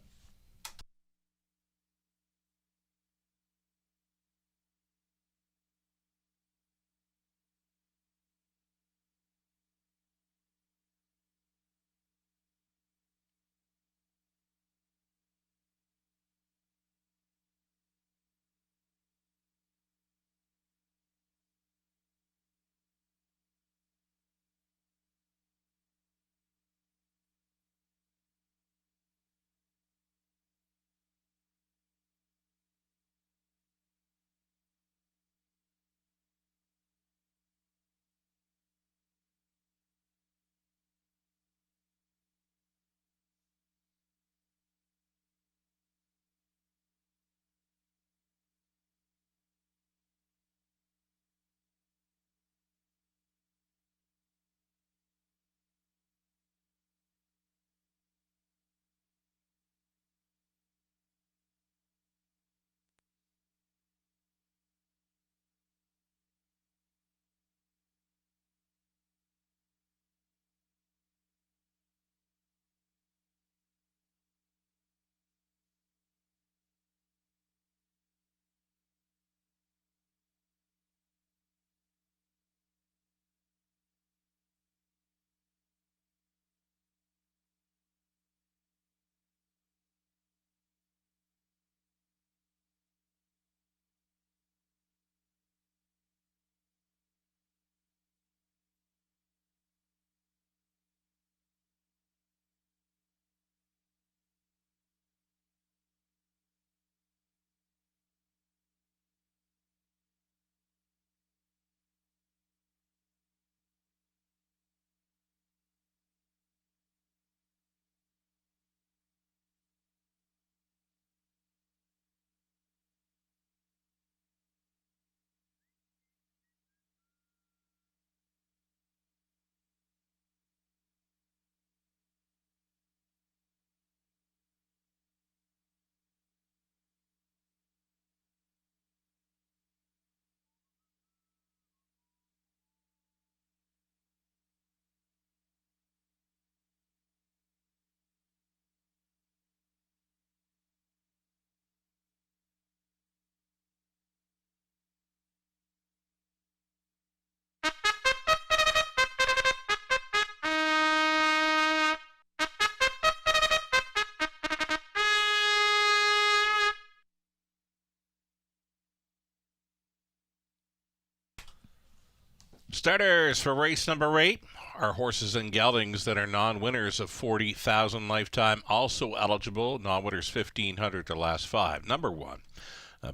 Starters for race number 8 are horses and geldings that are non-winners of $40,000 lifetime, also eligible. Non-winners $1,500 to last 5. Number 1,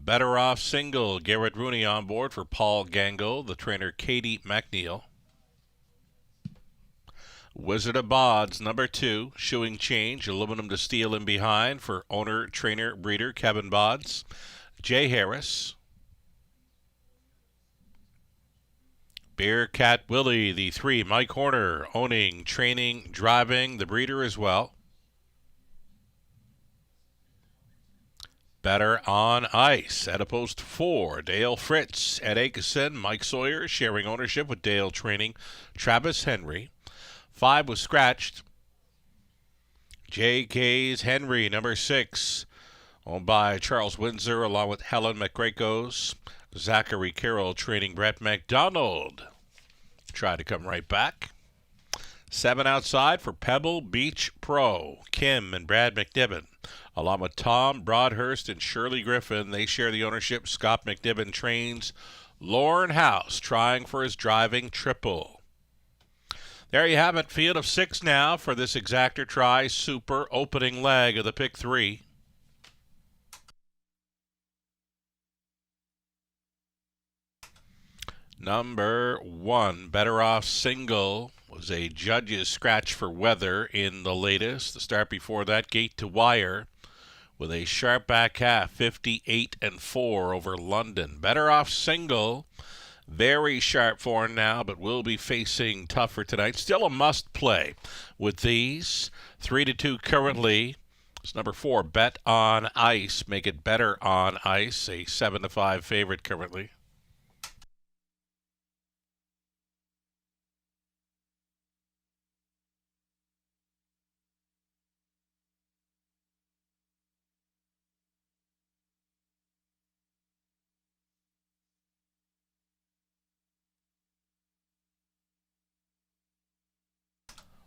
Better Off Single. Garrett Rooney on board for Paul Gango, the trainer Katie McNeil. Wizard of Bods, number 2, Shoeing Change, aluminum to steel in behind for owner, trainer, breeder Kevin Bods. Jay Harris. Bearcat Willie, the 3, Mike Horner, owning, training, driving, the breeder as well. Better on Ice, at a post 4, Dale Fritz, Ed Akeson, Mike Sawyer, sharing ownership with Dale training, Travis Henry. 5 was scratched. J.K.'s Henry, number 6, owned by Charles Windsor, along with Helen McGrakos. Zachary Carroll training Brett McDonald. Try to come right back. 7 outside for Pebble Beach Pro. Kim and Brad McNibbin, along with Tom Broadhurst and Shirley Griffin. They share the ownership. Scott McNibbin trains Lauren House, trying for his driving triple. There you have it. Field of 6 now for this Exactor Tri Super opening leg of the Pick 3. Number 1, Better Off Single, was a judge's scratch for weather in the latest. The start before that, Gate to Wire, with a sharp back half, 58-4 over London. Better Off Single, very sharp form now, but will be facing tougher tonight. Still a must play with these. 3-2 currently. It's number 4, Bet on Ice. Make it better on ice. A 7-5 favorite currently.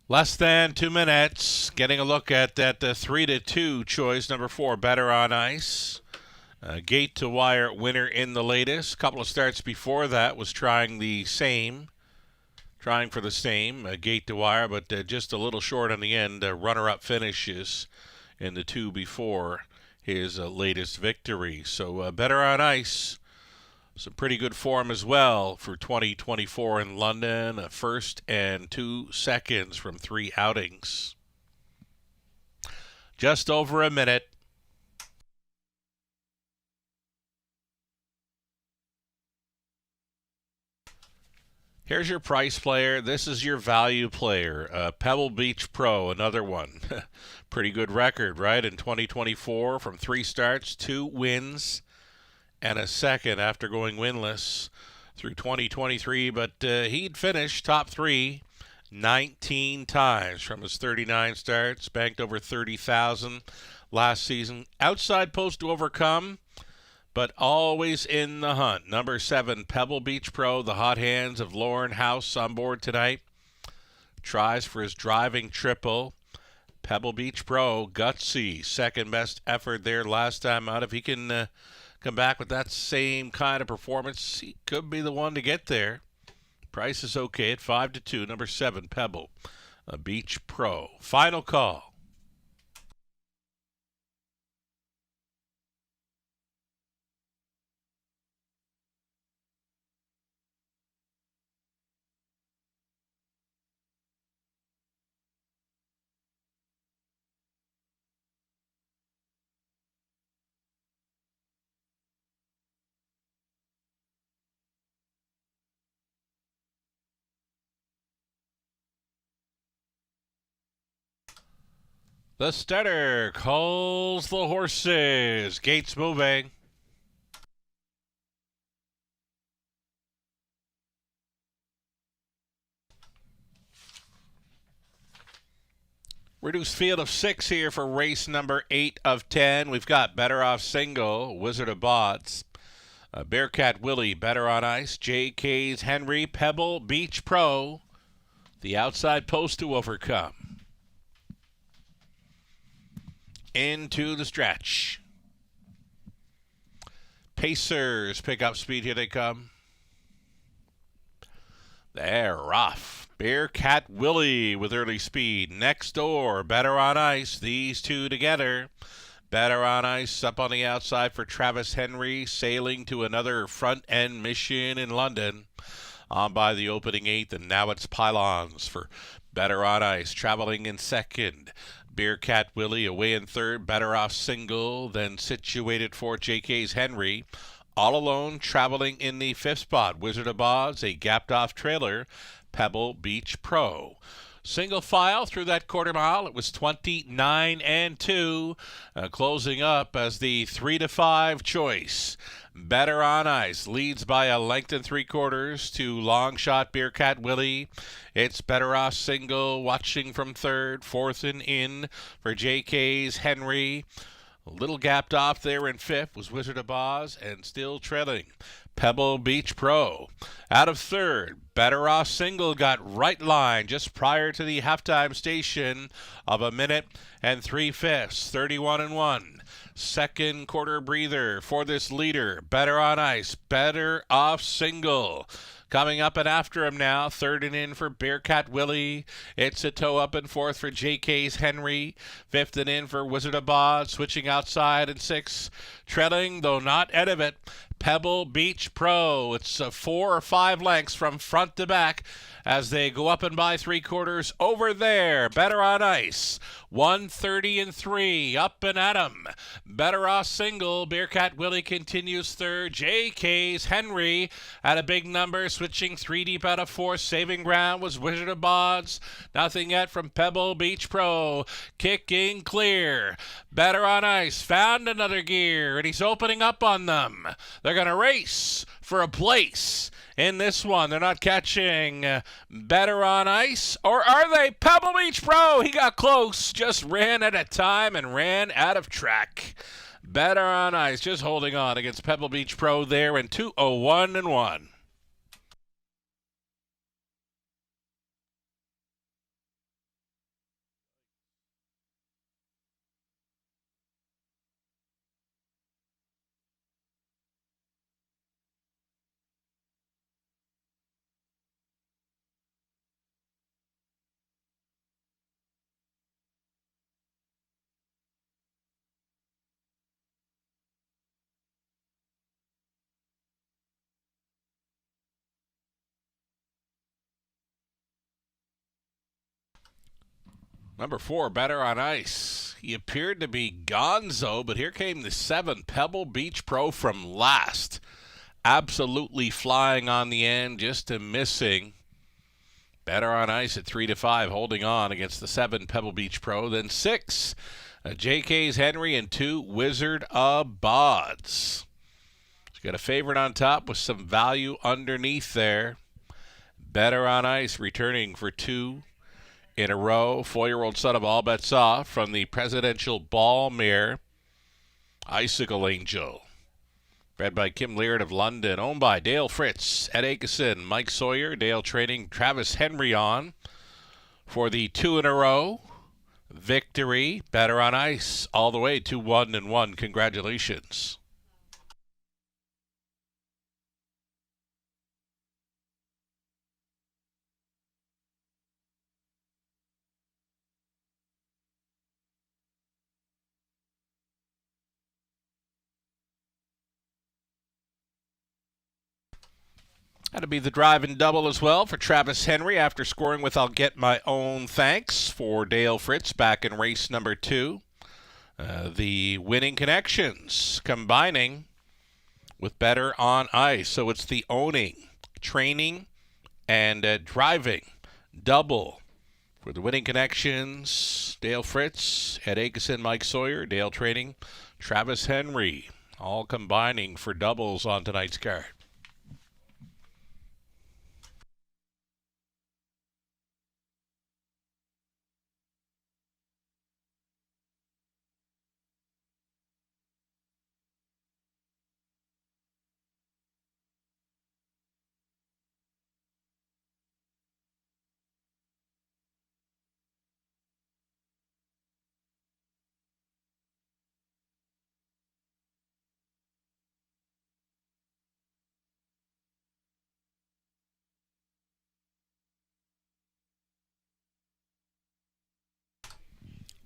Less than 2 minutes. Getting a look at that 3-2 choice, number 4, Better on Ice. Gate to Wire winner in the latest. Couple of starts before that was trying for the same. Gate to Wire, but just a little short on the end. Runner-up finishes in the 2 before his latest victory. So Better on Ice. Some pretty good form as well for 2024 in London. 1st and 2 seconds from 3 outings. Just over a minute. Here's your price player. This is your value player. Pebble Beach Pro, another one. Pretty good record, right? In 2024, from 3 starts, 2 wins, and a second after going winless through 2023. But he'd finish top 3 19 times from his 39 starts, banked over $30,000 last season. Outside post to overcome, but always in the hunt. Number 7, Pebble Beach Pro, the hot hands of Lauren House on board tonight. Tries for his driving triple. Pebble Beach Pro, gutsy, second best effort there last time out. If he can come back with that same kind of performance, he could be the one to get there. Price is okay at 5-2. Number 7, Pebble Beach Pro. Final call. The starter calls the horses. Gates moving. Reduced field of 6 here for race number 8 of 10. We've got Better Off Single, Wizard of Bods, Bearcat Willie, Better on Ice, J.K.'s Henry, Pebble Beach Pro, the outside post to overcome. Into the stretch. Pacers pick up speed. Here they come. They're rough. Bearcat Willie with early speed. Next door, Better on Ice. These two together. Better on Ice up on the outside for Travis Henry, sailing to another front-end mission in London. On by the opening eighth, and now it's Pylons for Better on Ice, traveling in second. Bearcat Willie away in third, Better Off single, then situated for JK's Henry. All alone, traveling in the fifth spot, Wizard of Oz, a gapped-off trailer, Pebble Beach Pro. Single file through that quarter mile. It was 29-2, closing up as the 3-5 choice. Better on Ice leads by a length and 3/4 to long shot Bearcat Willie. It's Better Off single, watching from third, fourth and in for JK's Henry. A little gapped off there in fifth was Wizard of Oz, and still trailing Pebble Beach Pro. Out of third, Better Off single got right line just prior to the halftime station of 1 minute and 3/5, 31-1. Second quarter breather for this leader, Better on Ice, Better Off single. Coming up and after him now, third and in for Bearcat Willie. It's a toe up and fourth for JK's Henry. Fifth and in for Wizard of Oz, switching outside in sixth. Trailing, though not out of it, Pebble Beach Pro. It's 4 or 5 lengths from front to back as they go up and by 3/4 over there. Better on Ice, 1:30-3, up and at 'em. Better Off single, Bearcat Willie continues third. JK's Henry at a big number, switching 3 deep out of 4. Saving ground was Wizard of Oz. Nothing yet from Pebble Beach Pro. Kicking clear. Better on Ice found another gear, and he's opening up on them. They're going to race for a place in this one. They're not catching Better on Ice, or are they? Pebble Beach Pro, he got close, just ran out of time and ran out of track. Better on Ice just holding on against Pebble Beach Pro there in 2:01-1. Number 4, Better on Ice. He appeared to be gonzo, but here came the 7, Pebble Beach Pro from last. Absolutely flying on the end, just a missing. Better on Ice at 3-5, holding on against the 7, Pebble Beach Pro. Then 6, JK's Henry, and 2, Wizard of Oz. He's got a favorite on top with some value underneath there. Better on Ice returning for 2 in a row. 4-year-old son of All Bets Off from the Presidential Ball Mare, Icicle Angel. Bred by Kim Laird of London. Owned by Dale Fritz, Ed Akeson, Mike Sawyer. Dale training Travis Henry on for the 2 in a row victory. Better on Ice all the way to 1-1. Congratulations. That'll be the driving double as well for Travis Henry after scoring with I'll Get My Own Thanks for Dale Fritz back in race number 2. The winning connections combining with Better on Ice. So it's the owning, training, and driving double for the winning connections. Dale Fritz, Ed Akeson, Mike Sawyer, Dale training, Travis Henry, all combining for doubles on tonight's card.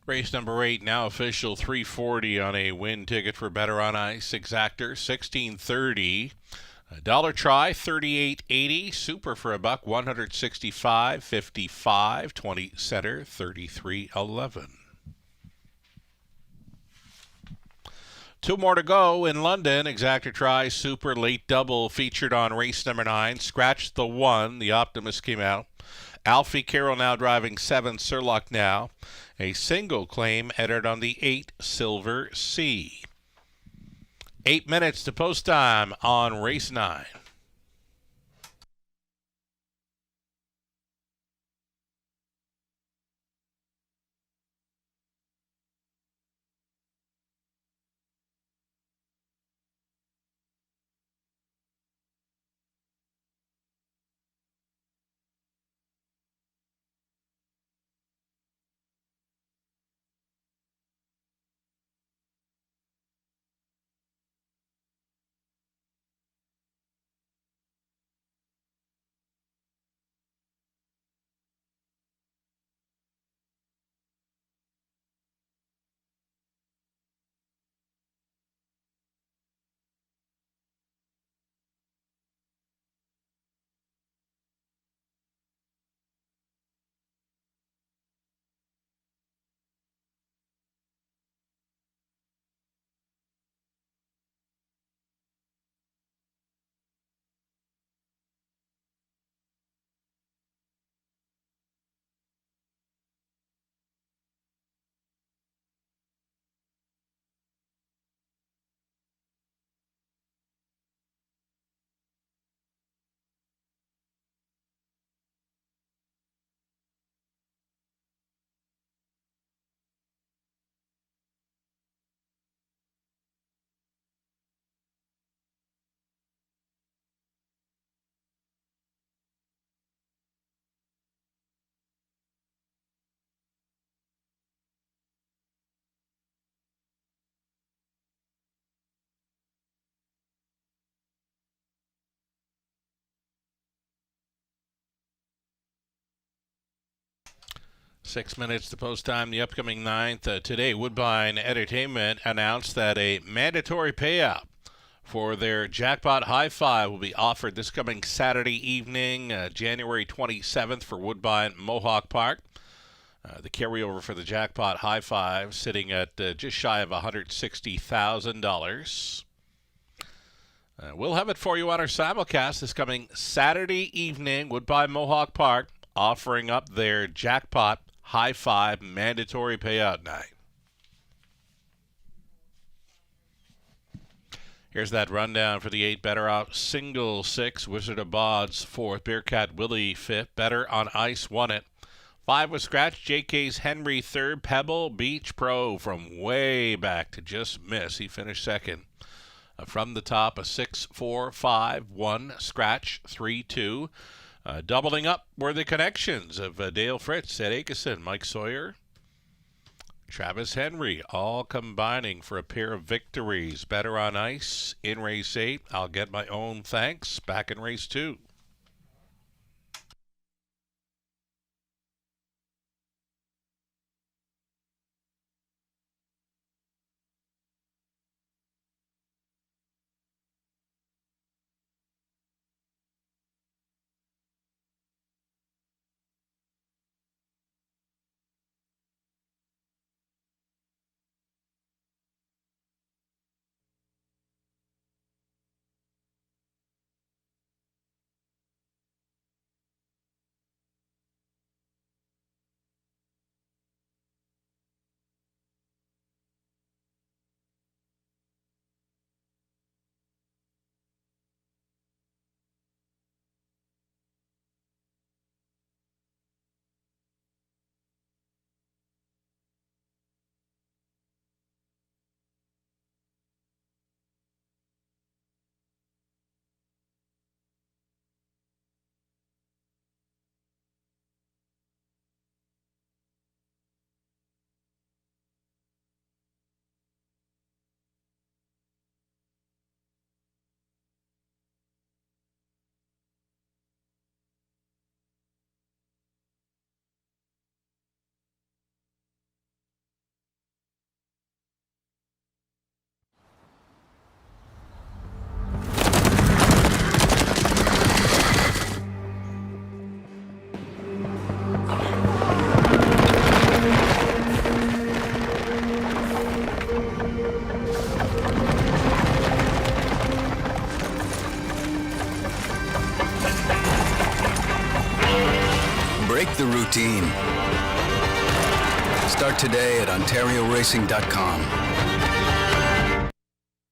Race number 8, now official, $340 on a win ticket for Better on Ice. Exactor, $16.30. A dollar try, $38.80. Super for a buck, $165.55. 20 center, $33.11. Two more to go in London. Exactor try, super late double featured on race number 9. Scratched the 1. The Optimist came out. Alfie Carroll now driving 7. Surlock now. A single claim entered on the 8. Silver Sea. 8 minutes to post time on race 9. Six minutes to post time, the upcoming 9th. Today, Woodbine Entertainment announced that a mandatory payout for their Jackpot High Five will be offered this coming Saturday evening, January 27th, for Woodbine Mohawk Park. The carryover for the Jackpot High Five sitting at just shy of $160,000. We'll have it for you on our simulcast this coming Saturday evening, Woodbine Mohawk Park, offering up their Jackpot High Five mandatory payout night. Here's that rundown for the 8. Better Out single 6. Wizard of Bod's 4th. Bearcat Willie 5th. Better on Ice won it. 5 was scratched. JK's Henry 3rd. Pebble Beach Pro from way back to just miss. He finished 2nd. From the top, a 6, 4, 5, 1 scratch, 3, 2. Doubling up were the connections of Dale Fritz, Ed Akeson, Mike Sawyer, Travis Henry, all combining for a pair of victories. Better on Ice in race 8. I'll get my own thanks back in race 2. Break the routine. Start today at OntarioRacing.com.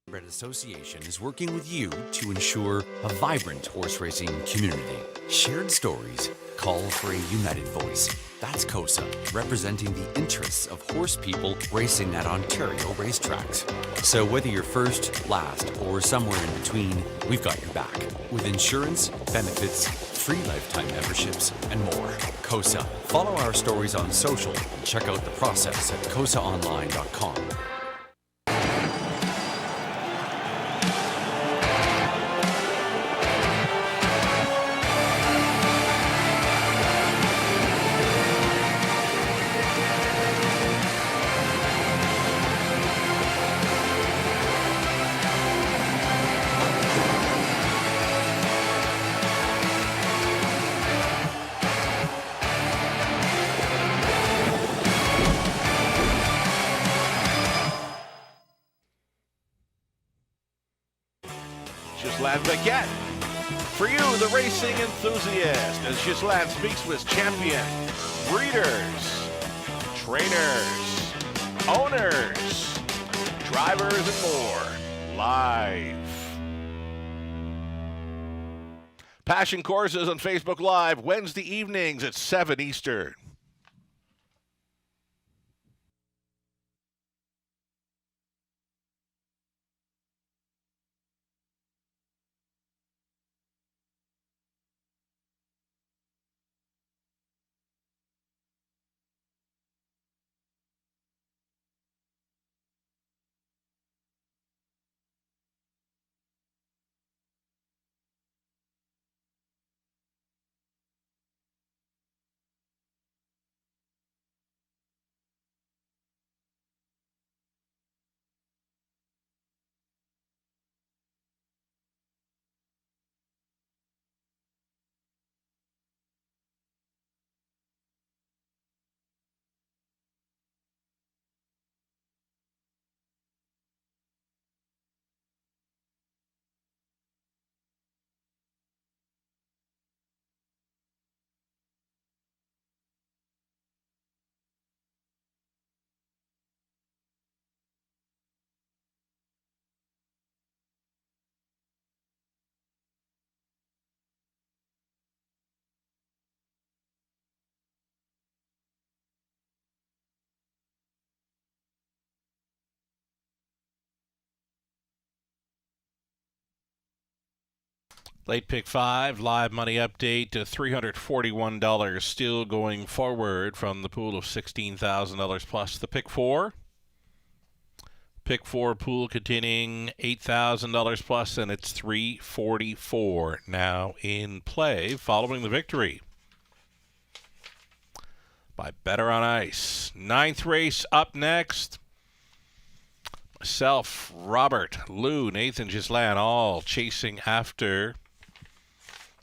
Thoroughbred Association is working with you to ensure a vibrant horse racing community. Shared stories call for a united voice. That's COSA, representing the interests of horse people racing at Ontario racetracks. So whether you're first, last, or somewhere in between, we've got your back. With insurance, benefits, free lifetime memberships, and more. COSA. Follow our stories on social and check out the process at COSAonline.com. Ghislain Baguette. For you, the racing enthusiast, as Ghislain speaks with champion, breeders, trainers, owners, drivers, and more, live. Passion Courses on Facebook Live, Wednesday evenings at 7 Eastern. Late pick 5, live money update to $341 still going forward from the pool of $16,000 plus the pick 4. Pick 4 pool containing $8,000 plus, and it's $344 now in play following the victory by Better on Ice. 9th race up next. Myself, Robert, Lou, Nathan, Ghislain, all chasing after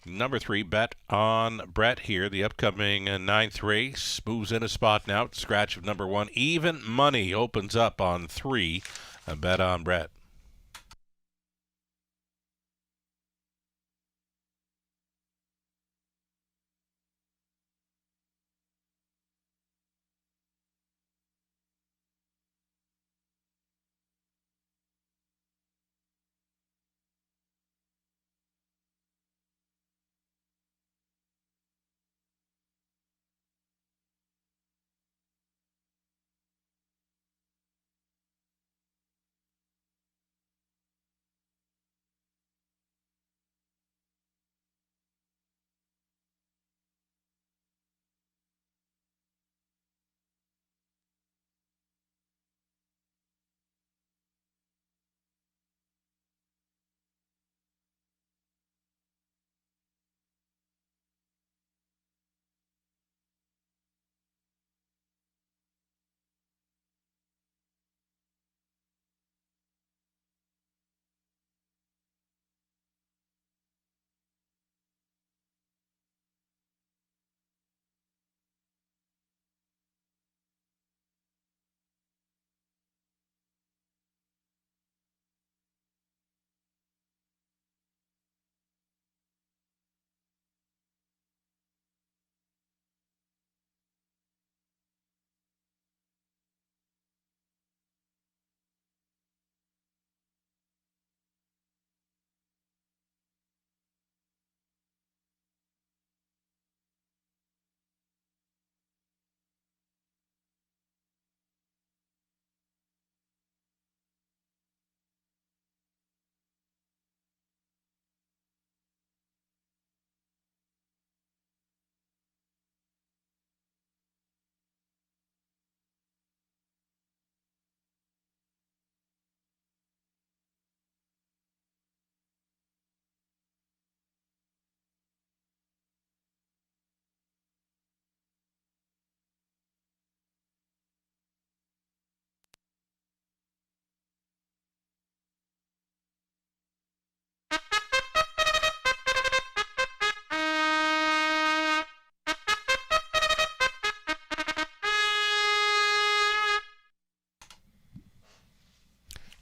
number 3, Bet on Brett here. The upcoming 9th race moves in a spot now. Scratch of number 1. Even money opens up on 3. Bet on Brett.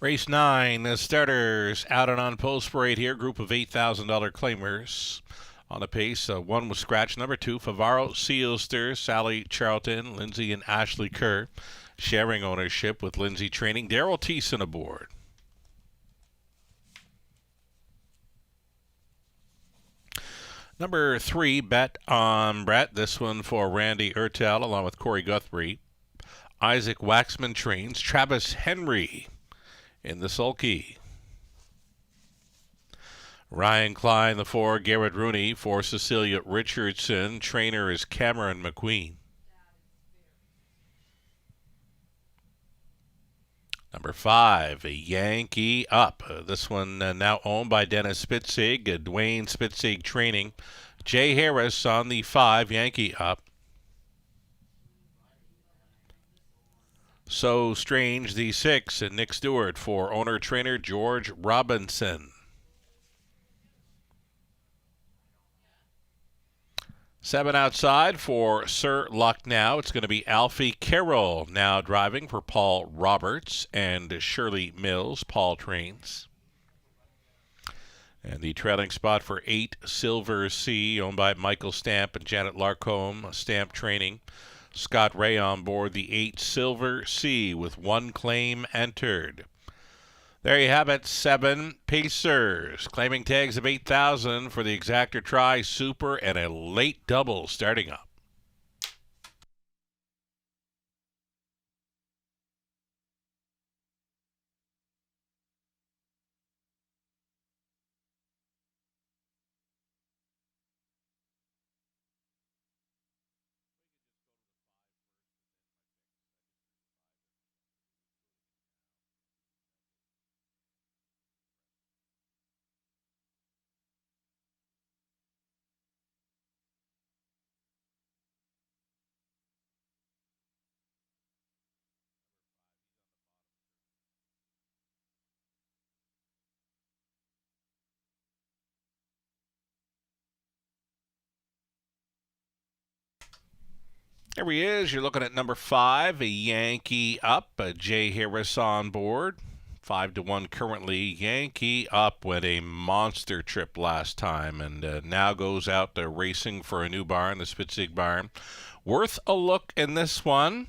Race 9, the starters out and on post parade here. Group of $8,000 claimers on the pace. One was scratch. Number 2, Favaro Sealster, Sally Charlton, Lindsay and Ashley Kerr, sharing ownership with Lindsay Training. Daryl Thiessen aboard. Number 3, Bet on Brett. This one for Randy Ertel along with Corey Guthrie. Isaac Waxman trains. Travis Henry in the sulky. Ryan Klein, the 4, Garrett Rooney for Cecilia Richardson. Trainer is Cameron McQueen. Number 5, a Yankee Up. This one now owned by Dennis Spitzig. Dwayne Spitzig training. Jay Harris on the 5, Yankee Up. So Strange, the 6, and Nick Stewart for owner-trainer George Robinson. 7 outside for Sir Lucknow. It's going to be Alfie Carroll now driving for Paul Roberts and Shirley Mills. Paul trains. And the trailing spot for 8, Silver Sea, owned by Michael Stamp and Janet Larcombe. Stamp training. Scott Ray on board the 8, Silver Sea, with 1 claim entered. There you have it, 7 Pacers, claiming tags of $8,000 for the Exactor Tri Super and a late double starting up. There he is. You're looking at number 5, a Yankee Up. Jay Harris on board. 5-1 currently. Yankee Up went a monster trip last time and now goes out racing for a new barn, the Spitzig barn. Worth a look in this one.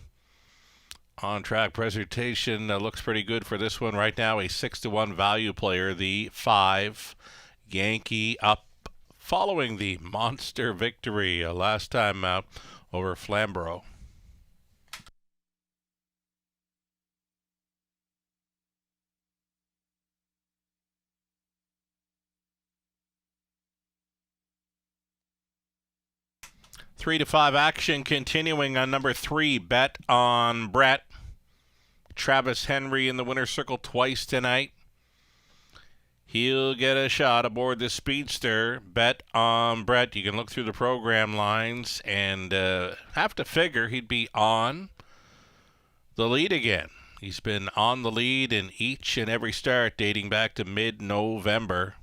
On-track presentation looks pretty good for this one right now. A 6-1 value player, the 5, Yankee Up, following the monster victory last time out over Flamborough. Three to 5 action continuing on number 3, Bet on Brett. Travis Henry in the winner's circle twice tonight. He'll get a shot aboard the Speedster. Bet on Brett. You can look through the program lines and have to figure he'd be on the lead again. He's been on the lead in each and every start dating back to mid-November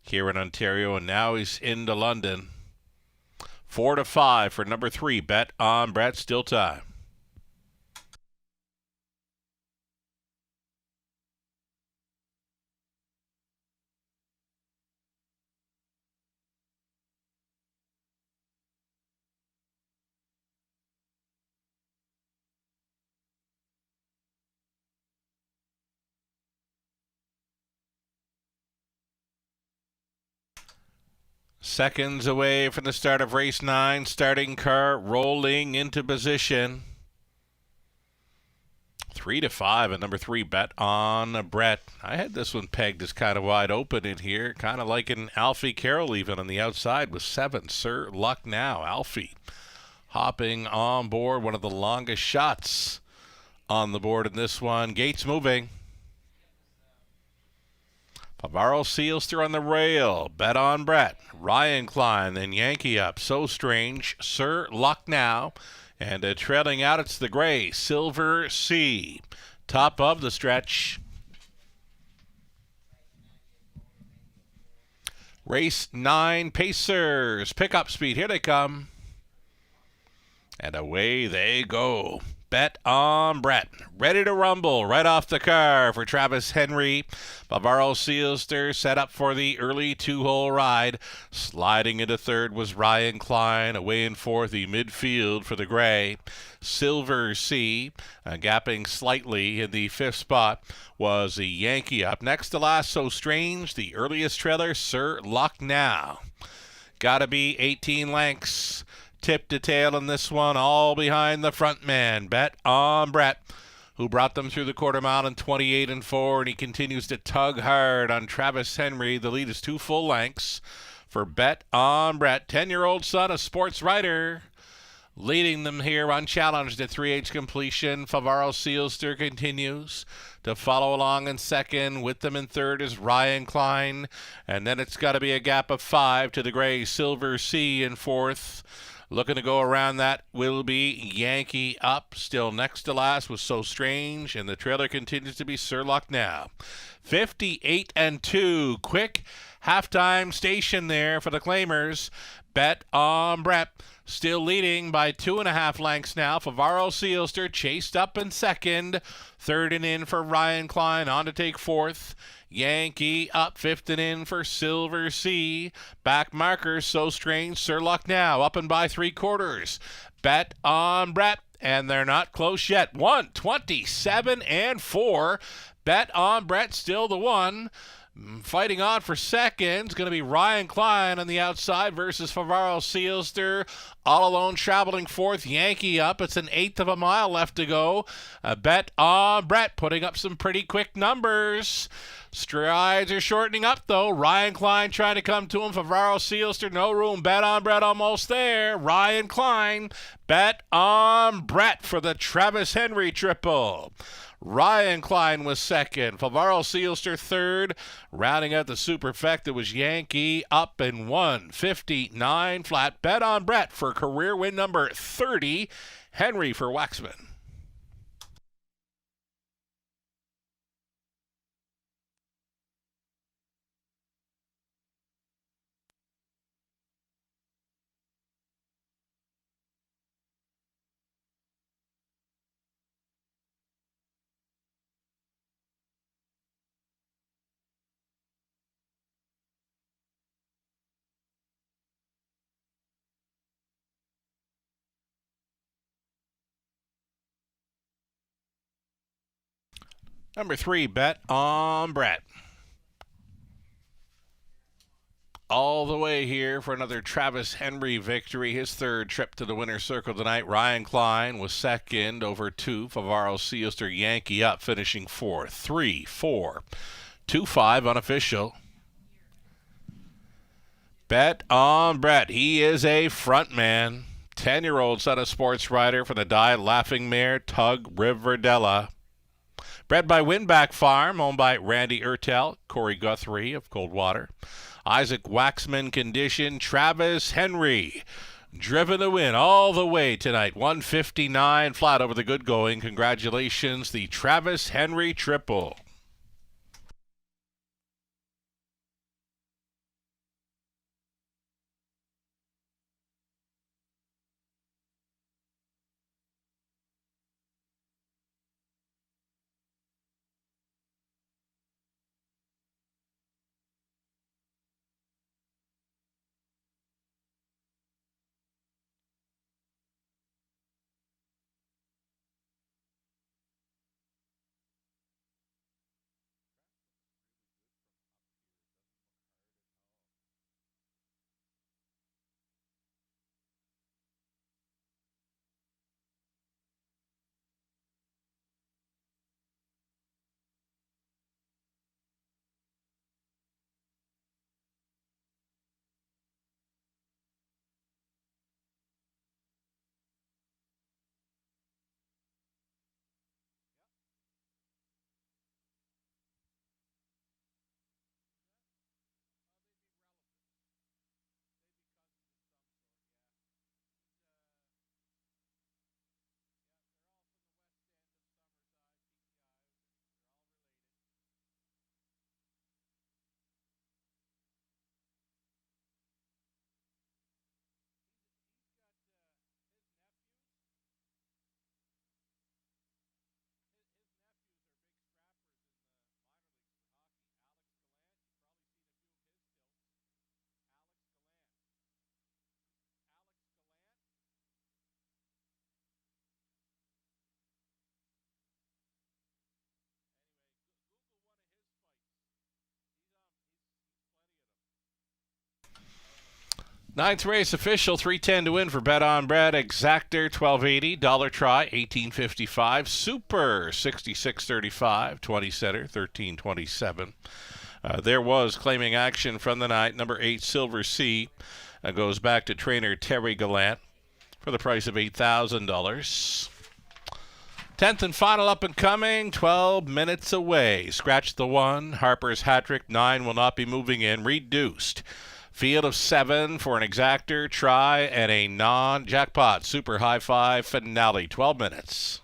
here in Ontario, and now he's into London. 4 to 5 for number 3, Bet on Brett. Still time. Seconds away from the start of race 9. Starting car rolling into position. 3 to 5 at number 3, Bet on Brett. I had this one pegged as kind of wide open in here. Kind of like an Alfie Carroll even on the outside with 7, Sir Lucknow. Alfie hopping on board. One of the longest shots on the board in this one. Gates moving. Favaro Sealster on the rail. Bet on Brett. Ryan Klein, then Yankee Up. So Strange. Sir Lucknow. And trailing out, it's the gray Silver Sea. Top of the stretch. Race 9 Pacers. Pickup speed. Here they come. And away they go. Bet on Brett. Ready to rumble right off the car for Travis Henry. Bavaro Seelster set up for the early two-hole ride. Sliding into third was Ryan Klein. Away in fourth, the midfield for the gray. Silver Sea, gapping slightly in the fifth spot, was the Yankee Up. Next to last, So Strange, the earliest trailer, Sir Lucknow. Gotta be 18 lengths. Tip to tail in this one, all behind the front man. Bet on Brett, who brought them through the quarter mile in 28 and 4, and he continues to tug hard on Travis Henry. The lead is 2 full lengths for Bet on Brett. 10-year-old son, a sports writer, leading them here unchallenged at 3/8 completion. Favaro Seelster continues to follow along in second. With them in third is Ryan Klein. And then it's got to be a gap of 5 to the gray Silver Sea in fourth. Looking to go around that will be Yankee Up. Still next to last was So Strange. And the trailer continues to be Sir Lucknow. 58 and 2. Quick halftime station there for the claimers. Bet on Brett. Still leading by 2.5 lengths now. Favaro Seelster chased up in second. Third and in for Ryan Klein. On to take fourth. Yankee Up, fifth and in for Silver Sea. Back markers, So Strange, Sir Lucknow, up and by 3/4. Bet on Brett, and they're not close yet. 127 and 4. Bet on Brett, still the one. Fighting on for second. Going to be Ryan Klein on the outside versus Favaro Seelster. All alone traveling fourth. Yankee Up. It's an 1/8 of a mile left to go. Bet on Brett putting up some pretty quick numbers. Strides are shortening up, though. Ryan Klein trying to come to him. Favaro Seelster, no room. Bet on Brett almost there. Ryan Klein. Bet on Brett for the Travis Henry triple. Ryan Klein was second. Favaro Seelster third. Rounding out the superfecta was Yankee Up in 159 flat. Bet on Brett for career win number 30. Henry for Waxman. Number 3, Bet on Brett. All the way here for another Travis Henry victory. His third trip to the winner's circle tonight. Ryan Klein was second over 2. Favaro Seelster, Yankee Up, finishing 4. 3, 4, 2, 5 unofficial. Bet on Brett. He is a front man. 10-year-old son of sports writer for the Dye Laughing Mare, Tug Riverdella. Bred by Winback Farm, owned by Randy Ertel, Corey Guthrie of Coldwater. Isaac Waxman condition, Travis Henry. Driven to win all the way tonight. 159 flat over the good going. Congratulations, the Travis Henry triple. Ninth race official, 310 to win for Bet on Bread. Exactor, 1280. Dollar Try, 1855. Super, 6635. 20 Setter, 1327. There was claiming action from the night. Number 8, Silver Sea, goes back to trainer Terry Gallant for the price of $8,000. 10th and final up and coming, 12 minutes away. Scratch the 1. Harper's hat-trick. 9 will not be moving in. Reduced. Field of 7 for an exactor, try, and a non-jackpot super high five finale. 12 minutes.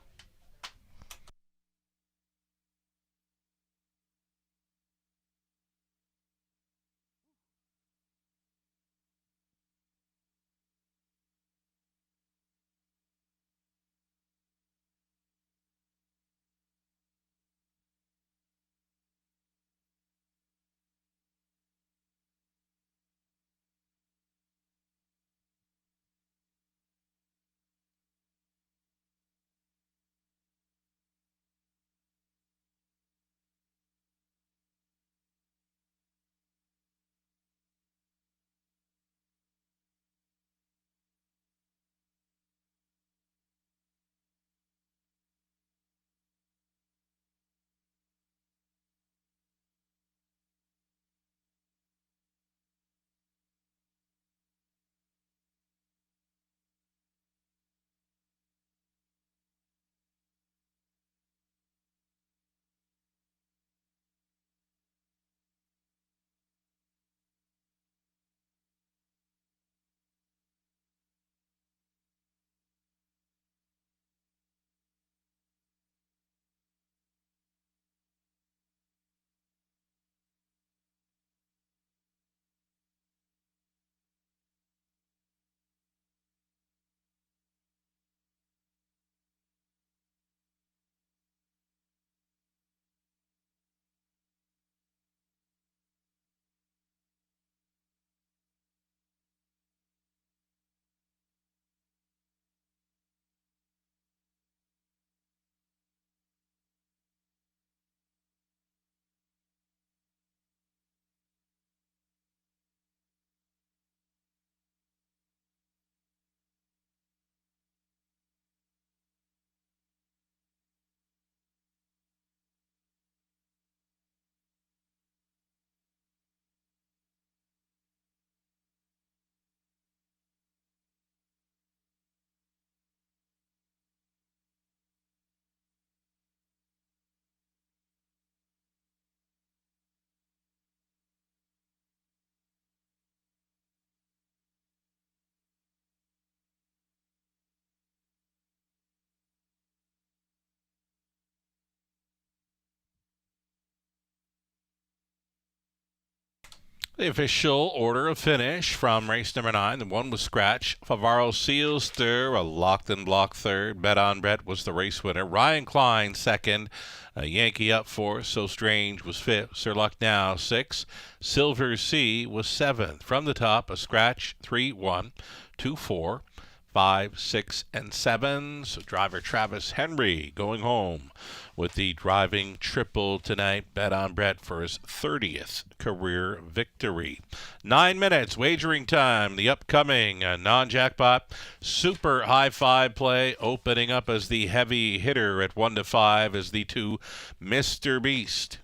The official order of finish from race number 9. The 1 was Scratch. Favaro Seals Stir, a locked and block third. Bet on Brett was the race winner. Ryan Klein second. Yankee up 4th. So Strange was 5th. Sir Luck Now 6th. Silver Sea was 7th. From the top, a Scratch 3, 1, 2, 4, 5, 6, and 7. So driver Travis Henry going home with the driving triple tonight. Bet on Brett for his 30th career victory. 9 minutes wagering time. The upcoming non-jackpot super high five play opening up as the heavy hitter at 1 to 5 is the 2 Mr. Beast.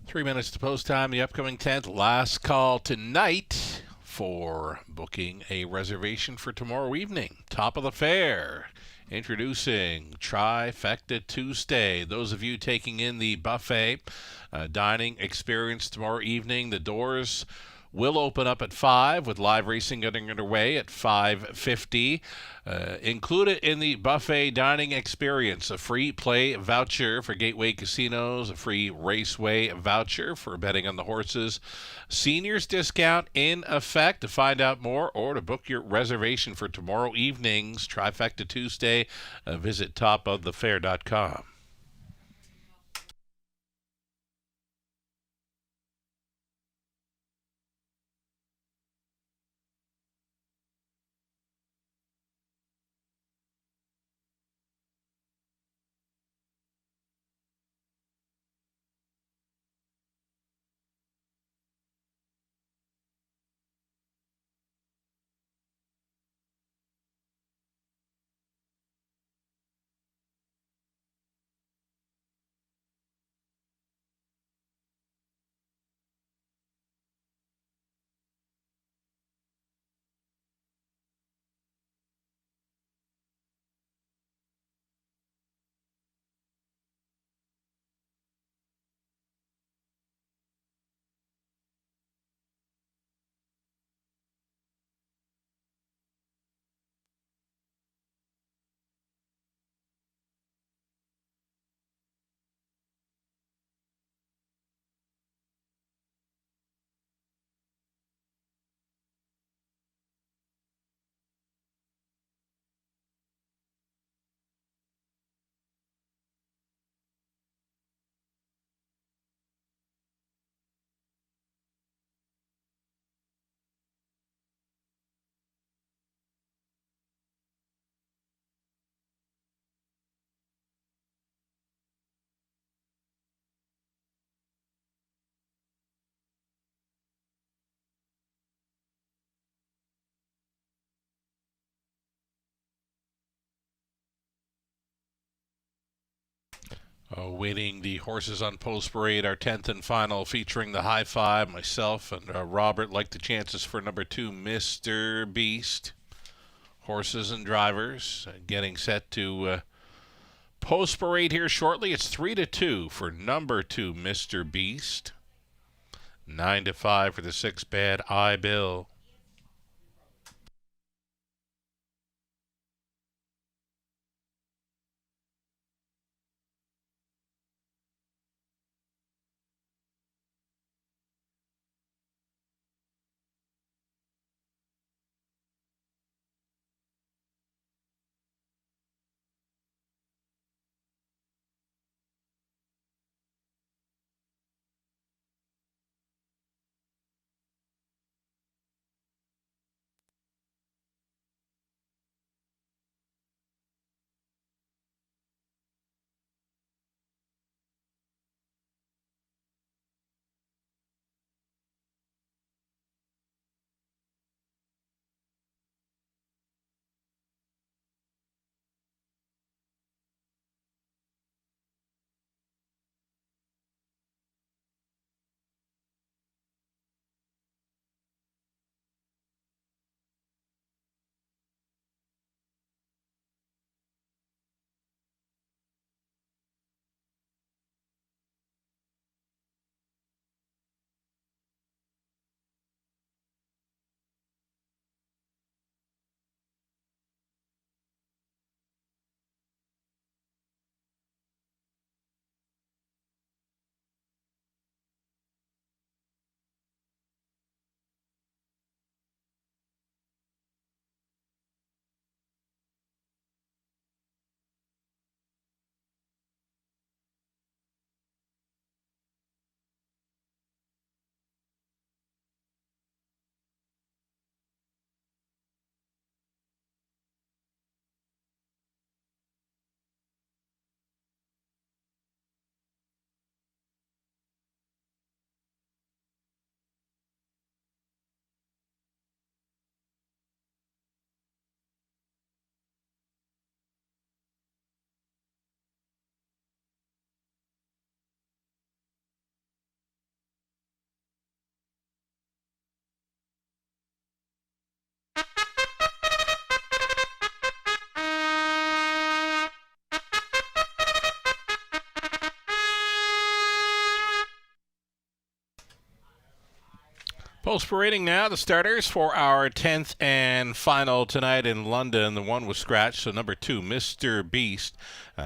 3 minutes to post time, the upcoming 10th. Last call tonight for booking a reservation for tomorrow evening. Top of the fair. Introducing Trifecta Tuesday. Those of you taking in the buffet dining experience tomorrow evening, the doors will open up at 5 with live racing getting underway at 5:50. Included in the buffet dining experience, a free play voucher for Gateway Casinos, a free raceway voucher for betting on the horses, seniors discount in effect. To find out more or to book your reservation for tomorrow evening's Trifecta Tuesday, visit topofthefair.com. Waiting the horses on Post Parade, our 10th and final, featuring the high five. Myself and Robert like the chances for number 2, Mr. Beast. Horses and drivers getting set to Post Parade here shortly. It's 3-2 for number 2, Mr. Beast. 9-5 for the 6 Bad I Bill. Post parading now, the starters for our 10th and final tonight in London. The one was scratched, so number 2, Mr. Beast,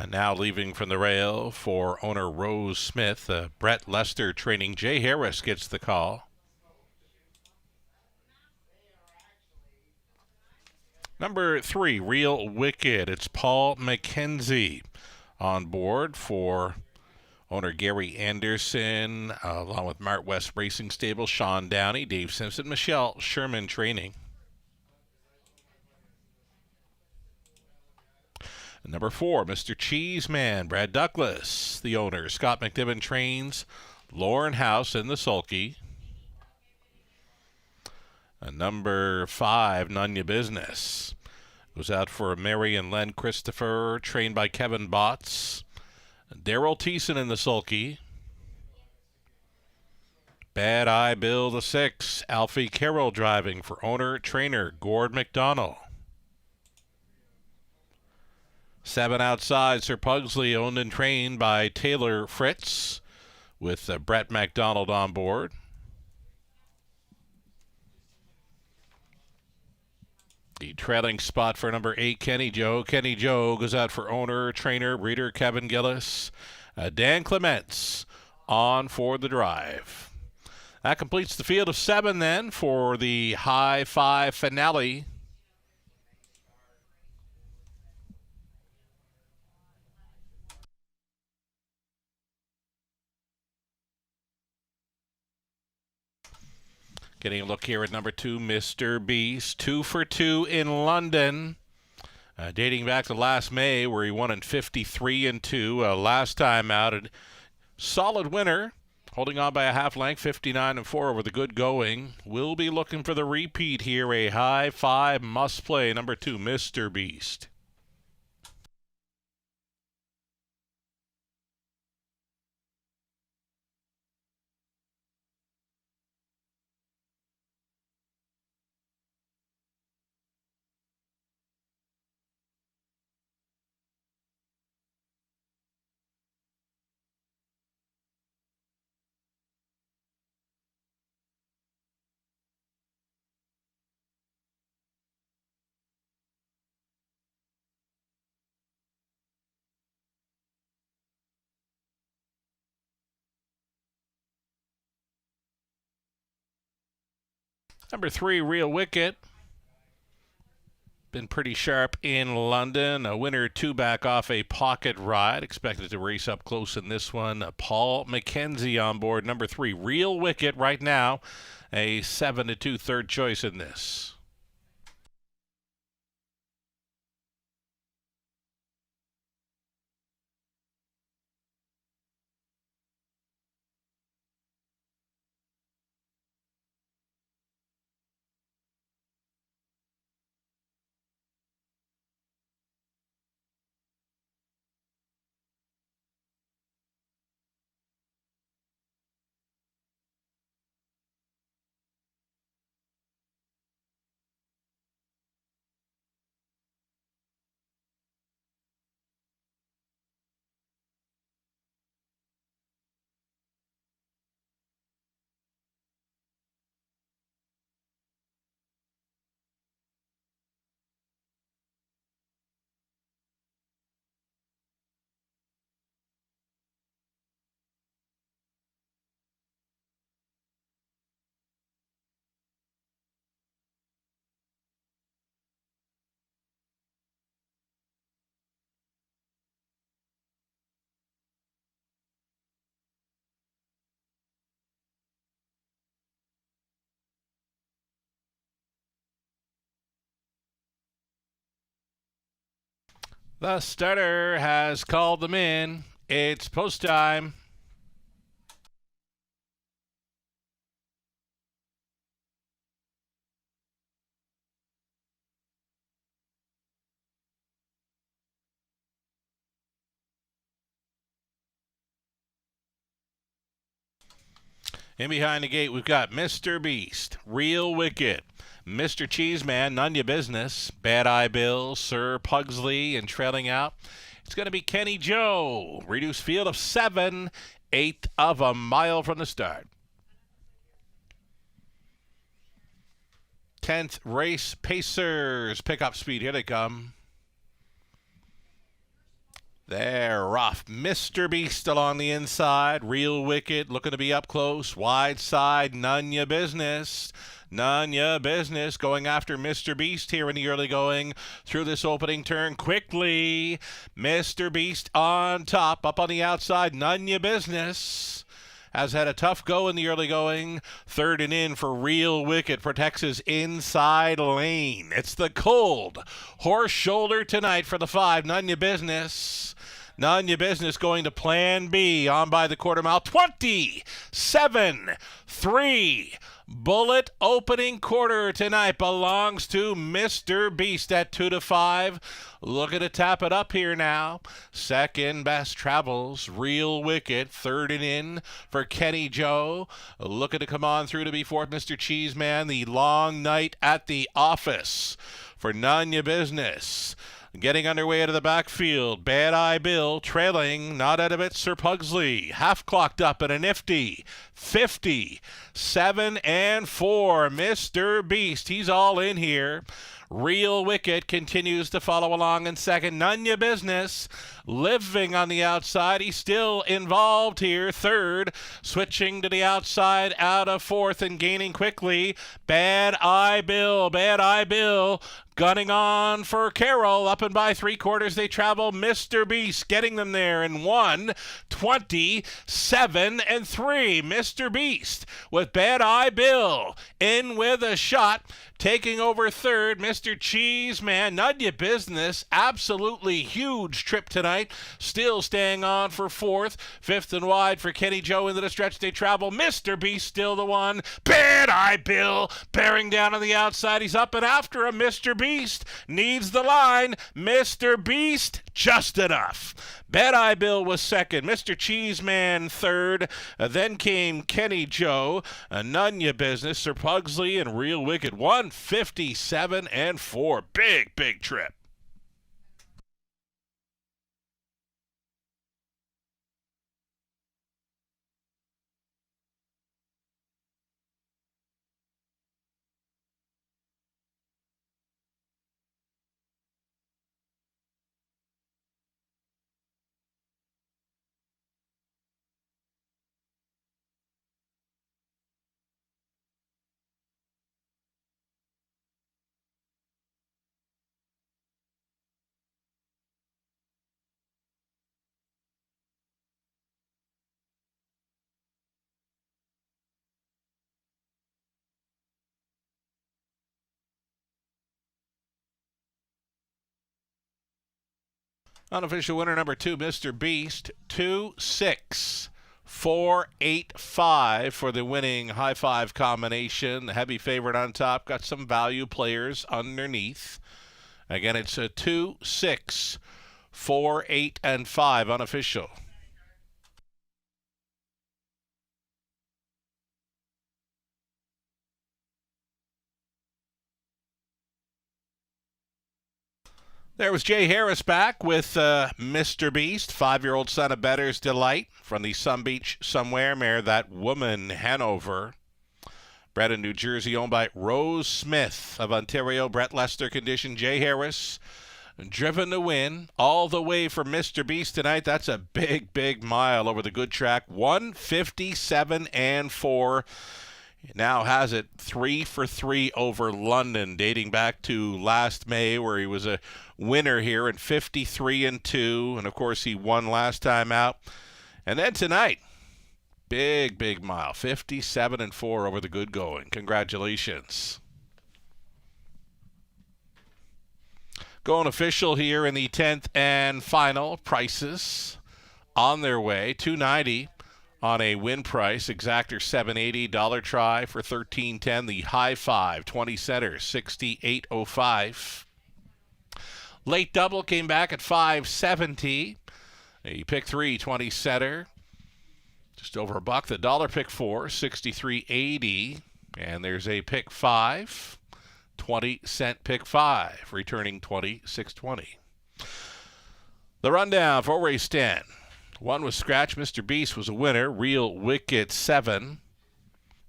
now leaving from the rail for owner Rose Smith. Brett Lester training. Jay Harris gets the call. Number 3, Real Wicked. It's Paul McKenzie on board for owner Gary Anderson, along with Mart West Racing Stable, Sean Downey, Dave Simpson, Michelle Sherman training. Number 4, Mr. Cheeseman, Brad Douglas, the owner. Scott McNiven trains Lauren House in the sulky. Number 5, None Ya Business, goes out for Mary and Len Christopher, trained by Kevin Botts. Daryl Thiessen in the sulky. Bad Eye Bill the 6, Alfie Carroll driving for owner-trainer Gord McDonnell. 7 outside, Sir Pugsley, owned and trained by Taylor Fritz, with Brett McDonald on board. The trailing spot for number 8, Kenny Joe. Kenny Joe goes out for owner, trainer, breeder Kevin Gillis. Dan Clements on for the drive. That completes the field of 7 then for the High Five finale. Getting a look here at number 2, Mr. Beast. 2 for 2 in London. Dating back to last May, where he won in 53 and 2. Last time out, a solid winner, holding on by a half length, 59 and 4 over the good going. We'll be looking for the repeat here. A High Five must play. Number 2, Mr. Beast. Number 3, Real Wicked. Been pretty sharp in London. A winner 2 back off a pocket ride. Expected to race up close in this one. Paul McKenzie on board. Number 3, Real Wicked right now. A 7-2 third choice in this. The starter has called them in. It's post time. In behind the gate, we've got Mr. Beast, Real Wicked, Mr. Cheeseman, None Ya Business, Bad Eye Bill, Sir Pugsley, and trailing out, it's going to be Kenny Joe. Reduced field of 7, 1/8 of a mile from the start. 10th race. Pacers, pick up speed. Here they come. They're rough. Mr. Beast along the inside. Real Wicked looking to be up close. Wide side. None ya business. None ya business. Going after Mr. Beast here in the early going through this opening turn. Quickly. Mr. Beast on top. Up on the outside. None ya business. Has had a tough go in the early going. Third and in for Real Wicked. Protects his inside lane. It's the cold horse shoulder tonight for the 5. None ya business. None your business going to Plan B on by the quarter mile. 27-3. Bullet opening quarter tonight belongs to Mr. Beast at 2-5. Looking to tap it up here now. Second best travels Real Wicked. Third and in for Kenny Joe. Looking to come on through to be fourth, Mr. Cheeseman. The long night at the office for None Your Business. Getting underway into the backfield, Bad Eye Bill trailing, not out of it, Sir Pugsley. Half clocked up at a nifty 57-4. Mr. Beast, he's all in here. Real Wicked continues to follow along in second. None ya business. Living on the outside. He's still involved here. Third. Switching to the outside out of fourth and gaining quickly. Bad Eye Bill. Bad Eye Bill. Gunning on for Carroll. Up and by 3/4 they travel. Mr. Beast getting them there in 1:27-3. Mr. Beast with Bad Eye Bill in with a shot. Taking over third, Mr. Cheeseman. None ya business. Absolutely huge trip tonight. Still staying on for fourth. Fifth and wide for Kenny Joe into the stretch they travel. Mr. Beast still the one. Bad Eye Bill bearing down on the outside. He's up and after him. Mr. Beast needs the line. Mr. Beast just enough. Bad Eye Bill was second. Mr. Cheeseman third. Then came Kenny Joe. None ya business. Sir Pugsley and Real Wicked. 1:57-4. Big, big trip. Unofficial winner number 2, Mr. Beast, 2-6-4-8-5 for the winning high five combination. The heavy favorite on top, got some value players underneath. Again, it's a 2-6-4-8-5 unofficial. There was Jay Harris back with Mr. Beast, 5-year-old son of Better's Delight from the Sun Beach Somewhere mare, That Woman Hanover. Bred in New Jersey, owned by Rose Smith of Ontario. Brett Lester condition. Jay Harris driven to win all the way for Mr. Beast tonight. That's a big, big mile over the good track. 1:57-4. Now has it 3 for 3 over London, dating back to last May, where he was a winner here in 53-2, and of course he won last time out. And then tonight, big, big mile, 57-4 over the good going. Congratulations. Going official here in the 10th and final. Prices on their way, $290. On a win price, exactor $780, dollar try for $13.10. The high five, 20 centers, $68.05. Late double came back at $570. A pick 3, 20 center, just over $1. The dollar pick 4, $63.80. And there's a pick 5, 20-cent pick 5, returning $26.20. The rundown for race 10. One was scratch. Mr. Beast was a winner. Real Wicked 7.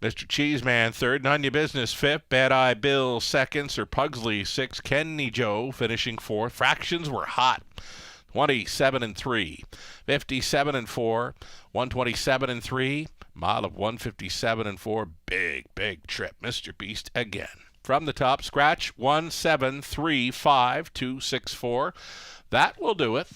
Mr. Cheeseman third, None Your Business fifth, Bad Eye Bill second, Sir Pugsley sixth, Kenny Joe finishing fourth. Fractions were hot. 27-3, 57-4, 127-3, mile of 157-4. Big trip. Mr. Beast again. From the top, scratch 1735264. That will do it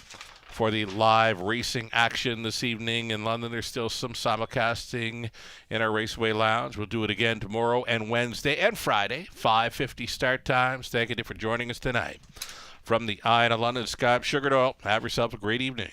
for the live racing action this evening in London. There's still some simulcasting in our Raceway Lounge. We'll do it again tomorrow and Wednesday and Friday, 5:50 start times. Thank you for joining us tonight. From the Eye on London Sky, Sugar Oil, have yourself a great evening.